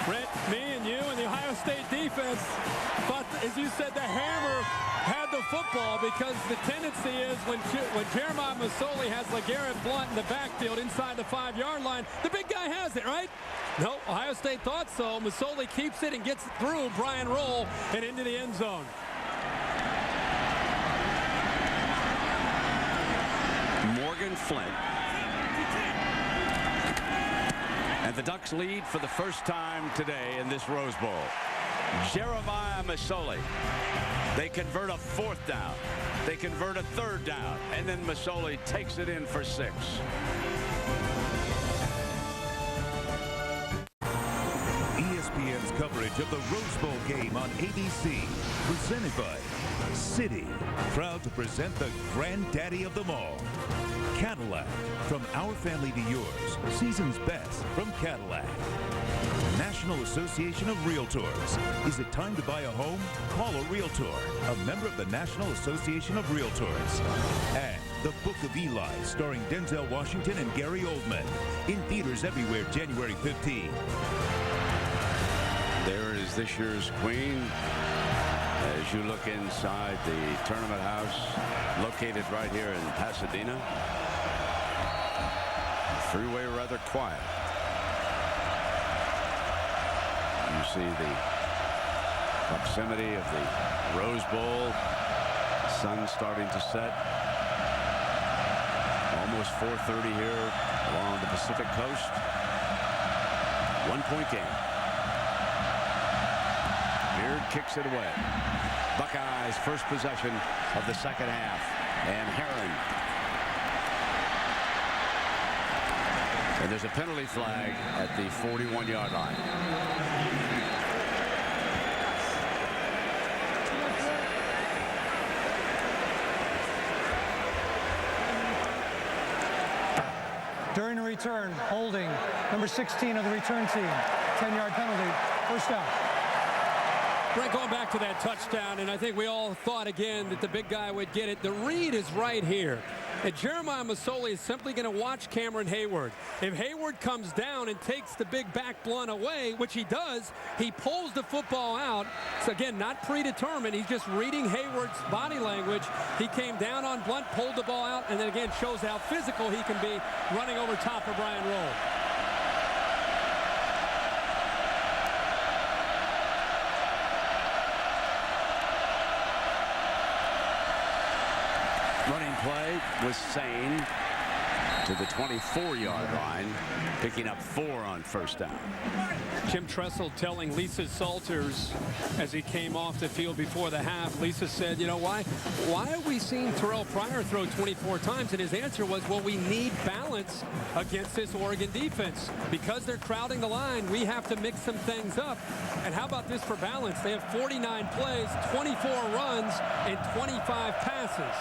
Brett, me and you and the Ohio State defense thought, as you said, the hammer had the football, because the tendency is when Jeremiah Masoli has LeGarrette Blount in the backfield inside the 5-yard line, the big guy has it, right? No, Ohio State thought so. Masoli keeps it and gets through Brian Roll and into the end zone. Morgan Flint. And the Ducks lead for the first time today in this Rose Bowl. Jeremiah Masoli. They convert a 4th down. They convert a 3rd down. And then Masoli takes it in for 6. ESPN's coverage of the Rose Bowl game on ABC, presented by Citi, proud to present the granddaddy of them all, Cadillac. From our family to yours, season's best from Cadillac. National Association of Realtors. Is it time to buy a home? Call a Realtor, a member of the National Association of Realtors. And The Book of Eli, starring Denzel Washington and Gary Oldman. In theaters everywhere January 15. There is this year's queen. As you look inside the tournament house, located right here in Pasadena. Freeway rather quiet. You see the proximity of the Rose Bowl. Sun starting to set. Almost 4:30 here along the Pacific Coast. 1-point game. Beard kicks it away. Buckeyes first possession of the second half. And Herring. And there's a penalty flag at the 41-yard line. During the return, holding number 16 of the return team. 10-yard penalty, 1st down. Brett, going back to that touchdown, and I think we all thought again that the big guy would get it. The read is right here. And Jeremiah Masoli is simply going to watch Cameron Hayward. If Hayward comes down and takes the big back blunt away, which he does, he pulls the football out. So again, not predetermined. He's just reading Hayward's body language. He came down on blunt, pulled the ball out, and then again shows how physical he can be running over top of Brian Roll. Running play was Sane to the 24-yard line, picking up 4 on first down. Jim Tressel telling Lisa Salters as he came off the field before the half, Lisa said, you know, why have we seen Terelle Pryor throw 24 times? And his answer was, well, we need balance against this Oregon defense. Because they're crowding the line, we have to mix some things up. And how about this for balance? They have 49 plays, 24 runs, and 25 passes.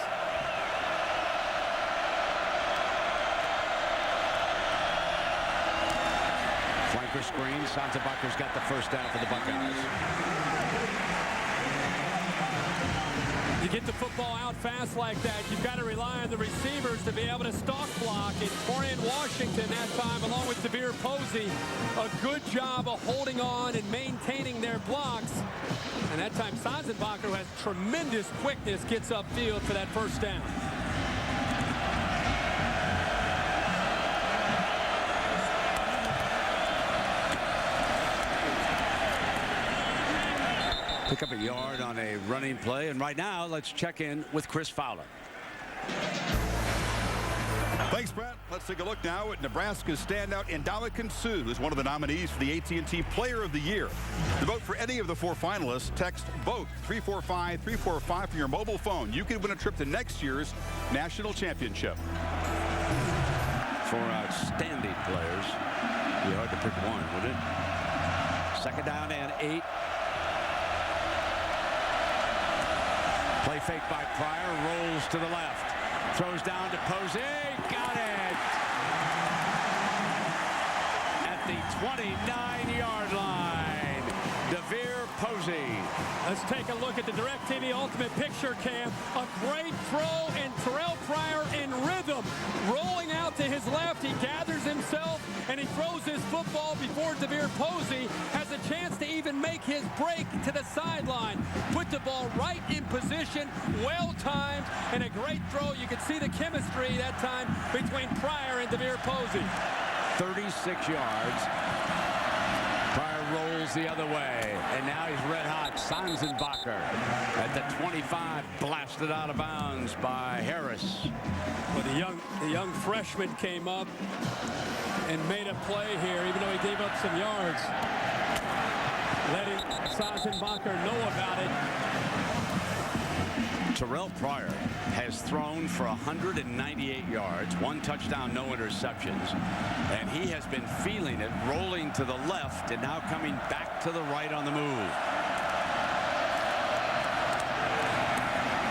Flanker screen. Sanzenbacher's got the first down for the Buckeyes. You get the football out fast like that, you've got to rely on the receivers to be able to stalk block. And Corian Washington that time, along with Devere Posey, a good job of holding on and maintaining their blocks. And that time, Sanzenbacher, who has tremendous quickness, gets upfield for that first down. Pick up a yard on a running play. And right now, let's check in with Chris Fowler. Thanks, Brett. Let's take a look now at Nebraska's standout Ndamukong Suh, who's one of the nominees for the AT&T Player of the Year. To vote for any of the 4 finalists, text VOTE 345-345 from your mobile phone. You can win a trip to next year's national championship. 4 outstanding players. Be hard to pick one, would it? 2nd down and 8. Play fake by Pryor, rolls to the left. Throws down to Posey, got it! At the 29-yard line, Devere Posey. Let's take a look at the DirecTV Ultimate Picture Cam. A great throw, and Terelle Pryor in rhythm. Rolling out to his left, he gathers himself, and he throws his football before Devere Posey has a chance to even make his break to the sideline. Put the ball right in position, well-timed, and a great throw. You could see the chemistry that time between Pryor and Devere Posey. 36 yards. Pryor rolls the other way, and now he's red hot. Sanzenbacher at the 25, blasted out of bounds by Harris. Well, the young freshman came up and made a play here, even though he gave up some yards. Letting Sanzenbacher know about it. Terelle Pryor has thrown for 198 yards, 1 touchdown, no interceptions, and he has been feeling it, rolling to the left and now coming back to the right on the move.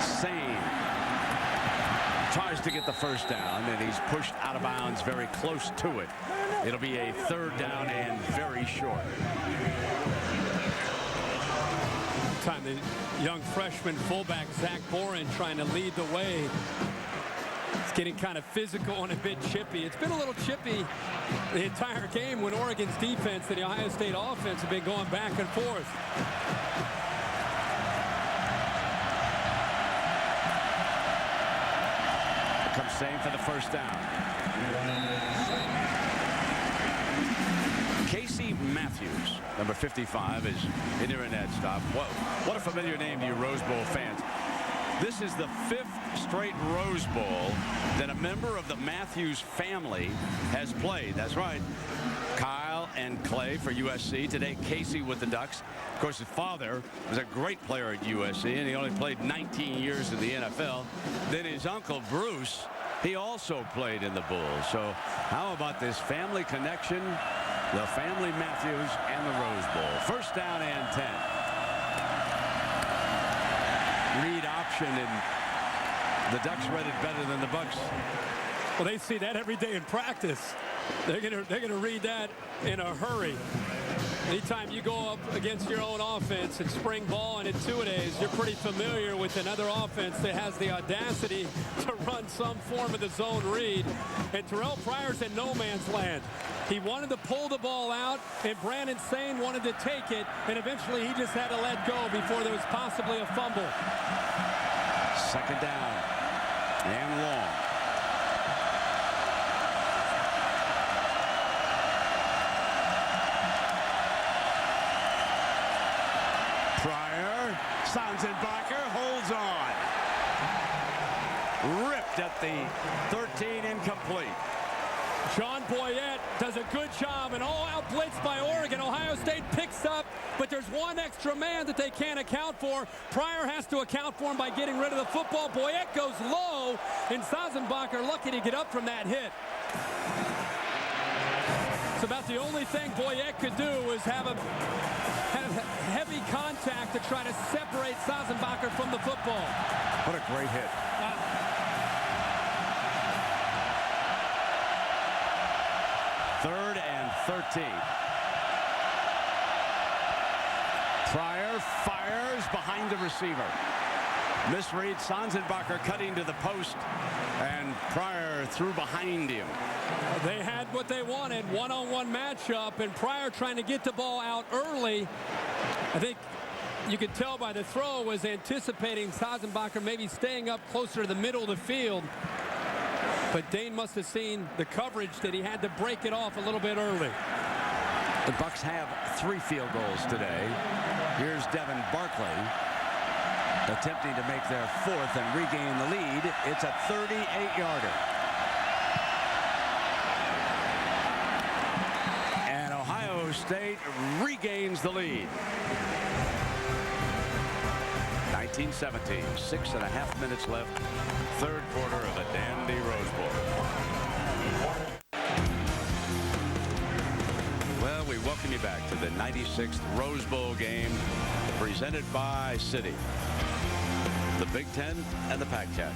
Sane tries to get the first down, and he's pushed out of bounds very close to it. It'll be a 3rd down and very short. Time the young freshman fullback Zach Boren trying to lead the way. It's getting kind of physical and a bit chippy. It's been a little chippy the entire game when Oregon's defense and the Ohio State offense have been going back and forth. Here comes Sane for the first down. Casey Matthews, number 55, is in there in that stop. What a familiar name to you Rose Bowl fans. This is the 5th straight Rose Bowl that a member of the Matthews family has played. That's right. Kyle and Clay for USC. Today, Casey with the Ducks. Of course, his father was a great player at USC, and he only played 19 years in the NFL. Then his uncle, Bruce, he also played in the Bulls. So how about this family connection? The family Matthews and the Rose Bowl. 1st down and 10. Read option, and the Ducks read it better than the Bucks. Well, they see that every day in practice. They're gonna read that in a hurry. Anytime you go up against your own offense in spring ball and in two-a-days, you're pretty familiar with another offense that has the audacity to run some form of the zone read. And Terrell Pryor's in no man's land. He wanted to pull the ball out, and Brandon Sane wanted to take it, and eventually he just had to let go before there was possibly a fumble. Second down and long. Pryor, Sanzenbacher holds on. Ripped at the 13, incomplete. John Boyette does a good job, and all-out blitz by Oregon. Ohio State picks up, but there's one extra man that they can't account for. Pryor has to account for him by getting rid of the football. Boyette goes low, and Sanzenbacher lucky to get up from that hit. It's about the only thing Boyette could do is have heavy contact to try to separate Sanzenbacher from the football. What a great hit. Third and 13. Pryor fires behind the receiver. Misread. Sanzenbacher cutting to the post, and Pryor threw behind him. They had what they wanted, one-on-one matchup, and Pryor trying to get the ball out early. I think you could tell by the throw was anticipating Sanzenbacher maybe staying up closer to the middle of the field. But Dane must have seen the coverage that he had to break it off a little bit early. The Bucks have 3 field goals today. Here's Devin Barkley attempting to make their 4th and regain the lead. It's a 38-yarder. And Ohio State regains the lead. 19-17, 6.5 minutes left. Third quarter of the Dandy Rose Bowl. Well, we welcome you back to the 96th Rose Bowl game presented by City. The Big Ten and the Pac-10.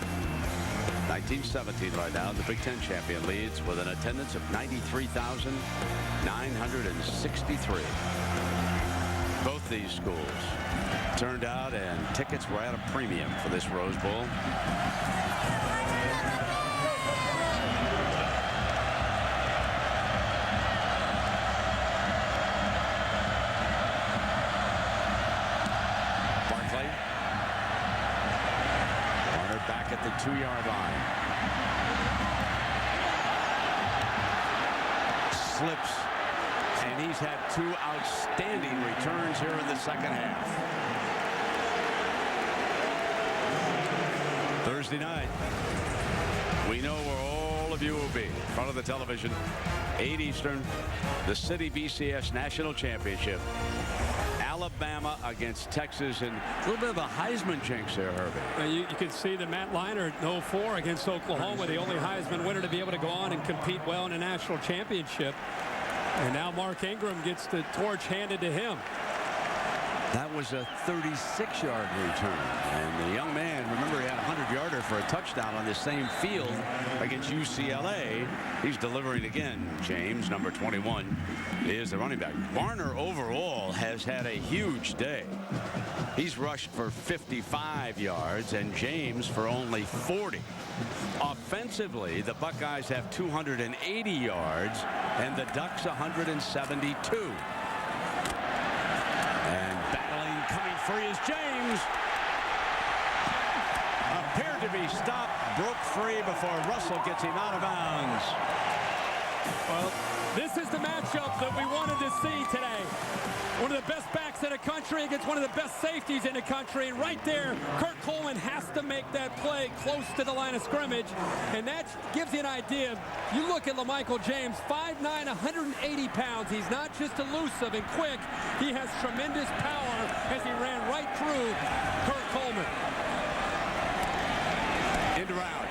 1917 right now. The Big Ten champion leads with an attendance of 93,963. Both these schools turned out, and tickets were at a premium for this Rose Bowl. Barkley. Warner back at the 2-yard line. Slips. And he's had 2 outstanding returns here in the second half. Thursday night, we know where all of you will be. In front of the television, 8 Eastern, the City BCS National Championship. Alabama against Texas, and a little bit of a Heisman jinx there, Herbie. You can see that Matt Leinart at 04 against Oklahoma, the only Heisman winner to be able to go on and compete well in a national championship. And now Mark Ingram gets the torch handed to him. That was a 36-yard return. And the young man, remember, he had a 100-yarder for a touchdown on this same field against UCLA. He's delivering again. James, number 21, is the running back. Varner overall has had a huge day. He's rushed for 55 yards, and James for only 40. Offensively, the Buckeyes have 280 yards, and the Ducks 172. And battling, coming free is James. Appeared to be stopped, broke free before Russell gets him out of bounds. Well, this is the matchup that we wanted to see today. One of the best backs in the country against one of the best safeties in the country. And right there, Kurt Coleman has to make that play close to the line of scrimmage. And that gives you an idea. You look at LaMichael James, 5'9", 180 pounds. He's not just elusive and quick. He has tremendous power as he ran right through Kurt Coleman. End around.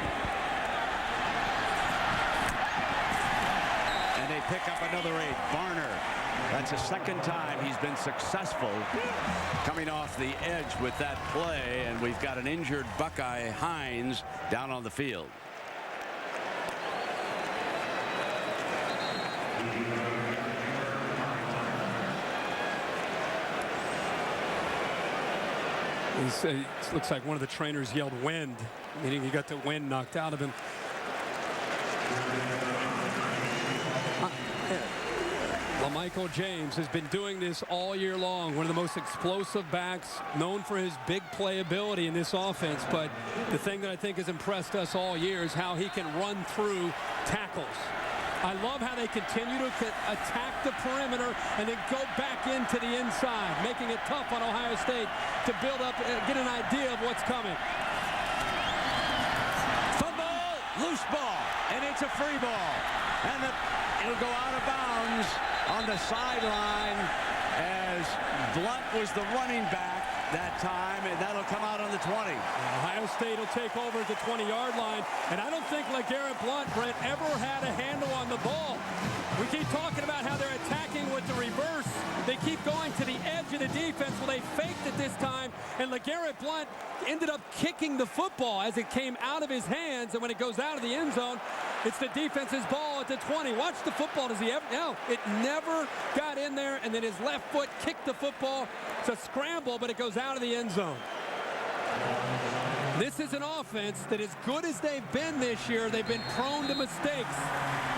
And they pick up another 8. Varner. That's the second time he's been successful coming off the edge with that play, and we've got an injured Buckeye Hines down on the field. It looks like one of the trainers yelled wind, meaning he got the wind knocked out of him. Michael James has been doing this all year long. One of the most explosive backs, known for his big playability in this offense. But the thing that I think has impressed us all year is how he can run through tackles. I love how they continue to attack the perimeter and then go back into the inside, making it tough on Ohio State to build up, get an idea of what's coming. Fumble, loose ball, and it's a free ball. And it'll go out of bounds on the sideline as Blunt was the running back that time, and that'll come out on the 20. Ohio State will take over at the 20-yard line, and I don't think LeGarrette Blunt, Brent, ever had a handle on the ball. We keep talking about how they're attacking with the reverse. They keep going to the edge of the defense. Well, they faked it this time, and LeGarrette Blunt ended up kicking the football as it came out of his hands, and when it goes out of the end zone, it's the defense's ball at the 20. Watch the football. Does he ever? No, it never got in there, and then his left foot kicked the football. It's a scramble, but it goes out of the end zone. This is an offense that, as good as they've been this year, they've been prone to mistakes.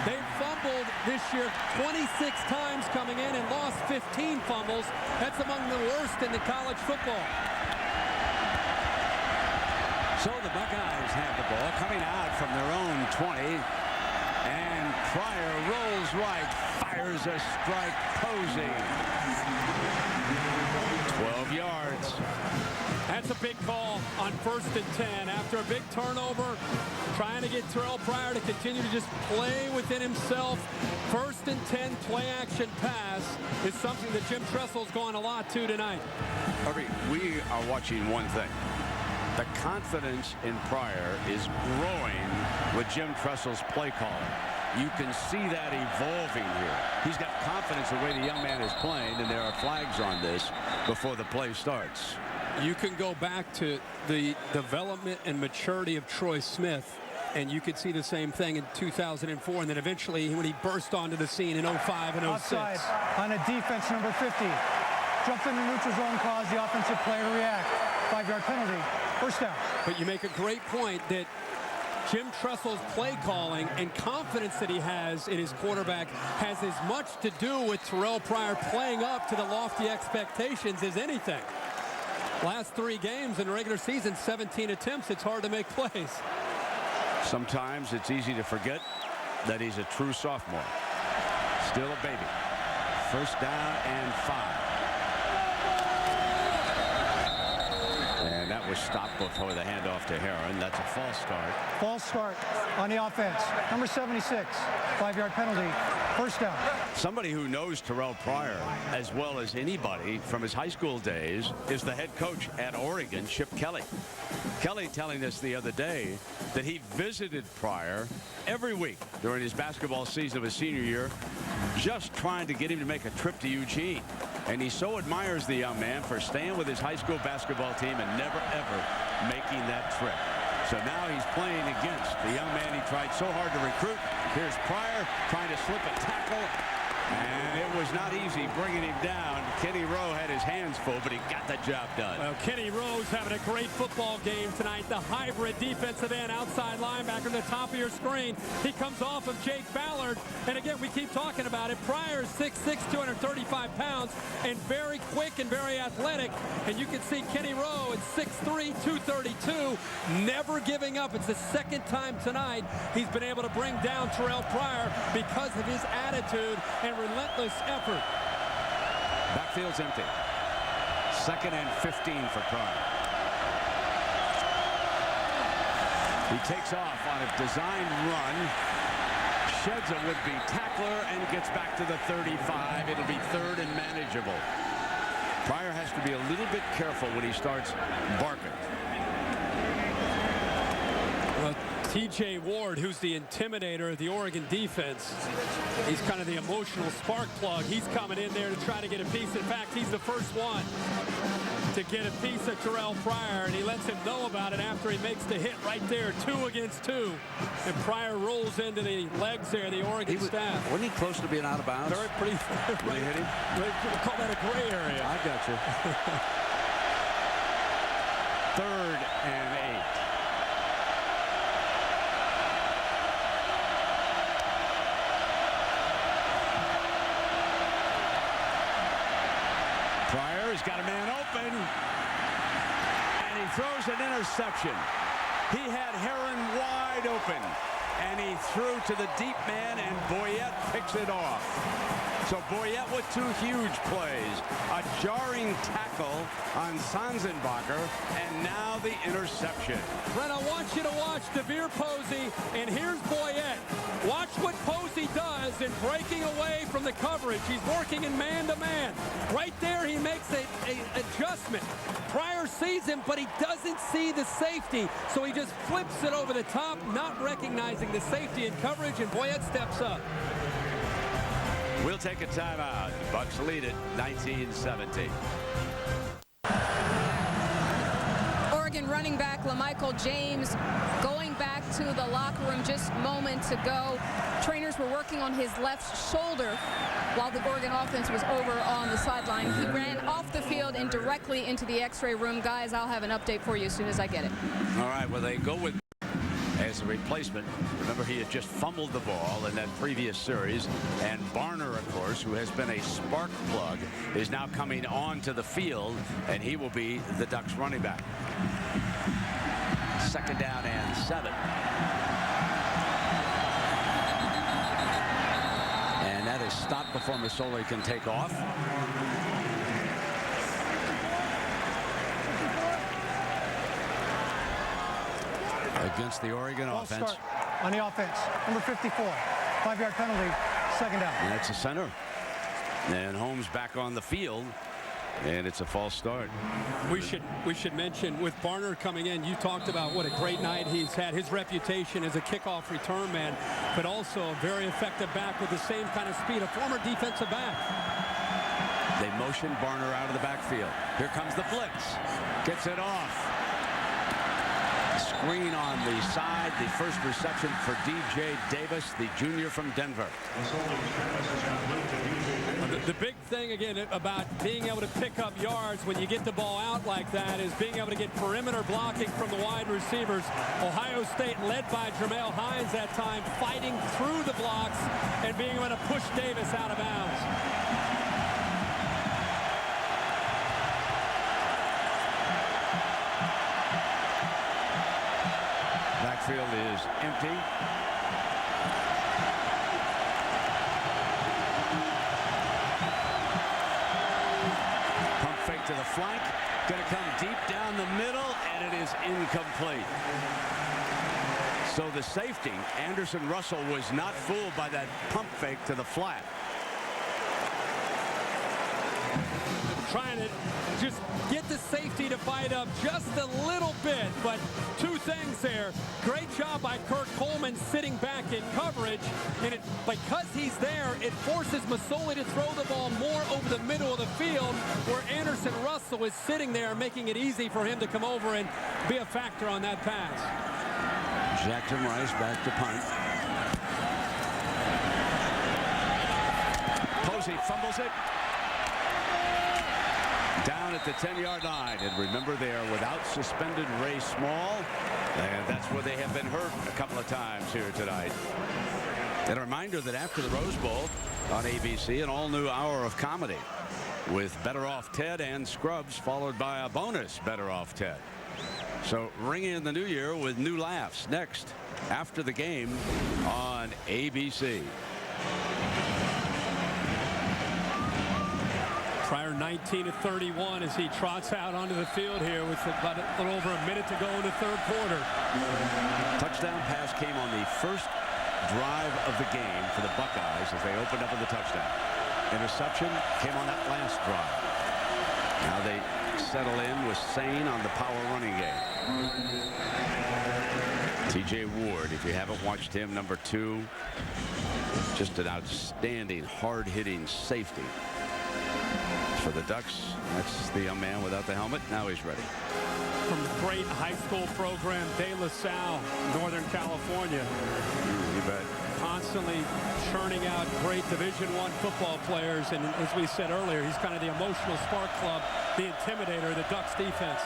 They've fumbled this year 26 times coming in and lost 15 fumbles. That's among the worst in the college football. So the Buckeyes have the ball coming out from their own 20. And Pryor rolls right, fires a strike, Posey. 12 yards. That's a big call on 1st and 10 after a big turnover, trying to get Terelle Pryor to continue to just play within himself. 1st and 10 play action pass is something that Jim Tressel's going a lot to tonight. Harvey, we are watching one thing. The confidence in Pryor is growing with Jim Tressel's play calling. You can see that evolving here. He's got confidence the way the young man is playing, and there are flags on this before the play starts. You can go back to the development and maturity of Troy Smith, and you could see the same thing in 2004, and then eventually when he burst onto the scene in 05 and 06. Offside on a defense, number 50. Jumped in the neutral zone, caused the offensive player to react. 5-yard penalty, 1st down. But you make a great point that Jim Tressel's play calling and confidence that he has in his quarterback has as much to do with Terelle Pryor playing up to the lofty expectations as anything. Last 3 games in the regular season, 17 attempts. It's hard to make plays. Sometimes it's easy to forget that he's a true sophomore. Still a baby. 1st down and 5. And that was stopped before the handoff to Heron. That's a false start. False start on the offense. Number 76, 5-yard penalty, 1st down. Somebody who knows Terelle Pryor as well as anybody from his high school days is the head coach at Oregon, Chip Kelly. Kelly telling us the other day that he visited Pryor every week during his basketball season of his senior year, just trying to get him to make a trip to Eugene. And he so admires the young man for staying with his high school basketball team and never, ever making that trip. So now he's playing against the young man he tried so hard to recruit. Here's Pryor trying to slip a tackle. And it was not easy bringing him down. Kenny Rowe had his hands full, but he got the job done. Well, Kenny Rowe's having a great football game tonight. The hybrid defensive end, outside linebacker, the top of your screen. He comes off of Jake Ballard. And again, we keep talking about it. Pryor's 6'6", 235 pounds, and very quick and very athletic. And you can see Kenny Rowe at 6'3", 232, never giving up. It's the 2nd time tonight he's been able to bring down Terelle Pryor because of his attitude and relentless effort. Backfield's empty. 2nd and 15 for Pryor. He takes off on a designed run, sheds a would-be tackler, and gets back to the 35. It'll be 3rd and manageable. Pryor has to be a little bit careful when he starts barking. T.J. Ward, who's the intimidator of the Oregon defense, he's kind of the emotional spark plug. He's coming in there to try to get a piece. In fact, he's the first one to get a piece of Terelle Pryor, and he lets him know about it after he makes the hit right there, 2 against 2. And Pryor rolls into the legs there, the Oregon staff. Wasn't he close to being out of bounds? Very pretty. When he hit him? We'll call that a gray area. I got you. 3rd and 8. Pryor has got a man open, and he throws an interception. He had Heron wide open, and he threw to the deep man, and Boyette picks it off. So Boyette with 2 huge plays, a jarring tackle on Sanzenbacher, and now the interception. Brent, I want you to watch DeVere Posey, and here's Boyette. Watch what Posey does in breaking away from the coverage. He's working in man-to-man. Right there, he makes a adjustment. Pryor sees him, but he doesn't see the safety, so he just flips it over the top, not recognizing the safety in coverage, and Boyette steps up. We'll take a timeout. Bucks lead it 19-17. Oregon running back LaMichael James going back to the locker room just moments ago. Trainers were working on his left shoulder while the Oregon offense was over on the sideline. He ran off the field and directly into the x-ray room. Guys, I'll have an update for you as soon as I get it. All right, well, they go with as a replacement. Remember, he had just fumbled the ball in that previous series, and Barner, of course, who has been a spark plug, is now coming onto the field, and he will be the Ducks running back. 2nd down and 7. And that is stopped before Masoli can take off. Against the Oregon offense. Start on the offense, number 54, 5-yard penalty, 2nd down. And that's a center. And Holmes back on the field, and it's a false start. We should mention, with Barner coming in, you talked about what a great night he's had. His reputation as a kickoff return man, but also a very effective back with the same kind of speed, a former defensive back. They motion Barner out of the backfield. Here comes the blitz. Gets it off. Screen on the side. The first reception for DJ Davis, the junior from Denver. The big thing, again, about being able to pick up yards when you get the ball out like that is being able to get perimeter blocking from the wide receivers. Ohio State, led by Jermel Hines that time, fighting through the blocks and being able to push Davis out of bounds. Backfield is empty. Pump fake to the flank. Going to come deep down the middle, and it is incomplete. So the safety, Anderson Russell, was not fooled by that pump fake to the flat. Trying to just get the safety to bite up just a little bit, but 2 things there. Great job by Kirk Coleman sitting back in coverage, and because he's there, it forces Masoli to throw the ball more over the middle of the field, where Anderson Russell is sitting there, making it easy for him to come over and be a factor on that pass. Jackson Rice back to punt. Posey fumbles it. Down at the 10-yard line. And remember, they are without suspended Ray Small. And that's where they have been hurt a couple of times here tonight. And a reminder that after the Rose Bowl on ABC, an all-new hour of comedy with Better Off Ted and Scrubs, followed by a bonus Better Off Ted. So ringing in the new year with new laughs next after the game on ABC. Pryor 19 of 31 as he trots out onto the field here with about a little over a minute to go in the 3rd quarter. Touchdown pass came on the first drive of the game for the Buckeyes as they opened up in the touchdown. Interception came on that last drive. Now they settle in with Sane on the power running game. TJ Ward, if you haven't watched him, number 2, just an outstanding hard-hitting safety. For the Ducks, that's the young man without the helmet. Now he's ready. From the great high school program, De La Salle, Northern California. You bet. Constantly churning out great Division I football players. And as we said earlier, he's kind of the emotional spark club, the intimidator of the Ducks defense.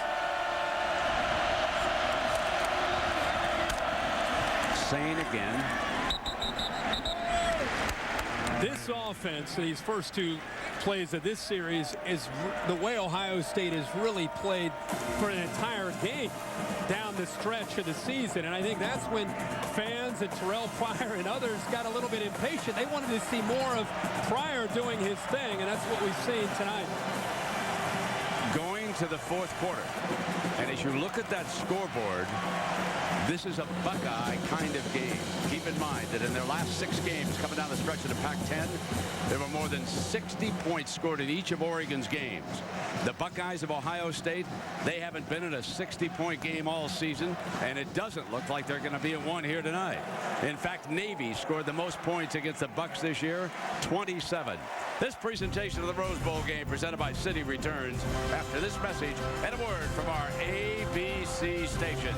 Sane again. This offense, these first two plays of this series, is the way Ohio State has really played for an entire game down the stretch of the season. And I think that's when fans and Terelle Pryor and others got a little bit impatient. They wanted to see more of Pryor doing his thing, and that's what we've seen tonight. Going to the fourth quarter. And as you look at that scoreboard, this is a Buckeye kind of game. Keep in mind that in their last 6 games coming down the stretch of the Pac-10, there were more than 60 points scored in each of Oregon's games. The Buckeyes of Ohio State, they haven't been in a 60-point game all season, and it doesn't look like they're going to be in one here tonight. In fact, Navy scored the most points against the Bucks this year, 27. This presentation of the Rose Bowl game presented by City returns after this message and a word from our ABC stations.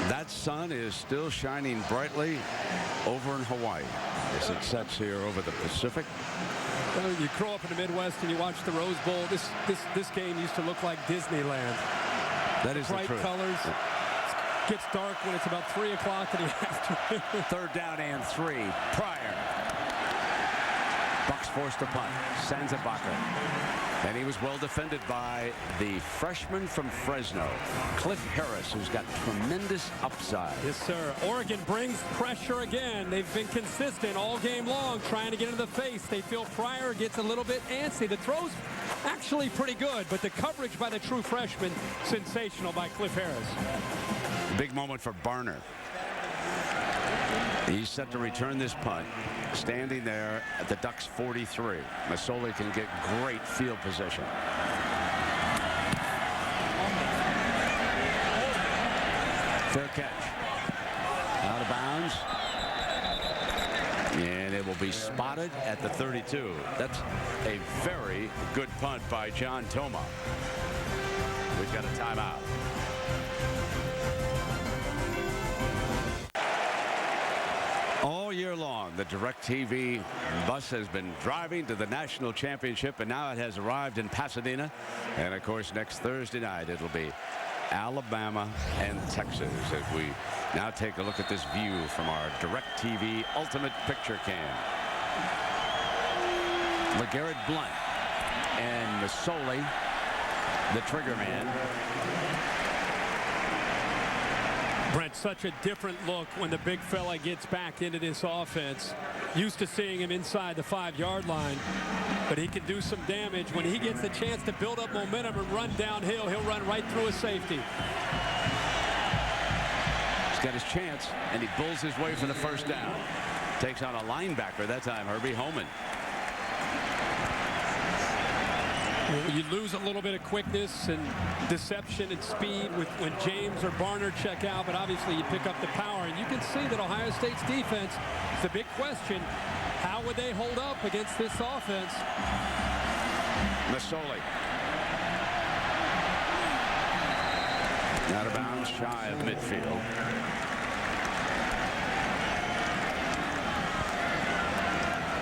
That sun is still shining brightly over in Hawaii as it sets here over the Pacific. Well, you grow up in the Midwest and you watch the Rose Bowl. This game used to look like Disneyland. That is bright the truth. colors. It gets dark when it's about 3 o'clock in the afternoon. 3rd down and 3. Pryor. Bucks forced a punt. Sanzabaka. And he was well defended by the freshman from Fresno, Cliff Harris, who's got tremendous upside. Yes, sir. Oregon brings pressure again. They've been consistent all game long, trying to get into the face. They feel Pryor gets a little bit antsy. The throw's actually pretty good, but the coverage by the true freshman, sensational by Cliff Harris. Big moment for Barner. He's set to return this punt, standing there at the Ducks 43. Masoli can get great field position. Fair catch. Out of bounds. And it will be spotted at the 32. That's a very good punt by John Toma. We've got a timeout. All year long, the DirecTV bus has been driving to the national championship, and now it has arrived in Pasadena. And, of course, next Thursday night, it'll be Alabama and Texas as we now take a look at this view from our DirecTV Ultimate Picture Cam. LeGarrette Blount and Masoli, the trigger man. Brent, such a different look when the big fella gets back into this offense. Used to seeing him inside the 5-yard line, but he can do some damage. When he gets the chance to build up momentum and run downhill, he'll run right through a safety. He's got his chance, and he bulls his way for the first down. Takes on a linebacker that time, Herbie Holman. You lose a little bit of quickness and deception and speed with when James or Barner check out, but obviously you pick up the power. And you can see that Ohio State's defense is the big question. How would they hold up against this offense? Masoli. Out of bounds, shy of midfield.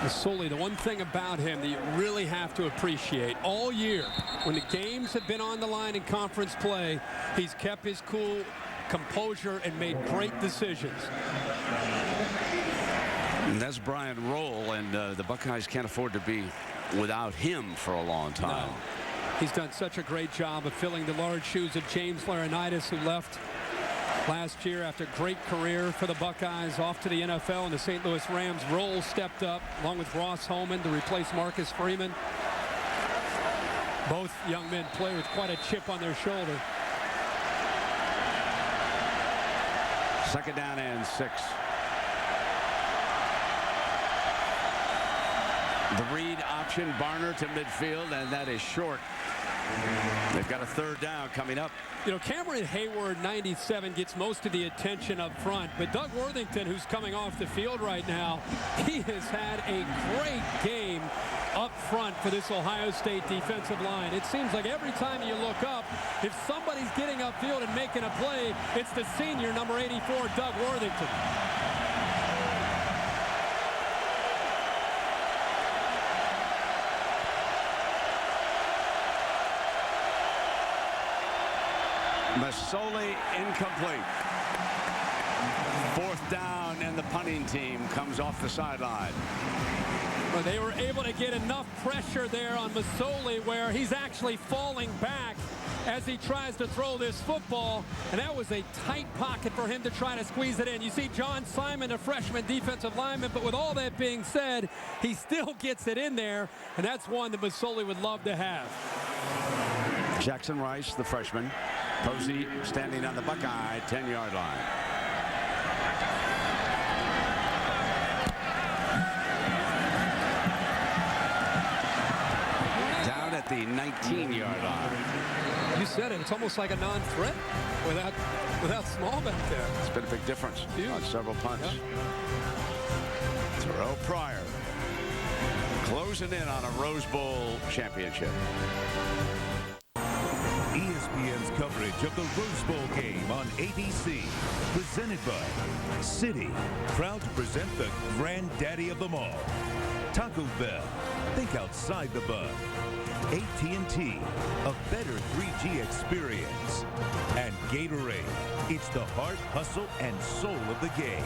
Masoli, the one thing about him that you really have to appreciate all year, when the games have been on the line in conference play, he's kept his cool, composure, and made great decisions. And that's Brian Roll, and the Buckeyes can't afford to be without him for a long time. No. He's done such a great job of filling the large shoes of James Laurinaitis, who left last year after a great career for the Buckeyes, off to the NFL, and the St. Louis Rams. Roll stepped up along with Ross Holman to replace Marcus Freeman. Both young men play with quite a chip on their shoulder. 2nd down and 6. The read option, Barner to midfield, and that is short. They've got a 3rd down coming up. You know, Cameron Hayward, 97, gets most of the attention up front, but Doug Worthington, who's coming off the field right now, he has had a great game up front for this Ohio State defensive line. It seems like every time you look up, if somebody's getting upfield and making a play, it's the senior, number 84, Doug Worthington. Masoli incomplete. 4th down, and the punting team comes off the sideline. Well, they were able to get enough pressure there on Masoli where he's actually falling back as he tries to throw this football, and that was a tight pocket for him to try to squeeze it in. You see John Simon, a freshman defensive lineman, but with all that being said, he still gets it in there, and that's one that Masoli would love to have. Jackson Rice, the freshman. Posey standing on the Buckeye 10-yard line. Down at the 19-yard line. You said it. It's almost like a non-threat without Small back there. It's been a big difference on several punts. Yep. Terelle Pryor closing in on a Rose Bowl championship. ESPN's coverage of the Rose Bowl game on ABC, presented by Citi, proud to present the granddaddy of them all. Taco Bell, think outside the bun. AT&T, a better 3G experience. And Gatorade, it's the heart, hustle, and soul of the game.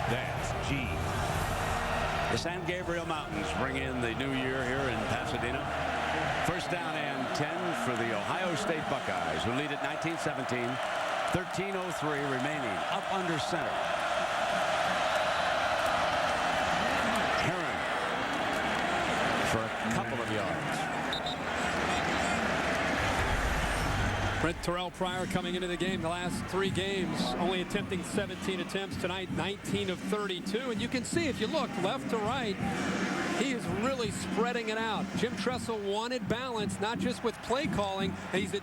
That's G. The San Gabriel Mountains bring in the new year here in Pasadena. 1st down and 10 for the Ohio State Buckeyes, who lead at 19-17. 13:03 remaining, up under center. Heron for a couple of yards. Terelle Pryor coming into the game the last 3 games, only attempting 17 attempts tonight, 19 of 32. And you can see if you look left to right, he is really spreading it out. Jim Tressel wanted balance, not just with play calling. And he's at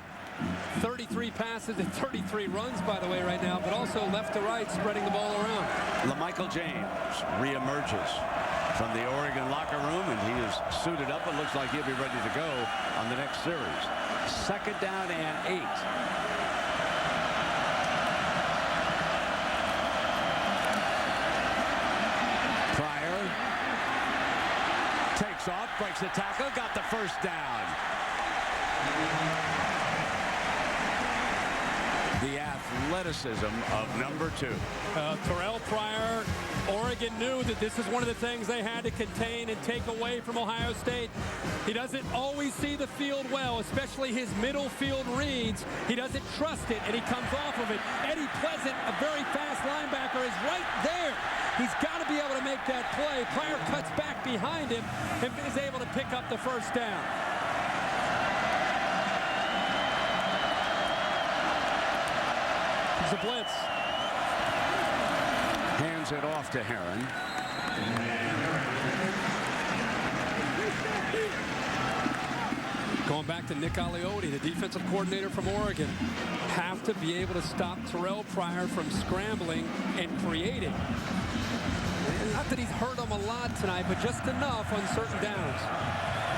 33 passes and 33 runs, by the way, right now, but also left to right, spreading the ball around. LaMichael James reemerges from the Oregon locker room, and he is suited up. It looks like he'll be ready to go on the next series. 2nd down and 8. Pryor takes off, breaks the tackle, got the 1st down. The athleticism of number 2. Terelle Pryor, Oregon knew that this is one of the things they had to contain and take away from Ohio State. He doesn't always see the field well, especially his middle field reads. He doesn't trust it, and he comes off of it. Eddie Pleasant, a very fast linebacker, is right there. He's got to be able to make that play. Pryor cuts back behind him and is able to pick up the 1st down. It's a blitz. Hands it off to Heron. Going back to Nick Aliotti, the defensive coordinator from Oregon, have to be able to stop Terelle Pryor from scrambling and creating. Not that he's hurt him a lot tonight, but just enough on certain downs.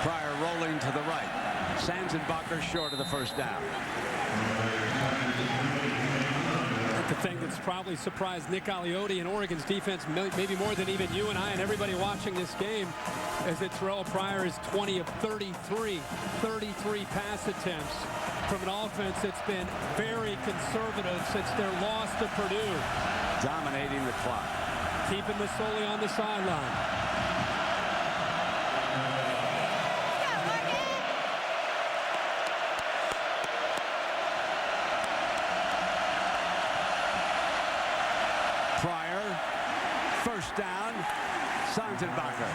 Pryor rolling to the right. Sanzenbacher short of the 1st down. The thing that's probably surprised Nick Aliotti and Oregon's defense, maybe more than even you and I and everybody watching this game, is that Terelle Pryor is 20 of 33 pass attempts from an offense that's been very conservative since their loss to Purdue. Dominating the clock. Keeping Masoli on the sideline. Pryor, 1st down, Sanzenbacher.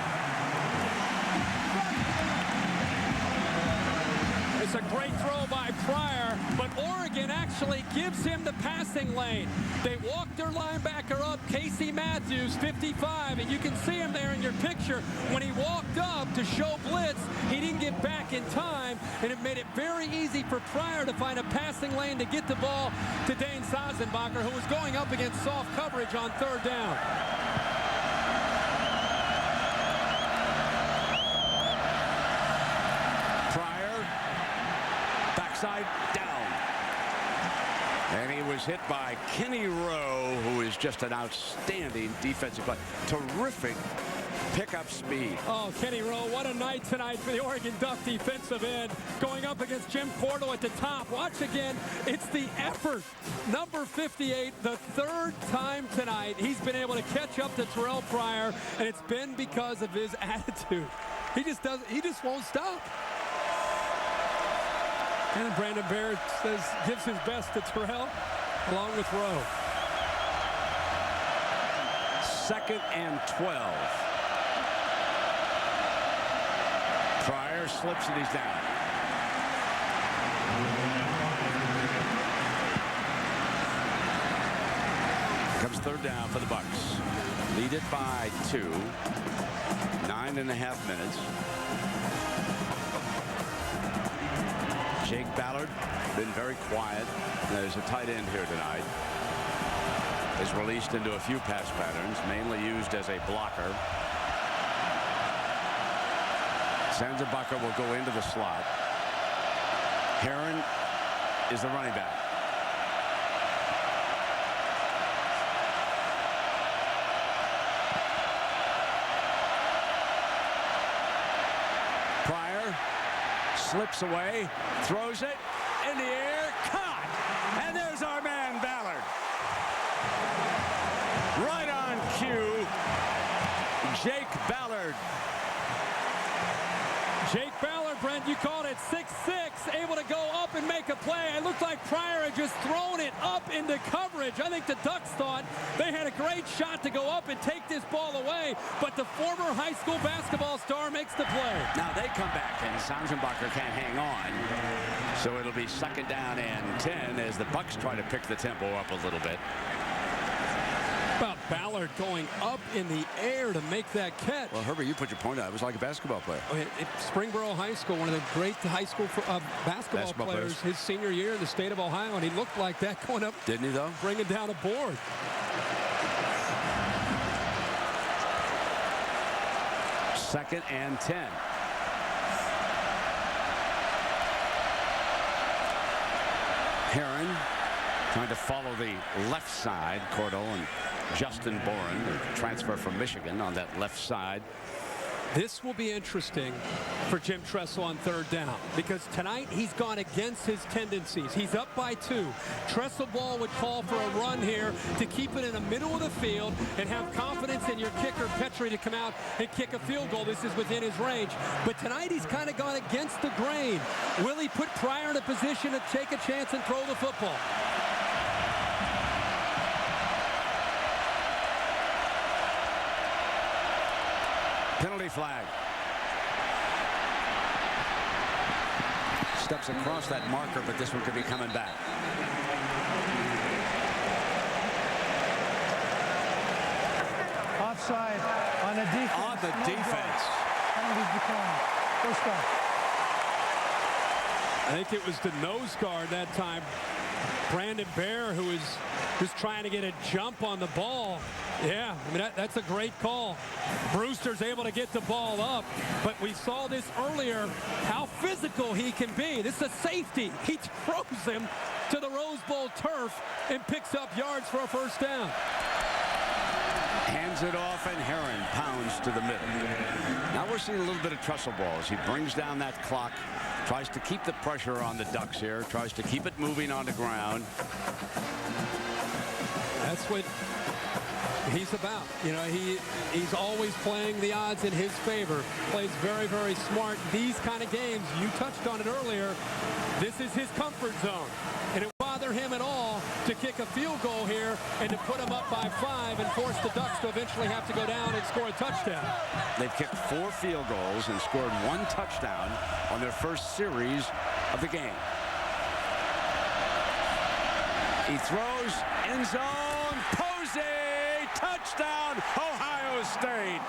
It's a great throw by Pryor, but Oregon actually gives him the passing lane. They walk their linebacker up, Casey Matthews, 55, and you can see him there in your picture. When he walked up to show blitz, he didn't get back in time, and it made it very easy for Pryor to find a passing lane to get the ball to Dane Sanzenbacher, who was going up against soft coverage on 3rd down. Backside down. And he was hit by Kenny Rowe, who is just an outstanding defensive player. Terrific pick up speed. Oh, Kenny Rowe, what a night tonight for the Oregon Duck defensive end. Going up against Jim Cordell at the top. Watch again. It's the effort. Number 58, the third time tonight he's been able to catch up to Terelle Pryor, and it's been because of his attitude. He just won't stop. And Brandon Barrett gives his best to Terelle along with Rowe. 2nd and 12. Pryor slips and he's down. Comes 3rd down for the Bucks. Lead it by 2. 9.5 minutes. Jake Ballard been very quiet. There's a tight end here tonight. Is released into a few pass patterns, mainly used as a blocker. Sansabacher will go into the slot. Heron is the running back. Pryor slips away, throws it in the air, caught, and there's our man Ballard. Right on cue, Jake Ballard. Jake Ballard, Brent, you called it 6'6", able to go up and make a play. It looked like Pryor had just thrown it up into coverage. I think the Ducks thought they had a great shot to go up and take this ball away, but the former high school basketball star makes the play. Now they come back, and Sansabacher can't hang on. So it'll be 2nd down and 10 as the Bucks try to pick the tempo up a little bit. About Ballard going up in the air to make that catch. Well, Herbert, you put your point out. It was like a basketball player. Springboro High School, one of the great high school basketball players, his senior year in the state of Ohio, and he looked like that going up. Didn't he, though? Bringing down a board. Second and 10. Heron trying to follow the left side. Cordell and Justin Boren, the transfer from Michigan, on that left side. This will be interesting for Jim Tressel on 3rd down, because tonight he's gone against his tendencies. He's up by 2. Tressel ball would call for a run here to keep it in the middle of the field and have confidence in your kicker, Petrie, to come out and kick a field goal. This is within his range. But tonight he's kind of gone against the grain. Will he put Pryor in a position to take a chance and throw the football? Penalty flag. Steps across that marker, but this one could be coming back. Offside on the defense. On the defense. Penalties declined. First down. I think it was the nose guard that time. Brandon Bear, who is just trying to get a jump on the ball. Yeah, I mean, that's a great call. Brewster's able to get the ball up, but we saw this earlier, how physical he can be. This is a safety. He throws him to the Rose Bowl turf and picks up yards for a 1st down. Hands it off, and Heron pounds to the middle. Now we're seeing a little bit of Tressel ball as he brings down that clock, tries to keep the pressure on the Ducks here, tries to keep it moving on the ground. That's what he's about. You know, he's always playing the odds in his favor. Plays very, very smart. These kind of games, you touched on it earlier, this is his comfort zone. And it won't bother him at all to kick a field goal here and to put him up by 5 and force the Ducks to eventually have to go down and score a touchdown. They've kicked 4 field goals and scored 1 touchdown on their first series of the game. He throws, end zone, Posey, touchdown, Ohio State.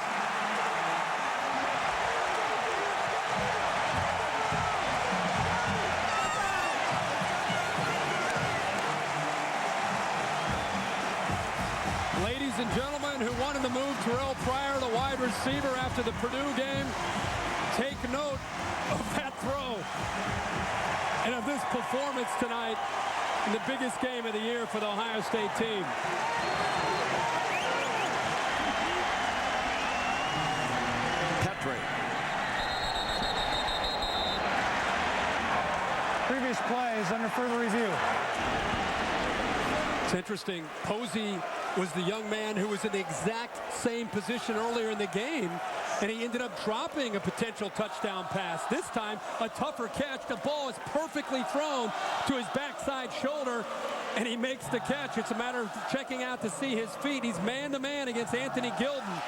Ladies and gentlemen, who wanted to move Terelle Pryor, the wide receiver, after the Purdue game, take note of that throw and of this performance tonight in the biggest game of the year for the Ohio State team. Previous play is under further review. It's interesting. Posey was the young man who was in the exact same position earlier in the game, and he ended up dropping a potential touchdown pass. This time, a tougher catch. The ball is perfectly thrown to his backside shoulder, and he makes the catch. It's a matter of checking out to see his feet. He's man-to-man against Anthony Gilden.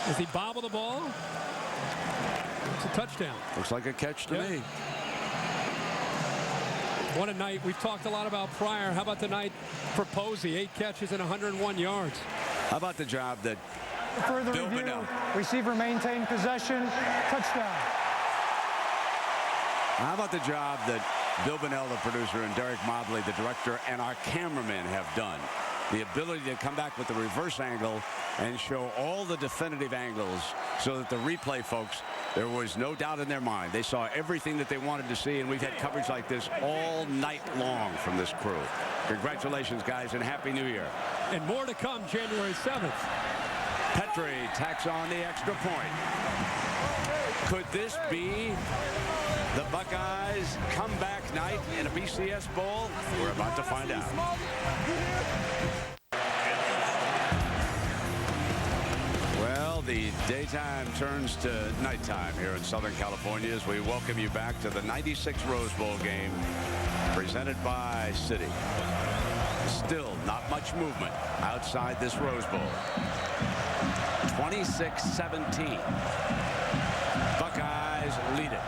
Does he bobble the ball? It's a touchdown. Looks like a catch to me. What a night. We've talked a lot about Pryor. How about the night for Posey? 8 catches and 101 yards. How about the job that Further Bill review. Bunnell. Receiver maintained possession. Touchdown. How about the job that Bill Bunnell, the producer, and Derek Mobley, the director, and our cameramen have done? The ability to come back with the reverse angle and show all the definitive angles so that the replay folks, there was no doubt in their mind. They saw everything that they wanted to see, and we've had coverage like this all night long from this crew. Congratulations, guys, and Happy New Year. And more to come January 7th. Petrie tacks on the extra point. Could this be the Buckeyes comeback night in a BCS Bowl? We're about to find out. Well, the daytime turns to nighttime here in Southern California as we welcome you back to the 96 Rose Bowl game presented by Citi. Still not much movement outside this Rose Bowl. 26-17. Buckeyes lead it.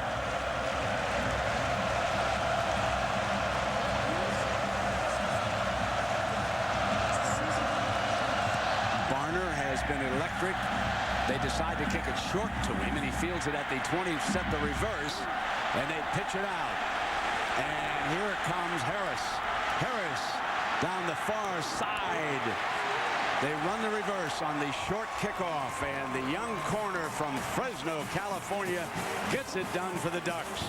Barner has been electric. They decide to kick it short to him, and he fields it at the 20, set the reverse, and they pitch it out. And here it comes Harris. Harris down the far side. They run the reverse on the short kickoff, and the young corner from Fresno, California, gets it done for the Ducks.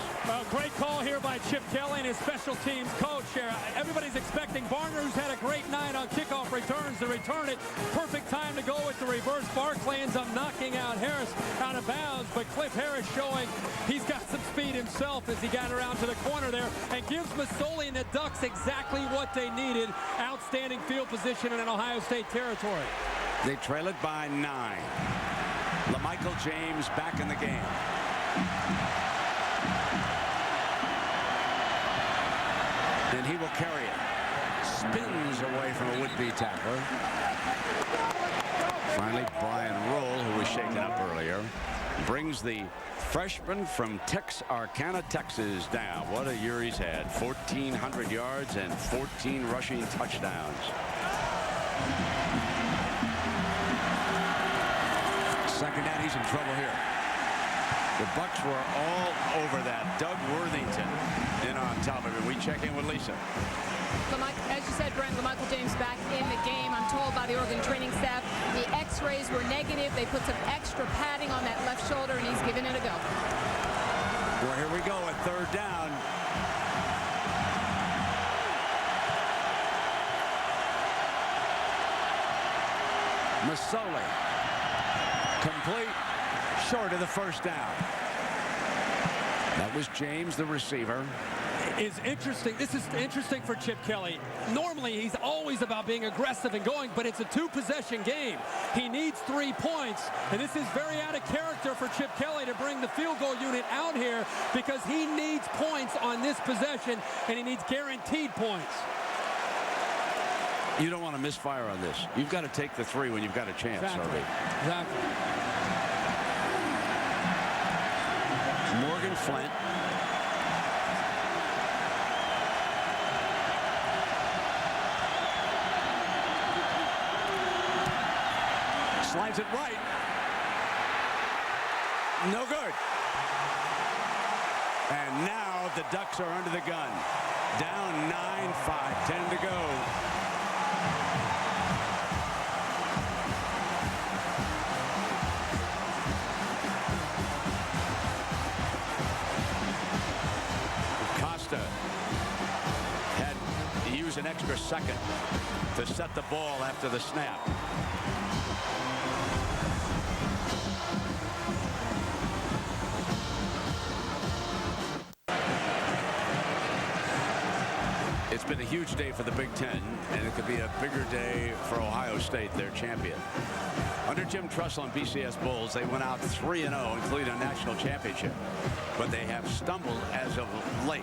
Great call here by Chip Kelly and his special teams coach here. Everybody's expecting Barner, who's had a great night on kickoff returns, to return it. Perfect time to go with the reverse. Barkley ends up knocking out Harris out of bounds, but Cliff Harris showing he's got some speed himself as he got around to the corner there and gives Masoli and the Ducks exactly what they needed. Outstanding field position in an Ohio State territory. They trail it by 9. LaMichael James back in the game. And he will carry it. Spins away from a would-be tackler. Finally, Brian Roll, who was shaken up earlier, brings the freshman from Texarkana, Texas down. What a year he's had. 1,400 yards and 14 rushing touchdowns. Second down, he's in trouble here. The Bucks were all over that. Doug Worthington in on top of it. We check in with Lisa. As you said, Brent, LaMichael James back in the game. I'm told by the Oregon training staff the x-rays were negative. They put some extra padding on that left shoulder, and he's giving it a go. Well, here we go at third down. Masoli. Complete, short of the first down. That was James, the receiver. Is interesting. This is interesting for Chip Kelly. Normally, he's always about being aggressive and going, but it's a 2-possession game. He needs 3 points, and this is very out of character for Chip Kelly to bring the field goal unit out here because he needs points on this possession, and he needs guaranteed points. You don't want to misfire on this. You've got to take the 3 when you've got a chance, Exactly. Exactly. Morgan Flint. Slides it right. No good. And now the Ducks are under the gun. Down 9, 5-10 to go. Costa had to use an extra second to set the ball after the snap. It's been a huge day for the Big Ten, and it could be a bigger day for Ohio State, their champion. Under Jim Tressel and BCS Bulls, they went out 3-0, including a national championship. But they have stumbled as of late,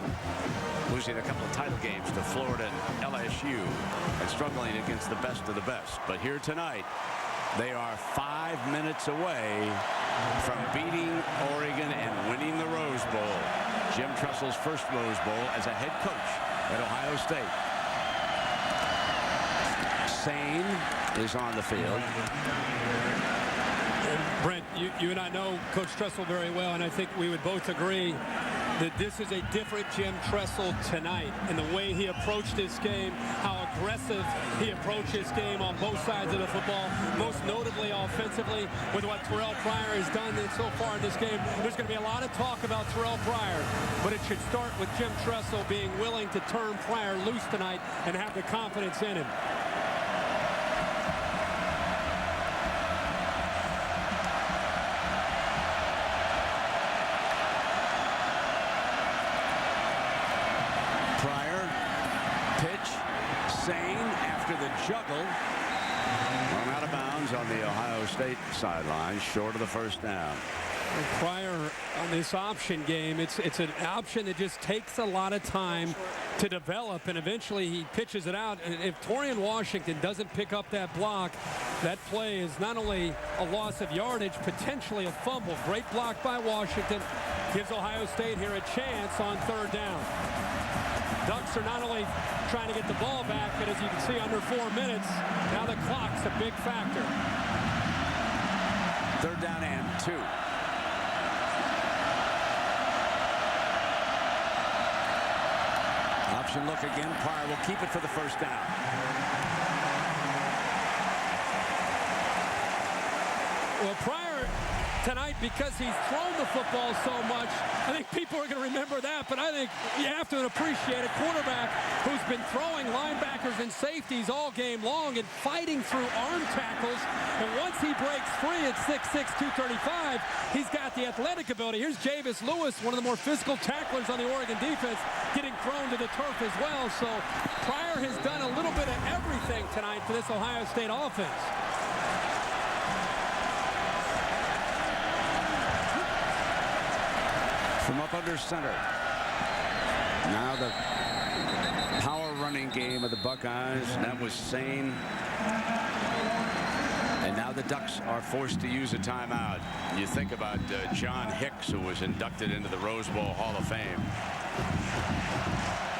losing a couple of title games to Florida and LSU, and struggling against the best of the best. But here tonight, they are 5 minutes away from beating Oregon and winning the Rose Bowl. Jim Tressel's first Rose Bowl as a head coach at Ohio State. Sane is on the field. Brent, you and I know Coach Tressel very well, and I think we would both agree that this is a different Jim Tressel tonight, and the way he approached this game, how aggressive he approached this game on both sides of the football, most notably offensively with what Terelle Pryor has done so far in this game. There's going to be a lot of talk about Terelle Pryor, but it should start with Jim Tressel being willing to turn Pryor loose tonight and have the confidence in him. Juggle. Run out of bounds on the Ohio State sideline, short of the first down. Pryor on this option game, it's an option that just takes a lot of time to develop, and eventually he pitches it out. And if Torian Washington doesn't pick up that block, that play is not only a loss of yardage, potentially a fumble. Great block by Washington. Gives Ohio State here a chance on third down. Ducks are not only trying to get the ball back, but as you can see, under 4 minutes, now the clock's a big factor. Third down and 2. Option look again. Pryor will keep it for the first down. Well, Pryor tonight, because he's thrown the football so much, I think people are going to remember that, but I think you have to appreciate a quarterback who's been throwing linebackers and safeties all game long and fighting through arm tackles, and once he breaks free at 6'6", 235, he's got the athletic ability. Here's Javis Lewis, one of the more physical tacklers on the Oregon defense, getting thrown to the turf as well. So Pryor has done a little bit of everything tonight for this Ohio State offense. From up under center. Now the power running game of the Buckeyes. That was Sane. And now the Ducks are forced to use a timeout. You think about John Hicks, who was inducted into the Rose Bowl Hall of Fame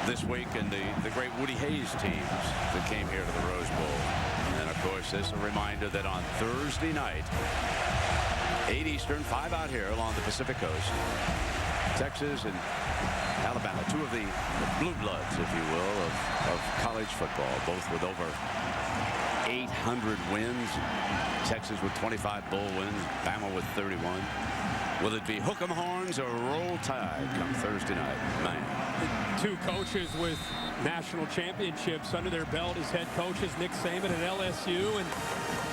this week, and the great Woody Hayes teams that came here to the Rose Bowl. And of course, this is a reminder that on Thursday night, 8 Eastern, 5 out here along the Pacific Coast, Texas and Alabama, two of the blue bloods, if you will, of college football, both with over 800 wins. Texas with 25 bowl wins, Bama with 31. Will it be hook 'em horns or roll tide come Thursday night? Man. Two coaches with national championships under their belt as head coaches, Nick Saban at LSU, and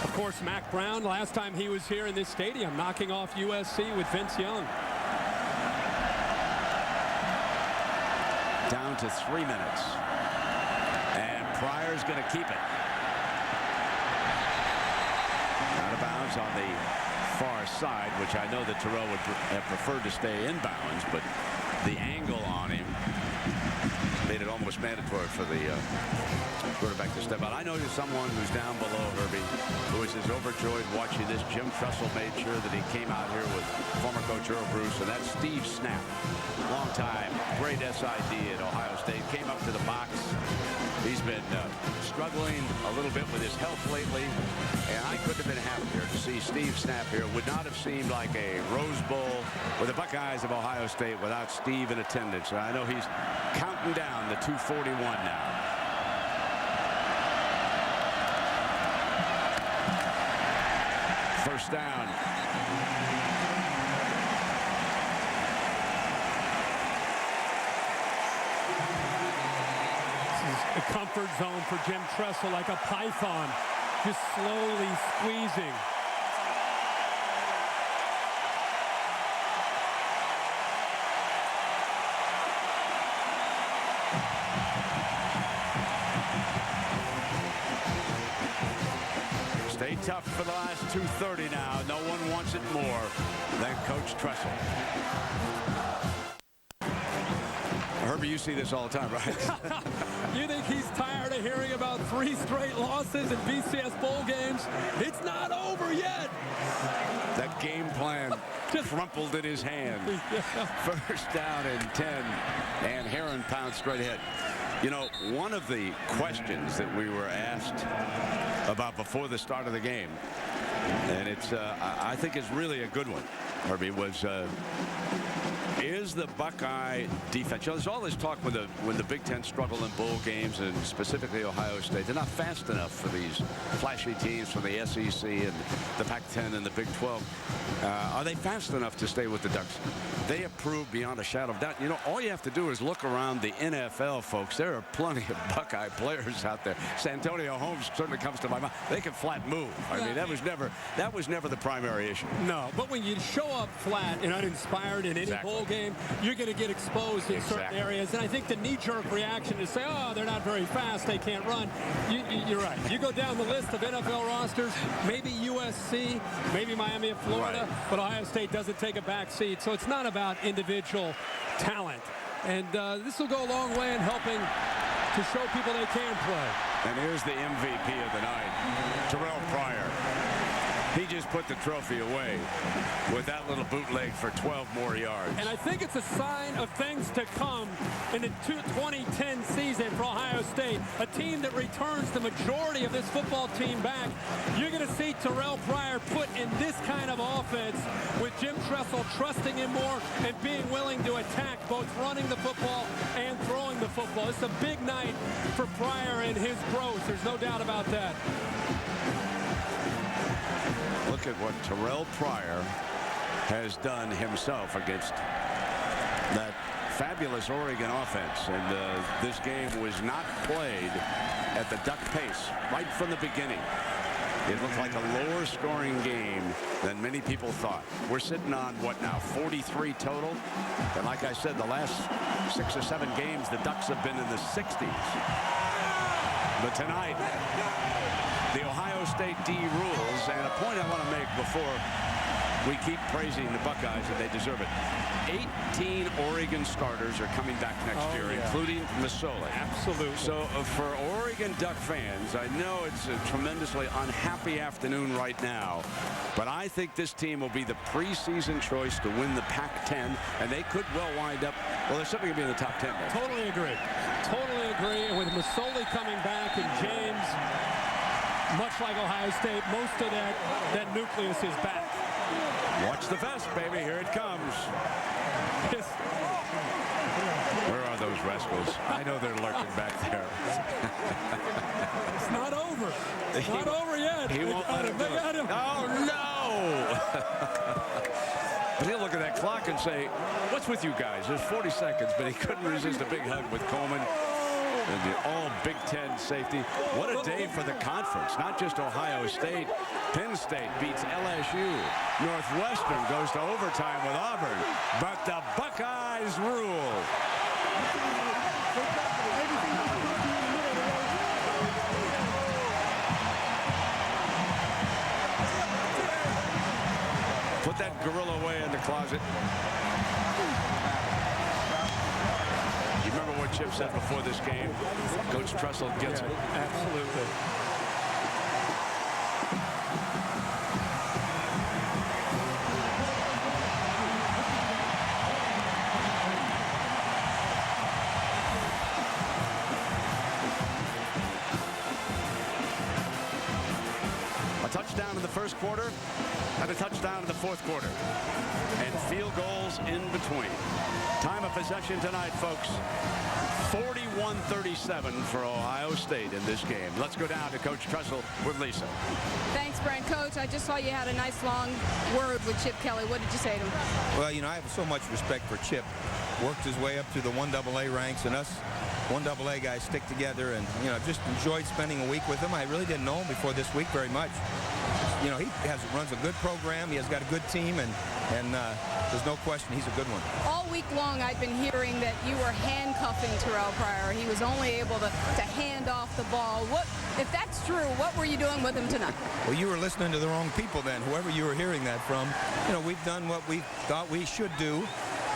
of course Mack Brown last time he was here in this stadium, knocking off USC with Vince Young. Down to 3 minutes. And Pryor's going to keep it. Out of bounds on the far side, which I know that Terelle would have preferred to stay in bounds, but the angle on him made it almost mandatory for the quarterback to step out. I know you're someone who's down below, Herbie, who is as overjoyed watching this. Jim Tressel made sure that he came out here with former coach Earl Bruce, and that's Steve Snap. Long time, great SID at Ohio State. Came up to the box. He's been struggling a little bit with his health lately, and I couldn't have been happier to see Steve Snap here. Would not have seemed like a Rose Bowl with the Buckeyes of Ohio State without Steve in attendance. And I know he's counting down the 241 now. First down. A comfort zone for Jim Tressel, like a python, just slowly squeezing. Stay tough for the last 2:30 now. No one wants it more than Coach Tressel. Herbie, you see this all the time, right? You think he's tired of hearing about 3 straight losses in BCS bowl games? It's not over yet. That game plan crumpled in his hand. First down and 10, and Heron pounds straight ahead. You know, one of the questions that we were asked about before the start of the game, and it's I think is really a good one, Herbie, was is the Buckeye defense? You know, there's all this talk when the Big Ten struggle in bowl games, and specifically Ohio State. They're not fast enough for these flashy teams from the SEC and the Pac-10 and the Big 12. Are they fast enough to stay with the Ducks? They have proved beyond a shadow of doubt. You know, all you have to do is look around the NFL, folks. There are plenty of Buckeye players out there. Santonio Holmes certainly comes to my mind. They can flat move. I mean, that was never the primary issue. No, but when you show up flat and uninspired in any bowl game, you're going to get exposed in certain areas. And I think the knee-jerk reaction is say, oh, they're not very fast, they can't run. You're right. You go down the list of NFL rosters, maybe USC, maybe Miami of Florida, but Ohio State doesn't take a back seat. So it's not about individual talent. And this will go a long way in helping to show people they can play. And here's the MVP of the night, Terelle Pryor. He just put the trophy away with that little bootleg for 12 more yards. And I think it's a sign of things to come in the 2010 season for Ohio State, a team that returns the majority of this football team back. You're going to see Terelle Pryor put in this kind of offense with Jim Tressel trusting him more and being willing to attack both running the football and throwing the football. It's a big night for Pryor and his growth. There's no doubt about that. Look at what Terelle Pryor has done himself against that fabulous Oregon offense. And this game was not played at the Duck pace right from the beginning. It looked like a lower scoring game than many people thought. We're sitting on what now, 43 total? And like I said, the last 6 or 7 games, the Ducks have been in the 60s. But tonight, the Ohio State D rules, and a point I want to make before we keep praising the Buckeyes, and they deserve it. 18 Oregon starters are coming back next year, including Masoli. Absolutely. So for Oregon Duck fans, I know it's a tremendously unhappy afternoon right now, but I think this team will be the preseason choice to win the Pac-10, and they could well wind up, well, they're certainly going to be in the top 10. Though. Totally agree. Totally agree. And with Masoli coming back and James, much like Ohio State, most of that nucleus is back. Watch the vest, baby. Here it comes. Where are those rascals? I know they're lurking back there. It's not over. It's not over yet. He won't let him do it. Oh, no! But he'll look at that clock and say, what's with you guys? There's 40 seconds, but he couldn't resist a big hug with Coleman. And the all Big Ten safety. What a day for the conference. Not just Ohio State. Penn State beats LSU. Northwestern goes to overtime with Auburn. But the Buckeyes rule. Put that gorilla away in the closet. Remember what Chip said before this game? Coach Tressel gets it. Absolutely. A touchdown in the first quarter and a touchdown in the fourth quarter. And field goals in between. Time of possession tonight, folks. 41-37 for Ohio State in this game. Let's go down to Coach Tressel with Lisa. Thanks, Brent. Coach, I just saw you had a nice long word with Chip Kelly. What did you say to him? Well, you know, I have so much respect for Chip. Worked his way up through the 1AA ranks, and us 1AA guys stick together, and, you know, just enjoyed spending a week with him. I really didn't know him before this week very much. You know, he runs a good program. He has got a good team, and there's no question he's a good one. All week long, I've been hearing that you were handcuffing Terelle Pryor. He was only able to hand off the ball. If that's true, what were you doing with him tonight? Well, you were listening to the wrong people then, whoever you were hearing that from. You know, we've done what we thought we should do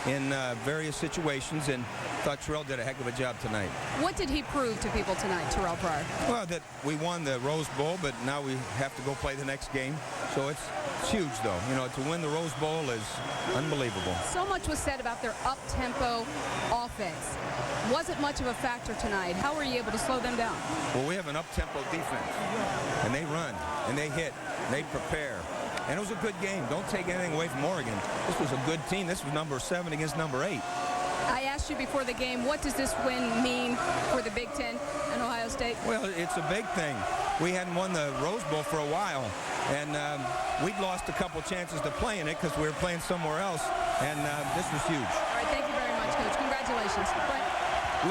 in various situations, and thought Terelle did a heck of a job tonight. What did he prove to people tonight, Terelle Pryor? Well, that we won the Rose Bowl, but now we have to go play the next game. So it's huge, though. You know, to win the Rose Bowl is unbelievable. So much was said about their up-tempo offense. Wasn't much of a factor tonight. How were you able to slow them down? Well, we have an up-tempo defense, and they run, and they hit, and they prepare. And it was a good game. Don't take anything away from Oregon. This was a good team. This was number 7 against number 8. I asked you before the game, what does this win mean for the Big Ten and Ohio State? Well, it's a big thing. We hadn't won the Rose Bowl for a while, and we'd lost a couple chances to play in it because we were playing somewhere else, and this was huge. All right, thank you very much, Coach. Congratulations.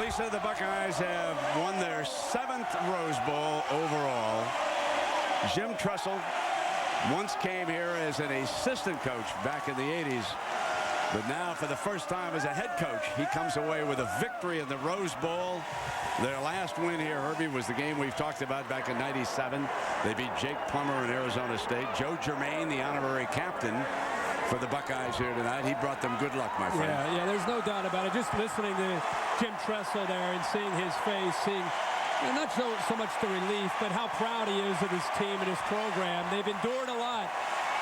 Lisa, the Buckeyes have won their 7th Rose Bowl overall. Jim Tressel once came here as an assistant coach back in the 80s. But now, for the first time as a head coach, he comes away with a victory in the Rose Bowl. Their last win here, Herbie, was the game we've talked about back in '97. They beat Jake Plummer in Arizona State. Joe Germain, the honorary captain for the Buckeyes here tonight. He brought them good luck, my friend. Yeah, there's no doubt about it. Just listening to Jim Tressel there and seeing his face, seeing not so much the relief, but how proud he is of his team and his program. They've endured a lot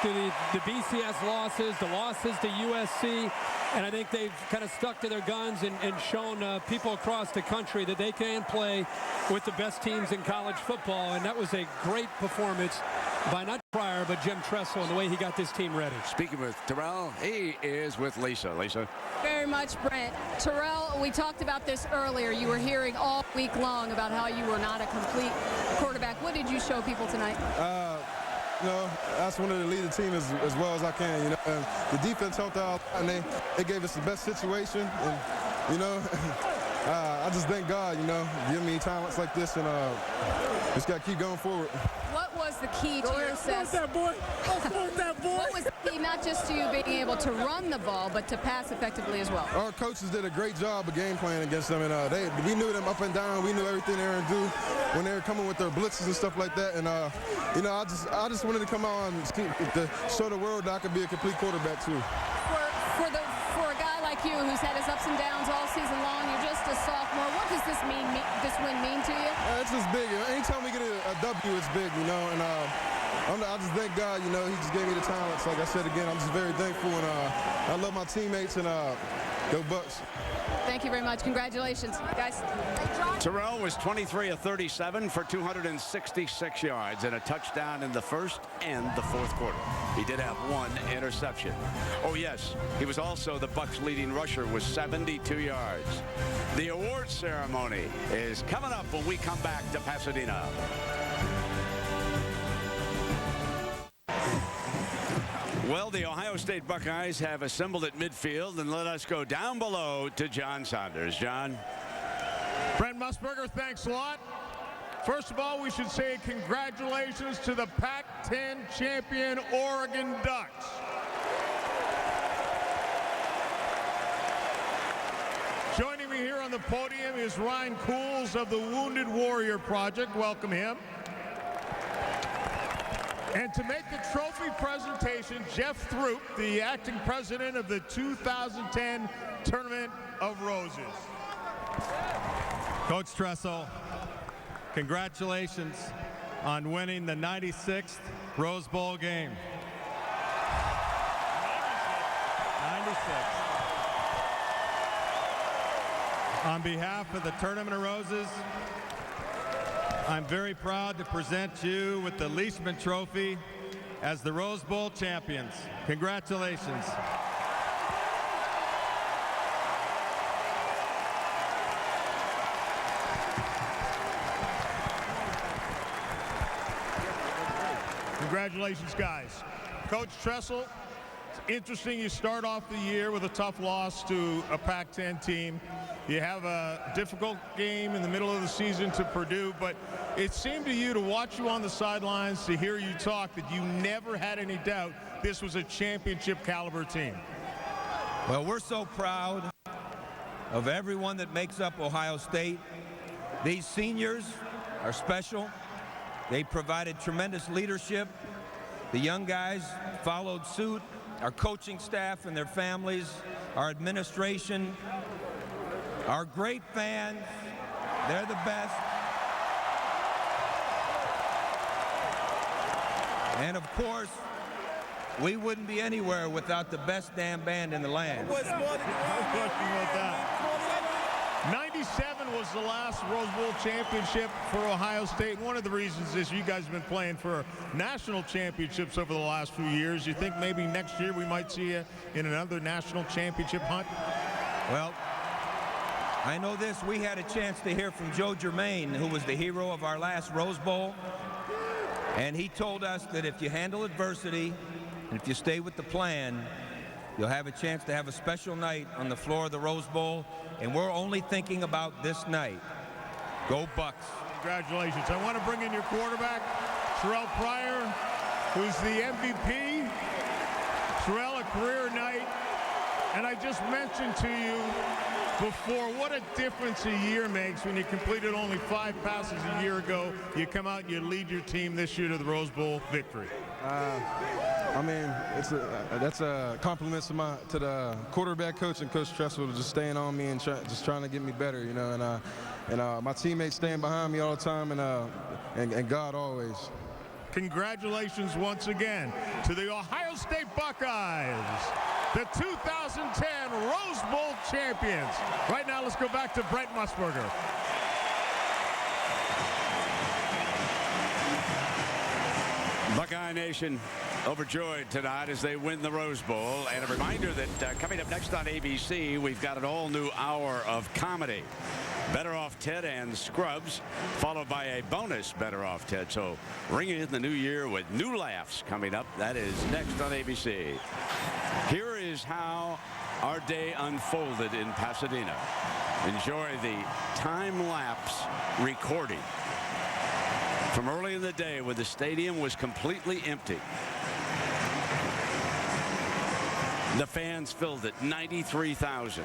through the BCS losses, the losses to USC, and I think they've kind of stuck to their guns and shown people across the country that they can play with the best teams in college football, and that was a great performance by not Pryor, but Jim Tressel and the way he got this team ready. Speaking with Terelle, he is with Lisa. Lisa. Very much, Brent. Terelle, we talked about this earlier. You were hearing all week long about how you were not a complete quarterback. What did you show people tonight? You know, I just wanted to lead the team as well as I can, you know. And the defense helped out, and they gave us the best situation. And, you know, I just thank God, you know, giving me talents like this, and just got to keep going forward. What was the key to your success? That boy. What was the key, not just to you being able to run the ball, but to pass effectively as well? Our coaches did a great job of game planning against them, and we knew them up and down. We knew everything they were going to do when they were coming with their blitzes and stuff like that. And you know, I just wanted to come out and to show the world that I could be a complete quarterback too. For a guy like you who's had his ups and downs all season long, you're just a sophomore. What does this win mean to you? It's just big. Anytime we get a W, it's big, you know. And I just thank God, you know, he just gave me the talents. Like I said again, I'm just very thankful, and I love my teammates, and go Bucks. Thank you very much. Congratulations, guys. Terelle was 23 of 37 for 266 yards and a touchdown in the first and the fourth quarter. He did have 1 interception. Oh, yes, he was also the Bucks' leading rusher with 72 yards. The award ceremony is coming up when we come back to Pasadena. Well, the Ohio State Buckeyes have assembled at midfield, and let us go down below to John Saunders. John. Brent Musburger, thanks a lot. First of all, we should say congratulations to the Pac-10 champion Oregon Ducks. Joining me here on the podium is Ryan Cools of the Wounded Warrior Project. Welcome him. And to make the trophy presentation, Jeff Throop, the acting president of the 2010 Tournament of Roses. Coach Tressel, congratulations on winning the 96th Rose Bowl game. 96. On behalf of the Tournament of Roses, I'm very proud to present you with the Leishman Trophy as the Rose Bowl champions. Congratulations. Congratulations, guys. Coach Tressel, it's interesting you start off the year with a tough loss to a Pac-10 team. You have a difficult game in the middle of the season to Purdue, but it seemed to you, to watch you on the sidelines, to hear you talk, that you never had any doubt this was a championship caliber team. Well, we're so proud of everyone that makes up Ohio State. These seniors are special. They provided tremendous leadership. The young guys followed suit. Our coaching staff and their families, our administration, our great fans, they're the best. And of course, we wouldn't be anywhere without the best damn band in the land. No question about that. 97 was the last Rose Bowl championship for Ohio State. One of the reasons is you guys have been playing for national championships over the last few years. You think maybe next year we might see you in another national championship hunt? Well, I know this. We had a chance to hear from Joe Germain, who was the hero of our last Rose Bowl. And he told us that if you handle adversity and if you stay with the plan, you'll have a chance to have a special night on the floor of the Rose Bowl. And we're only thinking about this night. Go Bucks. Congratulations. I want to bring in your quarterback, Terelle Pryor, who's the MVP. Terelle, a career night. And I just mentioned to you before what a difference a year makes when you completed only 5 passes a year ago. You come out and you lead your team this year to the Rose Bowl victory. I mean, that's a compliment to the quarterback coach and Coach Tressel, just staying on me and just trying to get me better, you know, and my teammates staying behind me all the time, and God always. Congratulations once again to the Ohio State Buckeyes, the 2010 Rose Bowl champions. Right now, let's go back to Brent Musburger. Buckeye Nation overjoyed tonight as they win the Rose Bowl. And a reminder that coming up next on ABC, we've got an all-new hour of comedy. Better Off Ted and Scrubs, followed by a bonus Better Off Ted. So ringing in the new year with new laughs coming up. That is next on ABC. Here is how our day unfolded in Pasadena. Enjoy the time-lapse recording from early in the day when the stadium was completely empty. The fans filled it, 93,000.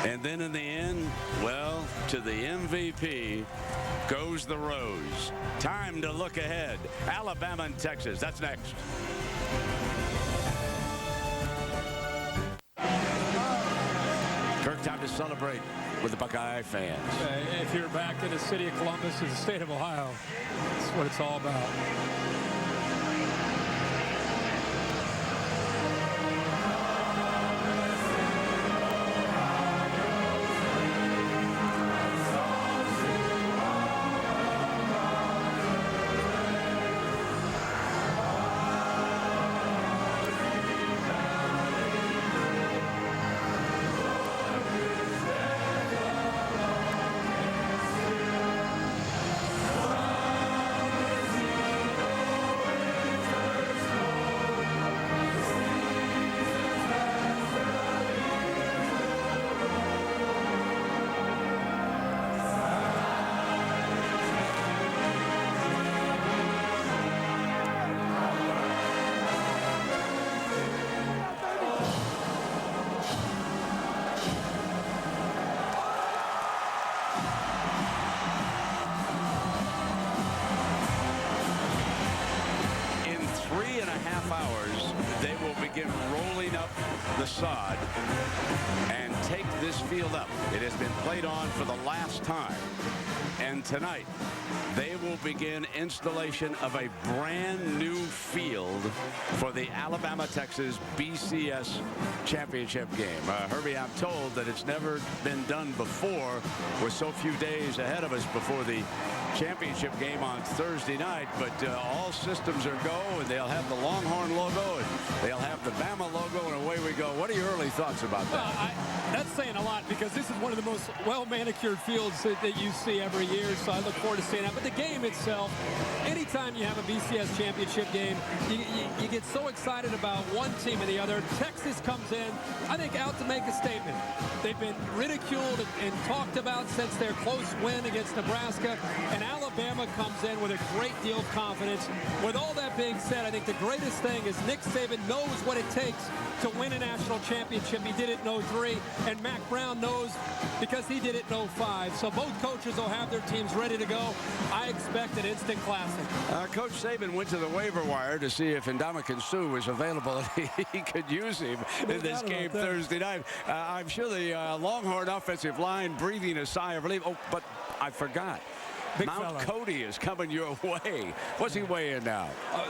And then in the end, well, to the MVP goes the Rose. Time to look ahead. Alabama and Texas, that's next. Kirk, time to celebrate with the Buckeye fans. If you're back in the city of Columbus, in the state of Ohio, that's what it's all about. The sod and take this field up. It has been played on for the last time, and tonight they will begin installation of a brand new field for the Alabama-Texas BCS championship game. Herbie, I'm told that it's never been done before with so few days ahead of us before the championship game on Thursday night, but all systems are go, and they'll have the Longhorn logo, and they'll have the Bama logo, and away we go. What are your early thoughts about that? Well, that's saying a lot, because this is one of the most well-manicured fields that you see every year, so I look forward to seeing that. But the game itself, anytime you have a BCS championship game, you get so excited about one team and the other. Texas comes in, I think, out to make a statement. They've been ridiculed and talked about since their close win against Nebraska, and Alabama Alabama comes in with a great deal of confidence. With all that being said, I think the greatest thing is Nick Saban knows what it takes to win a national championship. He did it in 03, and Mac Brown knows because he did it in 05. So both coaches will have their teams ready to go. I expect an instant classic. Coach Saban went to the waiver wire to see if Ndamukong Suh was available and he could use him in this game Thursday night. I'm sure the Longhorn offensive line breathing a sigh of relief. Oh, but I forgot. Big Mount fella. Cody is coming your way. What's he weighing now?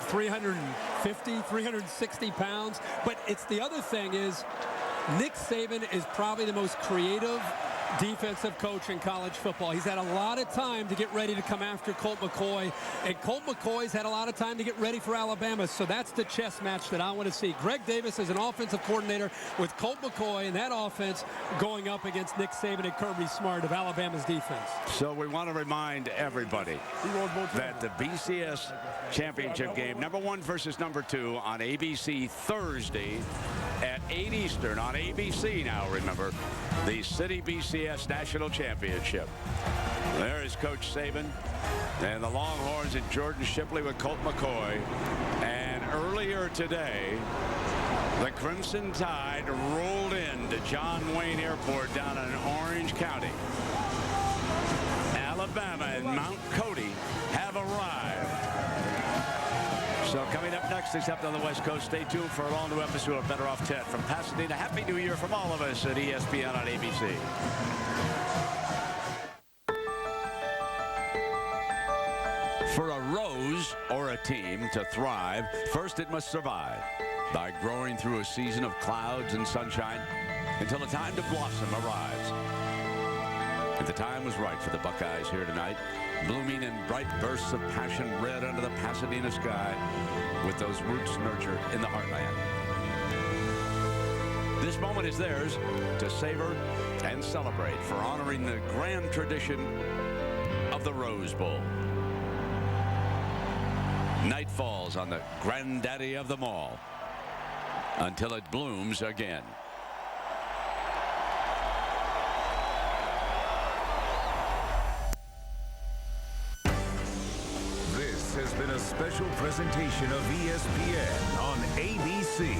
350, 360 pounds. But it's the other thing is Nick Saban is probably the most creative defensive coach in college football. He's had a lot of time to get ready to come after Colt McCoy, and Colt McCoy's had a lot of time to get ready for Alabama, so that's the chess match that I want to see. Greg Davis is an offensive coordinator with Colt McCoy and that offense going up against Nick Saban and Kirby Smart of Alabama's defense. So we want to remind everybody that the BCS championship game, number 1 versus number 2 on ABC Thursday at 8 Eastern on ABC now, remember, the City BCS National Championship. There is Coach Saban and the Longhorns and Jordan Shipley with Colt McCoy. And earlier today, the Crimson Tide rolled into John Wayne Airport down in Orange County. Alabama and Mount Cody have arrived. So coming up next, except on the West Coast, stay tuned for an all-new episode of Better Off Ted from Pasadena. Happy New Year from all of us at ESPN on ABC. For a rose or a team to thrive, first it must survive by growing through a season of clouds and sunshine until the time to blossom arrives. And the time was right for the Buckeyes here tonight, blooming in bright bursts of passion red under the Pasadena sky with those roots nurtured in the heartland. This moment is theirs to savor and celebrate for honoring the grand tradition of the Rose Bowl. Night falls on the granddaddy of them all until it blooms again. This has been a special presentation of ESPN on ABC.